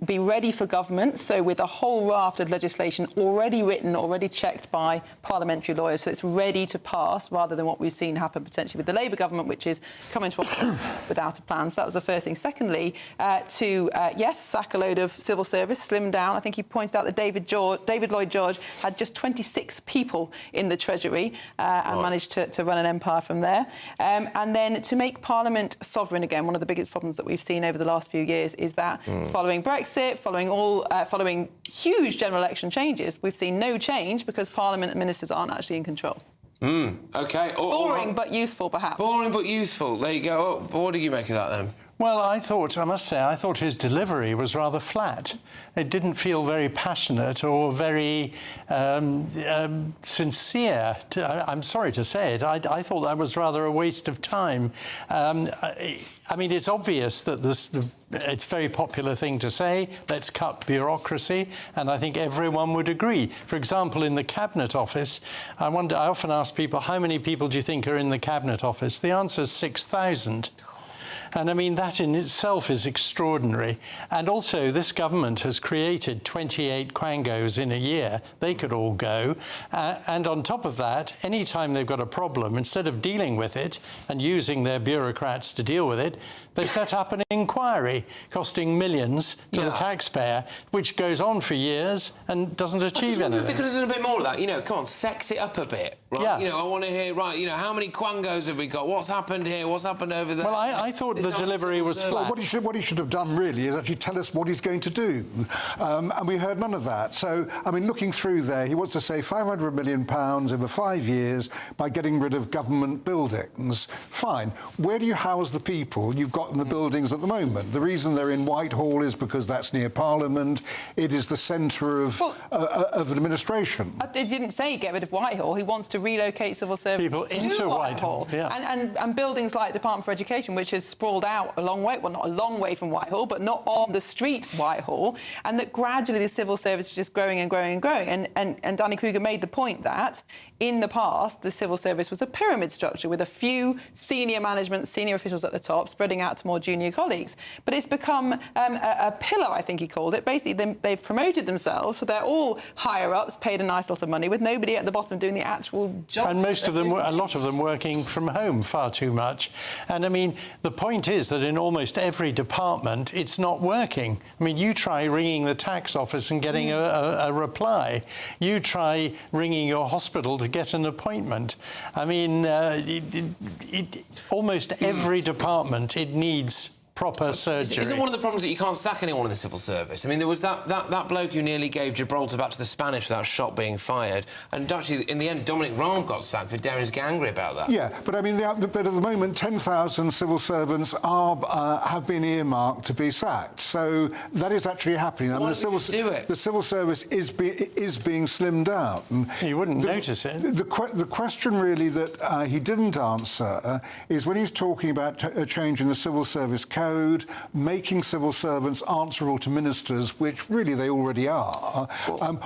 be ready for government, so with a whole raft of legislation already written, already checked by parliamentary lawyers, so it's ready to pass, rather than what we've seen happen potentially with the Labour government, which is coming to office without a plan. So that was the first thing. Secondly, yes, sack a load of civil service, slim down. I think he pointed out that David Lloyd George had just 26 people in the Treasury and managed to run an empire from there. And then to make Parliament sovereign again. One of the biggest problems that we've seen over the last few years is that following Brexit, following huge general election changes, we've seen no change because Parliament and ministers aren't actually in control. OK. Boring but useful, perhaps. Boring but useful. There you go. What do you make of that, then? Well, I must say, I thought his delivery was rather flat. It didn't feel very passionate or very sincere. I'm sorry to say it. I thought that was rather a waste of time. I mean, it's obvious that it's a very popular thing to say, let's cut bureaucracy, and I think everyone would agree. For example, in the Cabinet Office, I often ask people, how many people do you think are in the Cabinet Office? The answer is 6,000. And I mean, that in itself is extraordinary. And also, this government has created 28 quangos in a year. They could all go. And on top of that, any time they've got a problem, instead of dealing with it and using their bureaucrats to deal with it, they set up an inquiry costing millions to the taxpayer, which goes on for years and doesn't achieve anything. If they could have done a bit more of that, you know, come on, sex it up a bit, right? Yeah. You know, I want to hear, right, you know, how many quangos have we got? What's happened here? What's happened over there? Well, I thought the delivery was flat. Well, what he should have done, really, is actually tell us what he's going to do. And we heard none of that. So, I mean, looking through there, he wants to save £500 million over 5 years by getting rid of government buildings. Fine. Where do you house the people you've got in the buildings at the moment? The reason they're in Whitehall is because that's near Parliament. It is the centre of administration. They didn't say get rid of Whitehall. He wants to relocate civil service people into Whitehall. Yeah. And buildings like Department for Education, which has sprawled out a long way, well, not a long way from Whitehall, but not on the street Whitehall, and that gradually the civil service is just growing and growing and growing. And Danny Kruger made the point that in the past, the civil service was a pyramid structure with a few senior management, senior officials at the top, spreading out to more junior colleagues. But it's become a pillar, I think he called it. Basically, they've promoted themselves, so they're all higher-ups, paid a nice lot of money, with nobody at the bottom doing the actual job. And most of them, a lot of them working from home far too much. And, I mean, the point is that in almost every department, it's not working. I mean, you try ringing the tax office and getting a reply. You try ringing your hospital to get an appointment. I mean, almost every department, it needs proper surgery. Isn't one of the problems that you can't sack anyone in the civil service? I mean, there was that bloke who nearly gave Gibraltar back to the Spanish without shot being fired, and actually, in the end, Dominic Raab got sacked for daring to get angry about that. Yeah, but I mean, but at the moment, 10,000 civil servants have been earmarked to be sacked. So that is actually happening. I mean, the civil service is being slimmed down. You wouldn't notice it. The question really that he didn't answer is when he's talking about changing the civil service cabinet, code, making civil servants answerable to ministers, which really they already are.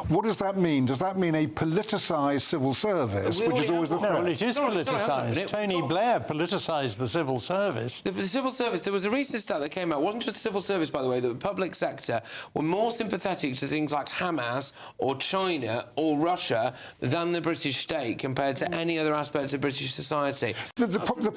What does that mean? Does that mean a politicised civil service, which is always the threat? No, it is politicised. Tony Blair politicised the civil service. The civil service, there was a recent stat that came out, it wasn't just the civil service, by the way, that the public sector were more sympathetic to things like Hamas or China or Russia than the British state compared to any other aspect of British society. The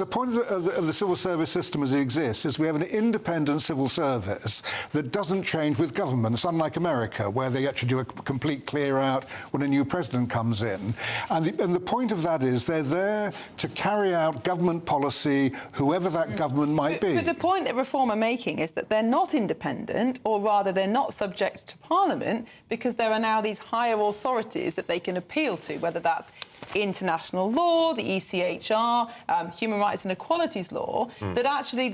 point of the civil service system as it exists is we have an independent civil service that doesn't change with governments, unlike America, where they actually do a complete clear-out when a new president comes in. And the point of that is they're there to carry out government policy, whoever that government might be. But the point that Reform are making is that they're not independent, or rather they're not subject to Parliament, because there are now these higher authorities that they can appeal to, whether that's international law, the ECHR, human rights and equalities law, that actually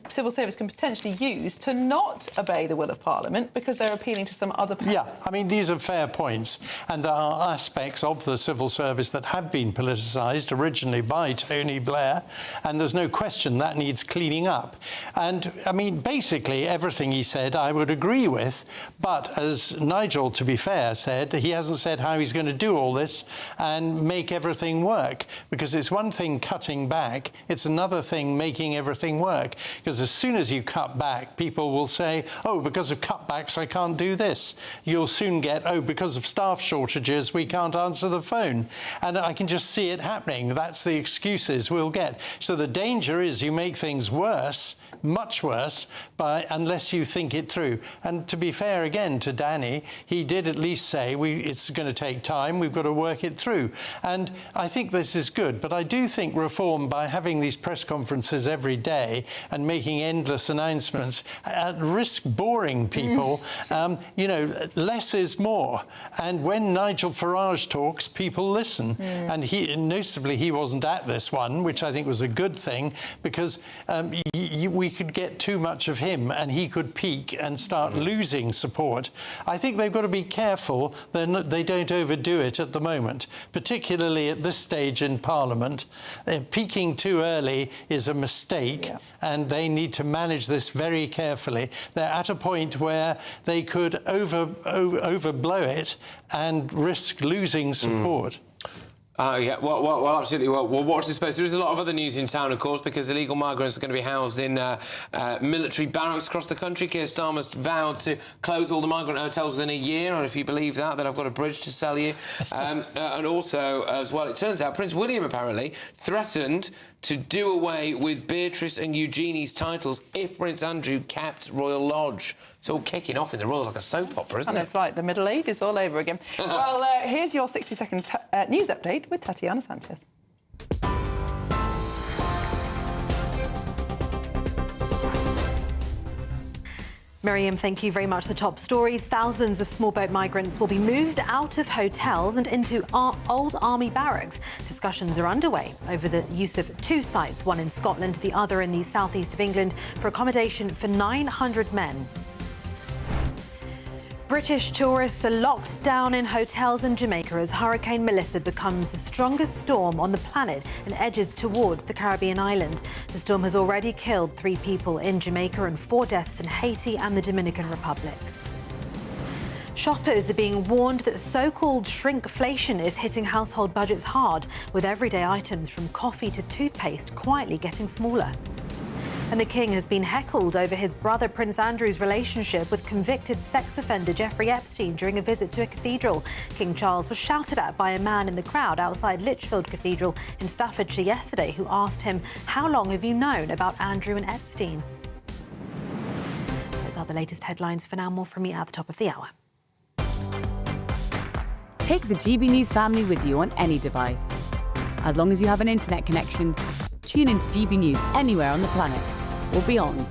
civil service can potentially use to not obey the will of Parliament because they're appealing to some other power. Yeah, I mean, these are fair points. And there are aspects of the civil service that have been politicised originally by Tony Blair, and there's no question that needs cleaning up. And, I mean, basically everything he said I would agree with, but as Nigel, to be fair, said, he hasn't said how he's going to do all this and make everything work, because it's one thing cutting back, it's another thing making everything work, because as soon as you cut back, people will say, oh, because of cutbacks I can't do this. You'll soon get, oh, because of staff shortages we can't answer the phone. And I can just see it happening. That's the excuses we'll get. So the danger is you make things worse, much worse, unless you think it through. And to be fair again to Danny, he did at least say it's going to take time, we've got to work it through. And I think this is good, but I do think Reform, by having these press conferences every day and making endless announcements, at risk boring people, you know, less is more. And when Nigel Farage talks, people listen. And noticeably, he wasn't at this one, which I think was a good thing, because we could get too much of him and he could peak and start losing support. I think they've got to be careful they don't overdo it at the moment, particularly at this stage in Parliament. Peaking too early is a mistake, and they need to manage this very carefully. They're at a point where they could overblow it and risk losing support. Yeah, well, absolutely. Well, we'll watch this space. There is a lot of other news in town, of course, because illegal migrants are going to be housed in military barracks across the country. Keir Starmer's vowed to close all the migrant hotels within a year, and if you believe that, then I've got a bridge to sell you. And also, as well, it turns out Prince William apparently threatened to do away with Beatrice and Eugenie's titles if Prince Andrew kept Royal Lodge. It's all kicking off in the Royals like a soap opera, isn't it? And it's like the Middle Ages all over again. Well, here's your 60-second news update with Tatiana Sanchez. Miriam, thank you very much. The top stories. Thousands of small boat migrants will be moved out of hotels and into old army barracks. Discussions are underway over the use of two sites, one in Scotland, the other in the southeast of England, for accommodation for 900 men. British tourists are locked down in hotels in Jamaica as Hurricane Melissa becomes the strongest storm on the planet and edges towards the Caribbean island. The storm has already killed 3 people in Jamaica and 4 deaths in Haiti and the Dominican Republic. Shoppers are being warned that so-called shrinkflation is hitting household budgets hard, with everyday items from coffee to toothpaste quietly getting smaller. And the King has been heckled over his brother Prince Andrew's relationship with convicted sex offender Jeffrey Epstein during a visit to a cathedral. King Charles was shouted at by a man in the crowd outside Lichfield Cathedral in Staffordshire yesterday, who asked him, "How long have you known about Andrew and Epstein?" Those are the latest headlines. For now, more from me at the top of the hour. Take the GB News family with you on any device. As long as you have an internet connection, tune into GB News anywhere on the planet or beyond.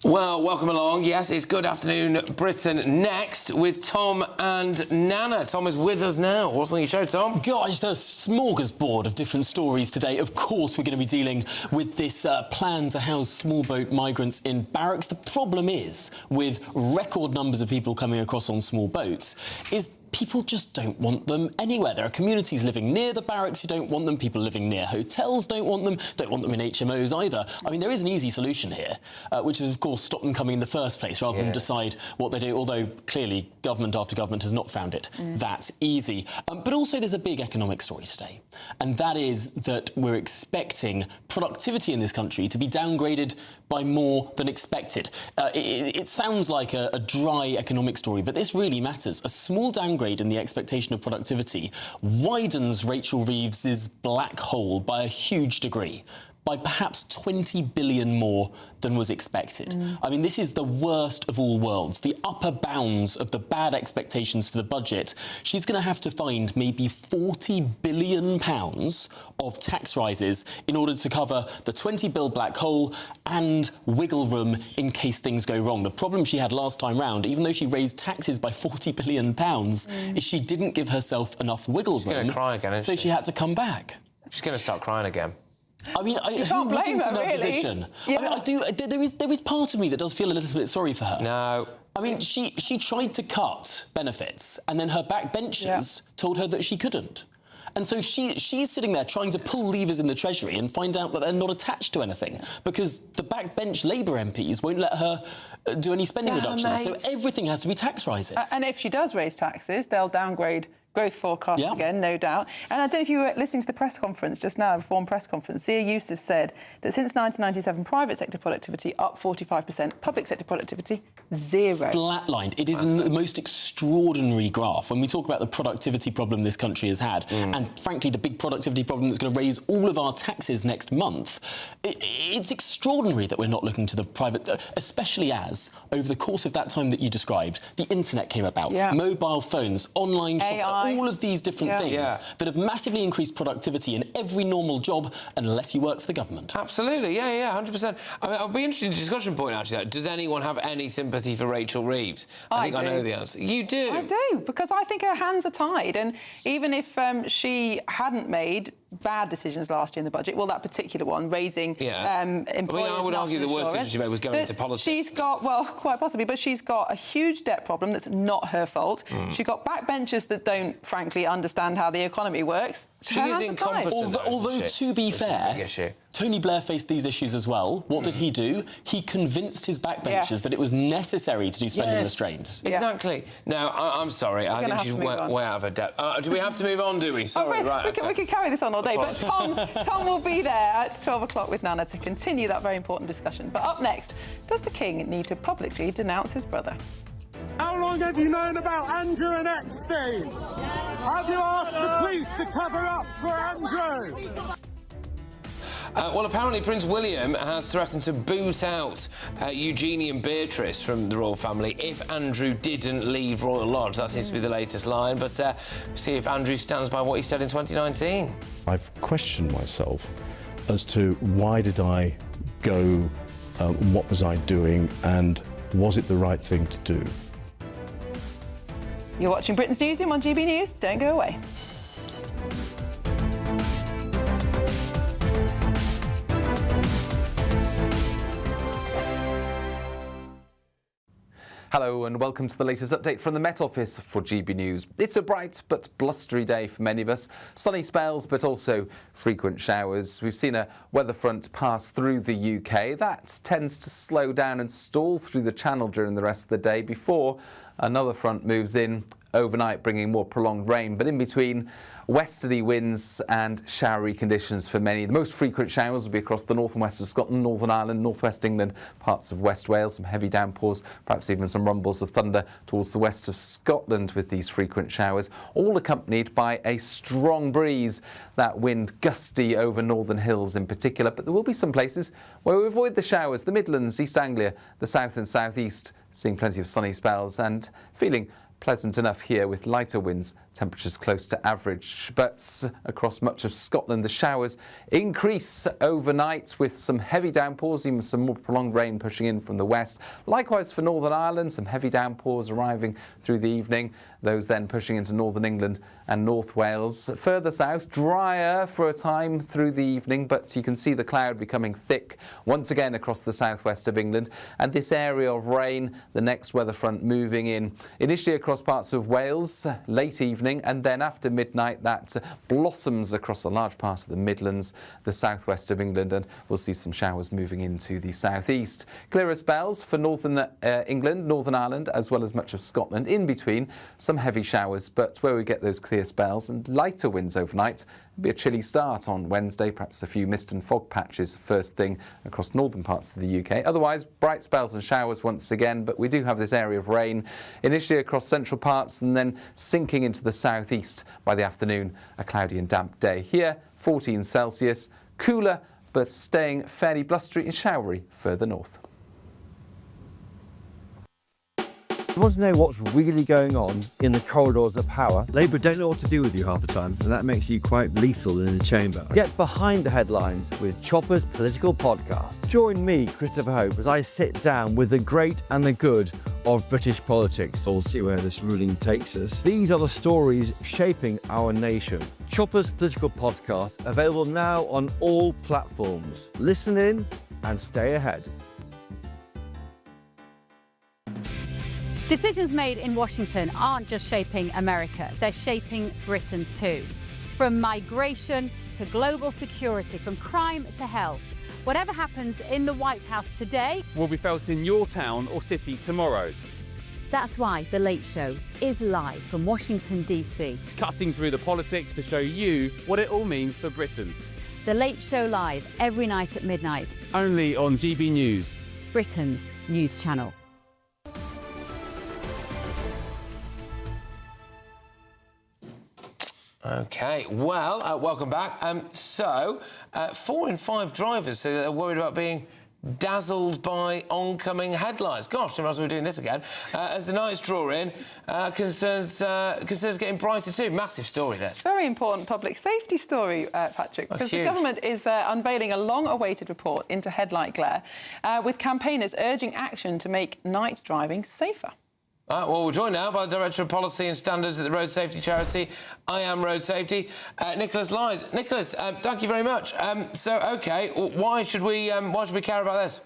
Well, welcome along. Yes, it's Good Afternoon Britain next with Tom and Nana. Tom is with us now. What's on your show, Tom? Guys, there's a smorgasbord of different stories today. Of course, we're going to be dealing with this plan to house small boat migrants in barracks. The problem is, with record numbers of people coming across on small boats, is people just don't want them anywhere. There are communities living near the barracks who don't want them, people living near hotels don't want them in HMOs either. I mean, there is an easy solution here, which is, of course, stop them coming in the first place rather than decide what they do, although clearly government after government has not found it that easy. But also there's a big economic story today, and that is that we're expecting productivity in this country to be downgraded by more than expected. It sounds like a dry economic story, but this really matters. A small downgrade in the expectation of productivity widens Rachel Reeves's black hole by a huge degree, by perhaps 20 billion more than was expected. I mean, this is the worst of all worlds, the upper bounds of the bad expectations for the budget. She's going to have to find maybe £40 billion of tax rises in order to cover the 20 bill black hole and wiggle room in case things go wrong. The problem she had last time round, even though she raised taxes by £40 billion, is she didn't give herself enough wiggle room. She's going to cry again, isn't so she? she had to come back. She's going to start crying again. I mean, who would in her position? I mean, I do. There is part of me that does feel a little bit sorry for her. No. I mean, she tried to cut benefits, and then her backbenchers told her that she couldn't. And so she's sitting there trying to pull levers in the Treasury and find out that they're not attached to anything because the backbench Labour MPs won't let her do any spending reductions. So everything has to be tax rises. And if she does raise taxes, they'll downgrade growth forecast again, no doubt. And I don't know if you were listening to the press conference just now, the Reform press conference. Zia Youssef said that since 1997, private sector productivity up 45%, public sector productivity 0. Flatlined. It is the most extraordinary graph. When we talk about the productivity problem this country has had, and frankly the big productivity problem that's going to raise all of our taxes next month, it's extraordinary that we're not looking to the private, especially as, over the course of that time that you described, the internet came about, mobile phones, online shopping, all of these different things that have massively increased productivity in every normal job unless you work for the government. Absolutely, 100%. I mean, I'll be interested in the discussion point, actually. Does anyone have any sympathy for Rachel Reeves? I think I know the answer. You do? I do, because I think her hands are tied. And even if she hadn't made bad decisions last year in the budget, well, that particular one, raising employers' I mean, I would argue the worst decision she made was going into politics. She's got, well, quite possibly, but she's got a huge debt problem that's not her fault. She's got backbenchers that don't, frankly, understand how the economy works. She is incompetent. Although, to be fair, Tony Blair faced these issues as well. What did he do? He convinced his backbenchers that it was necessary to do spending restraints. Exactly. Now, I'm sorry, I think she's way out of her depth. Do we have to move on, do we? Sorry, we can carry this on all day, but Tom will be there at 12 o'clock with Nana to continue that very important discussion. But up next, does the King need to publicly denounce his brother? How long have you known about Andrew and Epstein? Have you asked the police to cover up for Andrew? Well, apparently Prince William has threatened to boot out Eugenie and Beatrice from the royal family if Andrew didn't leave Royal Lodge. That seems to be the latest line, but see if Andrew stands by what he said in 2019. I've questioned myself as to why did I go, what was I doing, and was it the right thing to do? You're watching Britain's Newsroom on GB News. Don't go away. Hello and welcome to the latest update from the Met Office for GB News. It's a bright but blustery day for many of us. Sunny spells but also frequent showers. We've seen a weather front pass through the UK. That tends to slow down and stall through the Channel during the rest of the day before another front moves in overnight, bringing more prolonged rain. But in between, westerly winds and showery conditions for many. The most frequent showers will be across the north and west of Scotland, Northern Ireland, northwest England, parts of West Wales, some heavy downpours, perhaps even some rumbles of thunder towards the west of Scotland with these frequent showers, all accompanied by a strong breeze, that wind gusty over northern hills in particular. But there will be some places where we avoid the showers, the Midlands, East Anglia, the south and southeast, seeing plenty of sunny spells and feeling pleasant enough here with lighter winds Temperatures close to average, but across much of Scotland the showers increase overnight with some heavy downpours, even some more prolonged rain pushing in from the west. Likewise for Northern Ireland, some heavy downpours arriving through the evening, those then pushing into Northern England and North Wales. Further south, drier for a time through the evening, but you can see the cloud becoming thick once again across the southwest of England, and this area of rain, the next weather front moving in initially across parts of Wales late evening, and then after midnight that blossoms across a large part of the Midlands, the southwest of England, and we'll see some showers moving into the southeast. Clearer spells for northern England, Northern Ireland, as well as much of Scotland. In between, some heavy showers, but where we get those clear spells and lighter winds overnight, it'll be a chilly start on Wednesday, perhaps a few mist and fog patches first thing across northern parts of the UK. Otherwise, bright spells and showers once again, but we do have this area of rain initially across central parts and then sinking into the southeast by the afternoon. A cloudy and damp day here, 14 Celsius, cooler but staying fairly blustery and showery further north. You want to know what's really going on in the corridors of power? Labour don't know what to do with you half the time, and that makes you quite lethal in the chamber. Get behind the headlines with Chopper's political podcast. Join me, Christopher Hope, as I sit down with the great and the good of British politics. We'll see where this ruling takes us. These are the stories shaping our nation. Chopper's political podcast, available now on all platforms. Listen in and stay ahead. Decisions made in Washington aren't just shaping America, they're shaping Britain too. From migration to global security, from crime to health. Whatever happens in the White House today will be felt in your town or city tomorrow. That's why The Late Show is live from Washington, D.C. Cutting through the politics to show you what it all means for Britain. The Late Show live every night at midnight. Only on GB News, Britain's news channel. OK, well, welcome back. 4 in 5 drivers say that they're worried about being dazzled by oncoming headlights. Gosh, they must be doing this again. As the nights draw in, concerns getting brighter too. Massive story, this. Very important public safety story, Patrick, because the government is unveiling a long-awaited report into headlight glare, with campaigners urging action to make night driving safer. Well, we're joined now by the Director of Policy and Standards at the road safety charity I Am Road Safety, Nicholas Lyes. Nicholas, thank you very much. OK, why should we care about this?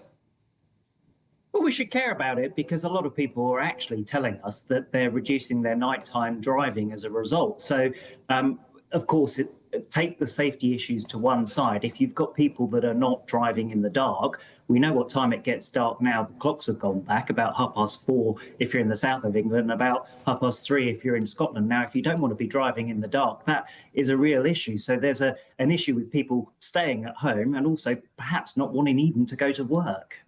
Well, we should care about it because a lot of people are actually telling us that they're reducing their nighttime driving as a result. So, of course, take the safety issues to one side. If you've got people that are not driving in the dark, we know what time it gets dark now. The clocks have gone back, about 4:30 if you're in the south of England, and about 3:30 if you're in Scotland. Now, if you don't want to be driving in the dark, that is a real issue. So there's an issue with people staying at home and also perhaps not wanting even to go to work.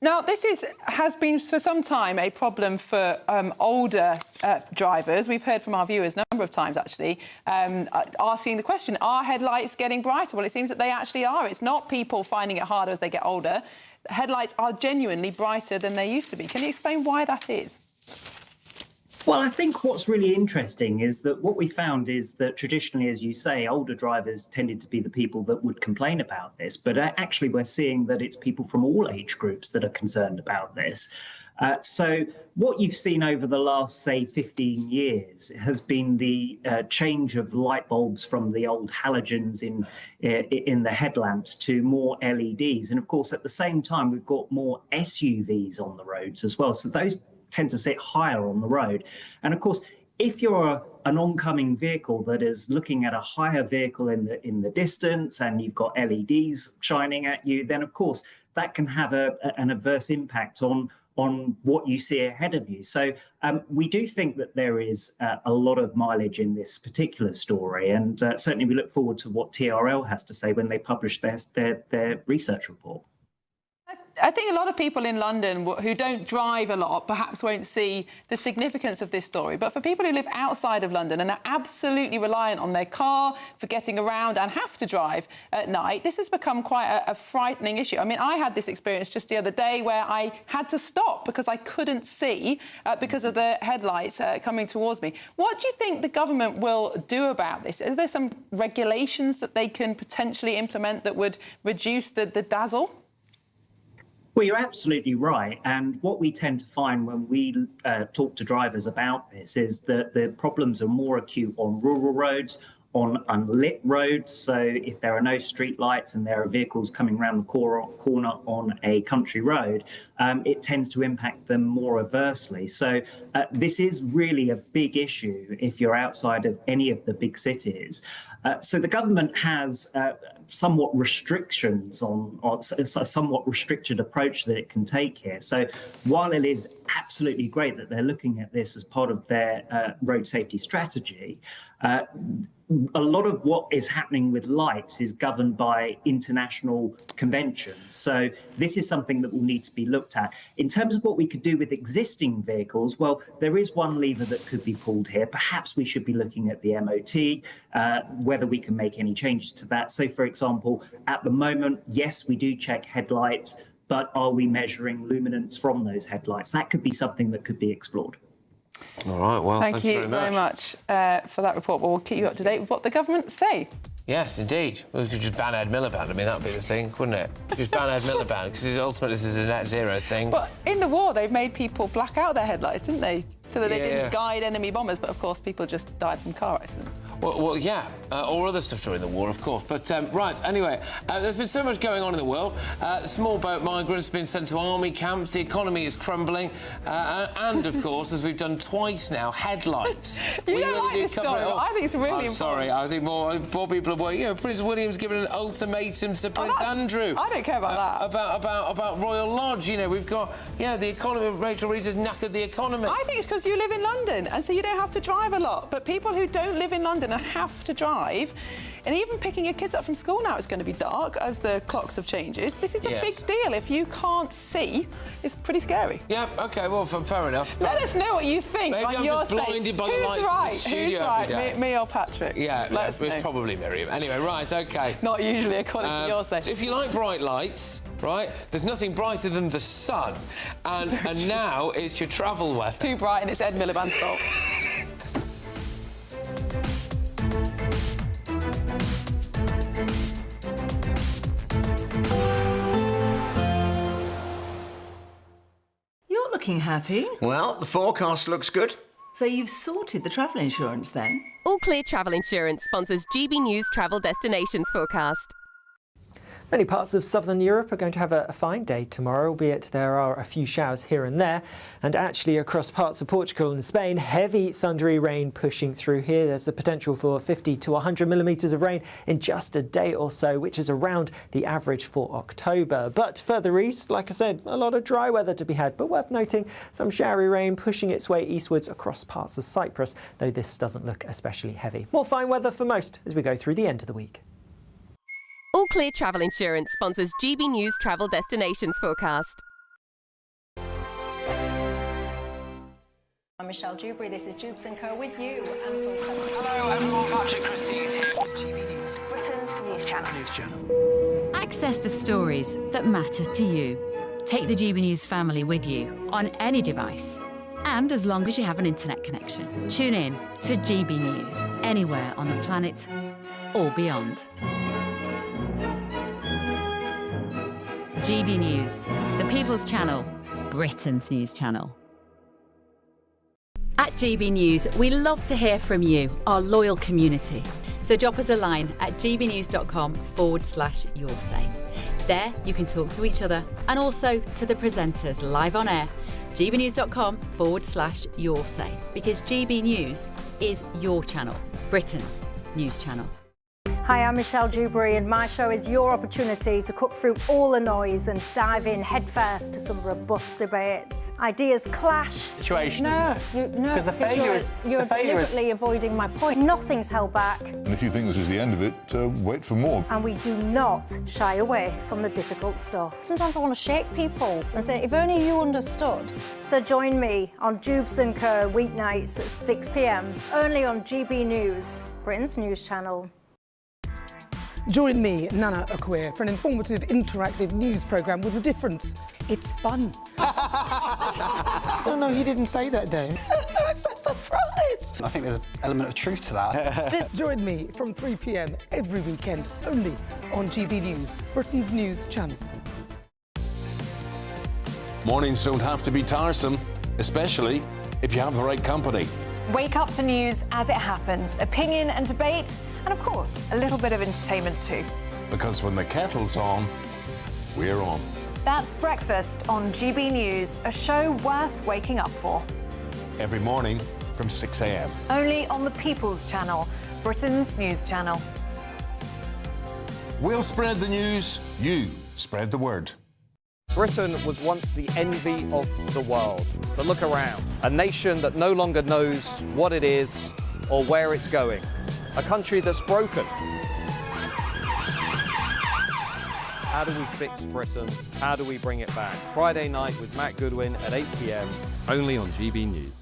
Now, this has been for some time a problem for older drivers. We've heard from our viewers a number of times, actually, asking the question, are headlights getting brighter? Well, it seems that they actually are. It's not people finding it harder as they get older. Headlights are genuinely brighter than they used to be. Can you explain why that is? Well, I think what's really interesting is that what we found is that traditionally, as you say, older drivers tended to be the people that would complain about this. But actually, we're seeing that it's people from all age groups that are concerned about this. So what you've seen over the last, say, 15 years has been the change of light bulbs from the old halogens in the headlamps to more LEDs. And of course, at the same time, we've got more SUVs on the roads as well. So those tend to sit higher on the road. And of course, if you're an oncoming vehicle that is looking at a higher vehicle in the distance and you've got LEDs shining at you, then of course that can have an adverse impact on what you see ahead of you. So we do think that there is a lot of mileage in this particular story, and certainly we look forward to what TRL has to say when they publish their research report. I think a lot of people in London who don't drive a lot perhaps won't see the significance of this story. But for people who live outside of London and are absolutely reliant on their car for getting around and have to drive at night, this has become quite a frightening issue. I mean, I had this experience just the other day where I had to stop because I couldn't see because of the headlights coming towards me. What do you think the government will do about this? Are there some regulations that they can potentially implement that would reduce the dazzle? Well, you're absolutely right. And what we tend to find when we talk to drivers about this is that the problems are more acute on rural roads, on unlit roads. So if there are no street lights and there are vehicles coming around the corner on a country road, it tends to impact them more adversely. So this is really a big issue if you're outside of any of the big cities. So the government has somewhat restrictions on a somewhat restricted approach that it can take here. So while it is absolutely great that they're looking at this as part of their road safety strategy, a lot of what is happening with lights is governed by international conventions. So this is something that will need to be looked at. In terms of what we could do with existing vehicles, well, there is one lever that could be pulled here. Perhaps we should be looking at the MOT, whether we can make any changes to that. So, for example, at the moment, yes, we do check headlights, but are we measuring luminance from those headlights? That could be something that could be explored. All right, well, thank you very much for that report. Well, we'll keep you up to date with what the government say. Yes, indeed. We could just ban Ed Miliband. I mean, that would be the thing, wouldn't it? Just ban Ed Miliband, because ultimately this is a net zero thing. But in the war, they've made people black out their headlights, didn't they? So that they didn't guide enemy bombers, but of course people just died from car accidents. Well, yeah, or other stuff during the war, of course. But, right, anyway, there's been so much going on in the world. Small boat migrants have been sent to army camps, the economy is crumbling, and, of course, as we've done twice now, headlights. You don't like this story, but I think it's really important. Sorry, I think more people are working. You know, Prince William's given an ultimatum to Prince Andrew. I don't care about that. About Royal Lodge, you know, we've got, the economy, Rachel Reeves has knackered the economy. I think it's because you live in London, and so you don't have to drive a lot. But people who don't live in London and have to drive, and even picking your kids up from school now is going to be dark as the clocks have changed. This is a big deal. If you can't see, it's pretty scary. Yeah, OK, well, fair enough. Let us know what you think. Maybe I'm just blinded by the lights in the studio. Who's right, me or Patrick? Yeah, it's probably Miriam. Anyway, right, OK. Not usually, according to your say. So if you like bright lights, right, there's nothing brighter than the sun, and now it's your travel weather. Too bright and it's Ed Miliband's fault. You're looking happy. Well, the forecast looks good. So you've sorted the travel insurance then? All Clear Travel Insurance sponsors GB News Travel Destinations Forecast. Many parts of southern Europe are going to have a fine day tomorrow, albeit there are a few showers here and there. And actually across parts of Portugal and Spain, heavy thundery rain pushing through here. There's the potential for 50 to 100 millimetres of rain in just a day or so, which is around the average for October. But further east, like I said, a lot of dry weather to be had. But worth noting, some showery rain pushing its way eastwards across parts of Cyprus, though this doesn't look especially heavy. More fine weather for most as we go through the end of the week. All Clear Travel Insurance sponsors GB News Travel Destinations Forecast. I'm Michelle Dewberry, this is Jubes & Co with you. Hello everyone, Patrick Christie is here to GB News, Britain's news channel. Access the stories that matter to you. Take the GB News family with you on any device. And as long as you have an internet connection, tune in to GB News anywhere on the planet or beyond. GB News, the People's Channel, Britain's news channel. At GB News, we love to hear from you, our loyal community. So drop us a line at gbnews.com/yoursay. There you can talk to each other and also to the presenters live on air. gbnews.com/yoursay, because GB News is your channel, Britain's news channel. Hi, I'm Michelle Dewberry, and my show is your opportunity to cut through all the noise and dive in headfirst to some robust debates. Ideas clash. Situation, isn't it? No, Because the failure is... You're the failure deliberately avoiding my point. Nothing's held back, And if you think this is the end of it, wait for more. and we do not shy away from the difficult stuff. Sometimes I want to shake people and say, if only you understood. So join me on Jubes & Co. weeknights at 6 p.m, only on GB News, Britain's news channel. Join me, Nana Okoye, for an informative, interactive news programme with a difference. It's fun. No, he didn't say that, Dave. I'm so surprised. I think there's an element of truth to that. Join me from 3 p.m. every weekend, only on GB News, Britain's news channel. Mornings don't have to be tiresome, especially if you have the right company. Wake up to news as it happens, opinion and debate, and of course, a little bit of entertainment too. Because when the kettle's on, we're on. That's Breakfast on GB News, a show worth waking up for. Every morning from 6 a.m. Only on the People's Channel, Britain's news channel. We'll spread the news, you spread the word. Britain was once the envy of the world. But look around. A nation that no longer knows what it is or where it's going. A country that's broken. How do we fix Britain? How do we bring it back? Friday night with Matt Goodwin at 8 p.m, only on GB News.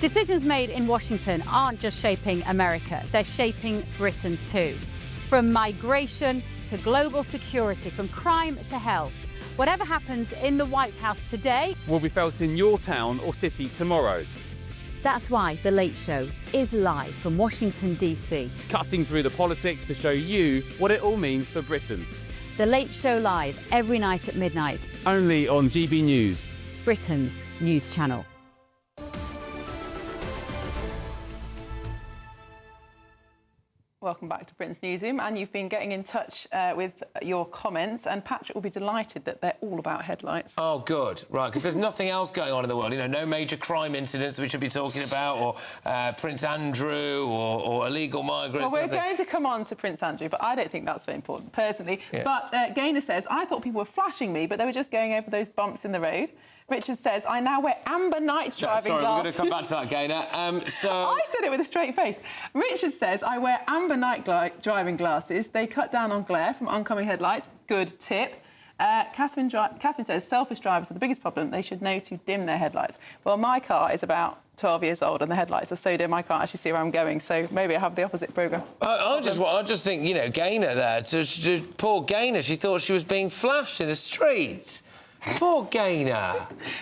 Decisions made in Washington aren't just shaping America, they're shaping Britain too. From migration to global security, from crime to health. Whatever happens in the White House today will be felt in your town or city tomorrow. That's why The Late Show is live from Washington, D.C. Cutting through the politics to show you what it all means for Britain. The Late Show live every night at midnight. Only on GB News, Britain's news channel. Welcome back to Britain's Newsroom, and you've been getting in touch with your comments, and Patrick will be delighted that they're all about headlights. Oh, good. Right, because there's nothing else going on in the world. You know, no major crime incidents we should be talking about, or Prince Andrew, or illegal migrants. Well, we're going to come on to Prince Andrew, but I don't think that's very important, personally. Yeah. But Gaynor says, I thought people were flashing me, but they were just going over those bumps in the road. Richard says, I now wear amber night driving sorry, glasses. we're going to come back to that, Gaynor. I said it with a straight face. Richard says, I wear amber night driving glasses. They cut down on glare from oncoming headlights. Good tip. Catherine says, selfish drivers are the biggest problem. They should know to dim their headlights. Well, my car is about 12 years old and the headlights are so dim I can't actually see where I'm going, so maybe I have the opposite programme. I just think, you know, Gaynor there, poor Gaynor, she thought she was being flashed in the street. Poor Gaynor.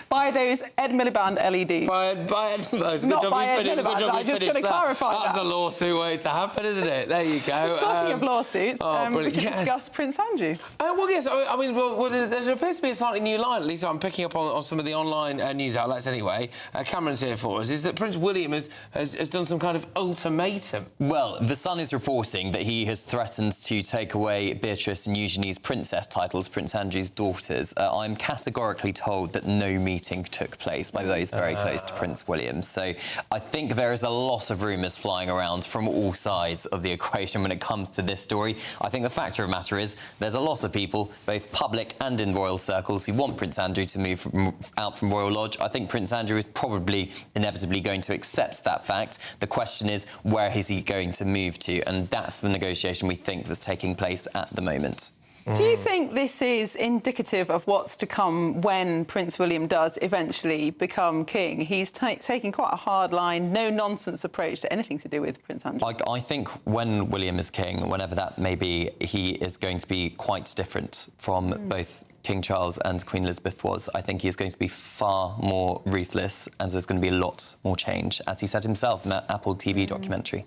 By those Ed Miliband LEDs. By Ed Miliband. Not by Ed Miliband, I'm just going to clarify that. That's a lawsuit waiting to happen, isn't it? There you go. Talking of lawsuits, we should yes. discuss Prince Andrew. Well, yes, I mean, there appears to be a slightly new line, at least I'm picking up on some of the online news outlets anyway. Cameron's here for us, is that Prince William has done some kind of ultimatum. Well, The Sun is reporting that he has threatened to take away Beatrice and Eugenie's princess titles, Prince Andrew's daughters. I'm categorically told that no meeting took place by those very close to Prince William. So I think there is a lot of rumours flying around from all sides of the equation when it comes to this story. I think the fact of the matter is there's a lot of people, both public and in royal circles, who want Prince Andrew to move out from Royal Lodge. I think Prince Andrew is probably inevitably going to accept that fact. The question is, where is he going to move to? And that's the negotiation we think that's taking place at the moment. Do you think this is indicative of what's to come when Prince William does eventually become king? He's taking quite a hard-line, no-nonsense approach to anything to do with Prince Andrew. I think when William is king, whenever that may be, he is going to be quite different from both King Charles and Queen Elizabeth was. I think he is going to be far more ruthless, and there's going to be a lot more change, as he said himself in that Apple TV documentary.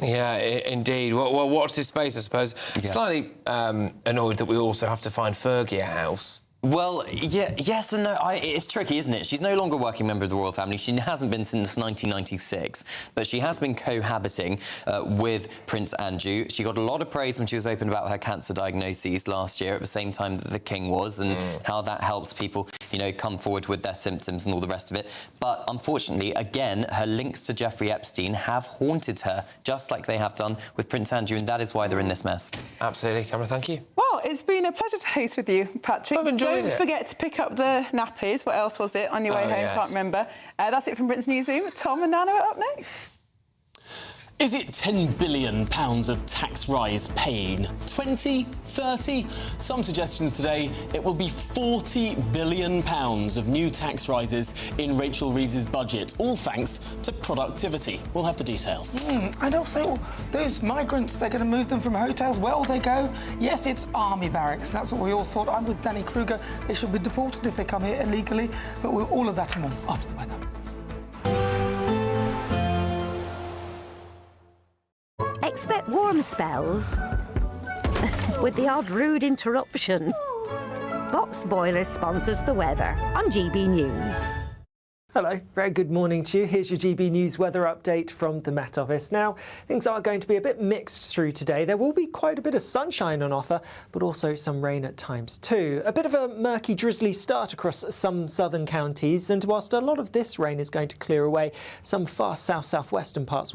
Yeah, indeed. Well, watch this space, I suppose. Yeah. Slightly annoyed that we also have to find Fergie a house. Well, yeah, yes and no. It's tricky, isn't it? She's no longer a working member of the royal family. She hasn't been since 1996, but she has been cohabiting with Prince Andrew. She got a lot of praise when she was open about her cancer diagnoses last year, at the same time that the King was, and how that helped people, you know, come forward with their symptoms and all the rest of it. But unfortunately, again, her links to Jeffrey Epstein have haunted her, just like they have done with Prince Andrew, and that is why they're in this mess. Absolutely. Cameron, thank you. Well, it's been a pleasure to host with you, Patrick. I've enjoyed Don't forget to pick up the nappies. What else was it on your way home? Yes. Can't remember. That's it from Britain's Newsroom. Tom and Nana are up next. Is it £10 billion of tax rise pain? 20? 30? Some suggestions today it will be £40 billion of new tax rises in Rachel Reeves's budget, all thanks to productivity. We'll have the details. And also, those migrants, they're going to move them from hotels. Where will they go? Yes, it's army barracks. That's what we all thought. I'm with Danny Kruger. They should be deported if they come here illegally. But we'll all of that and more after the weather. Expect warm spells with the odd rude interruption. Boxed Boilers sponsors the weather on GB News. Hello, very good morning to you. Here's your GB News weather update from the Met Office. Now, things are going to be a bit mixed through today. There will be quite a bit of sunshine on offer, but also some rain at times too. A bit of a murky, drizzly start across some southern counties, and whilst a lot of this rain is going to clear away, some far south-southwestern parts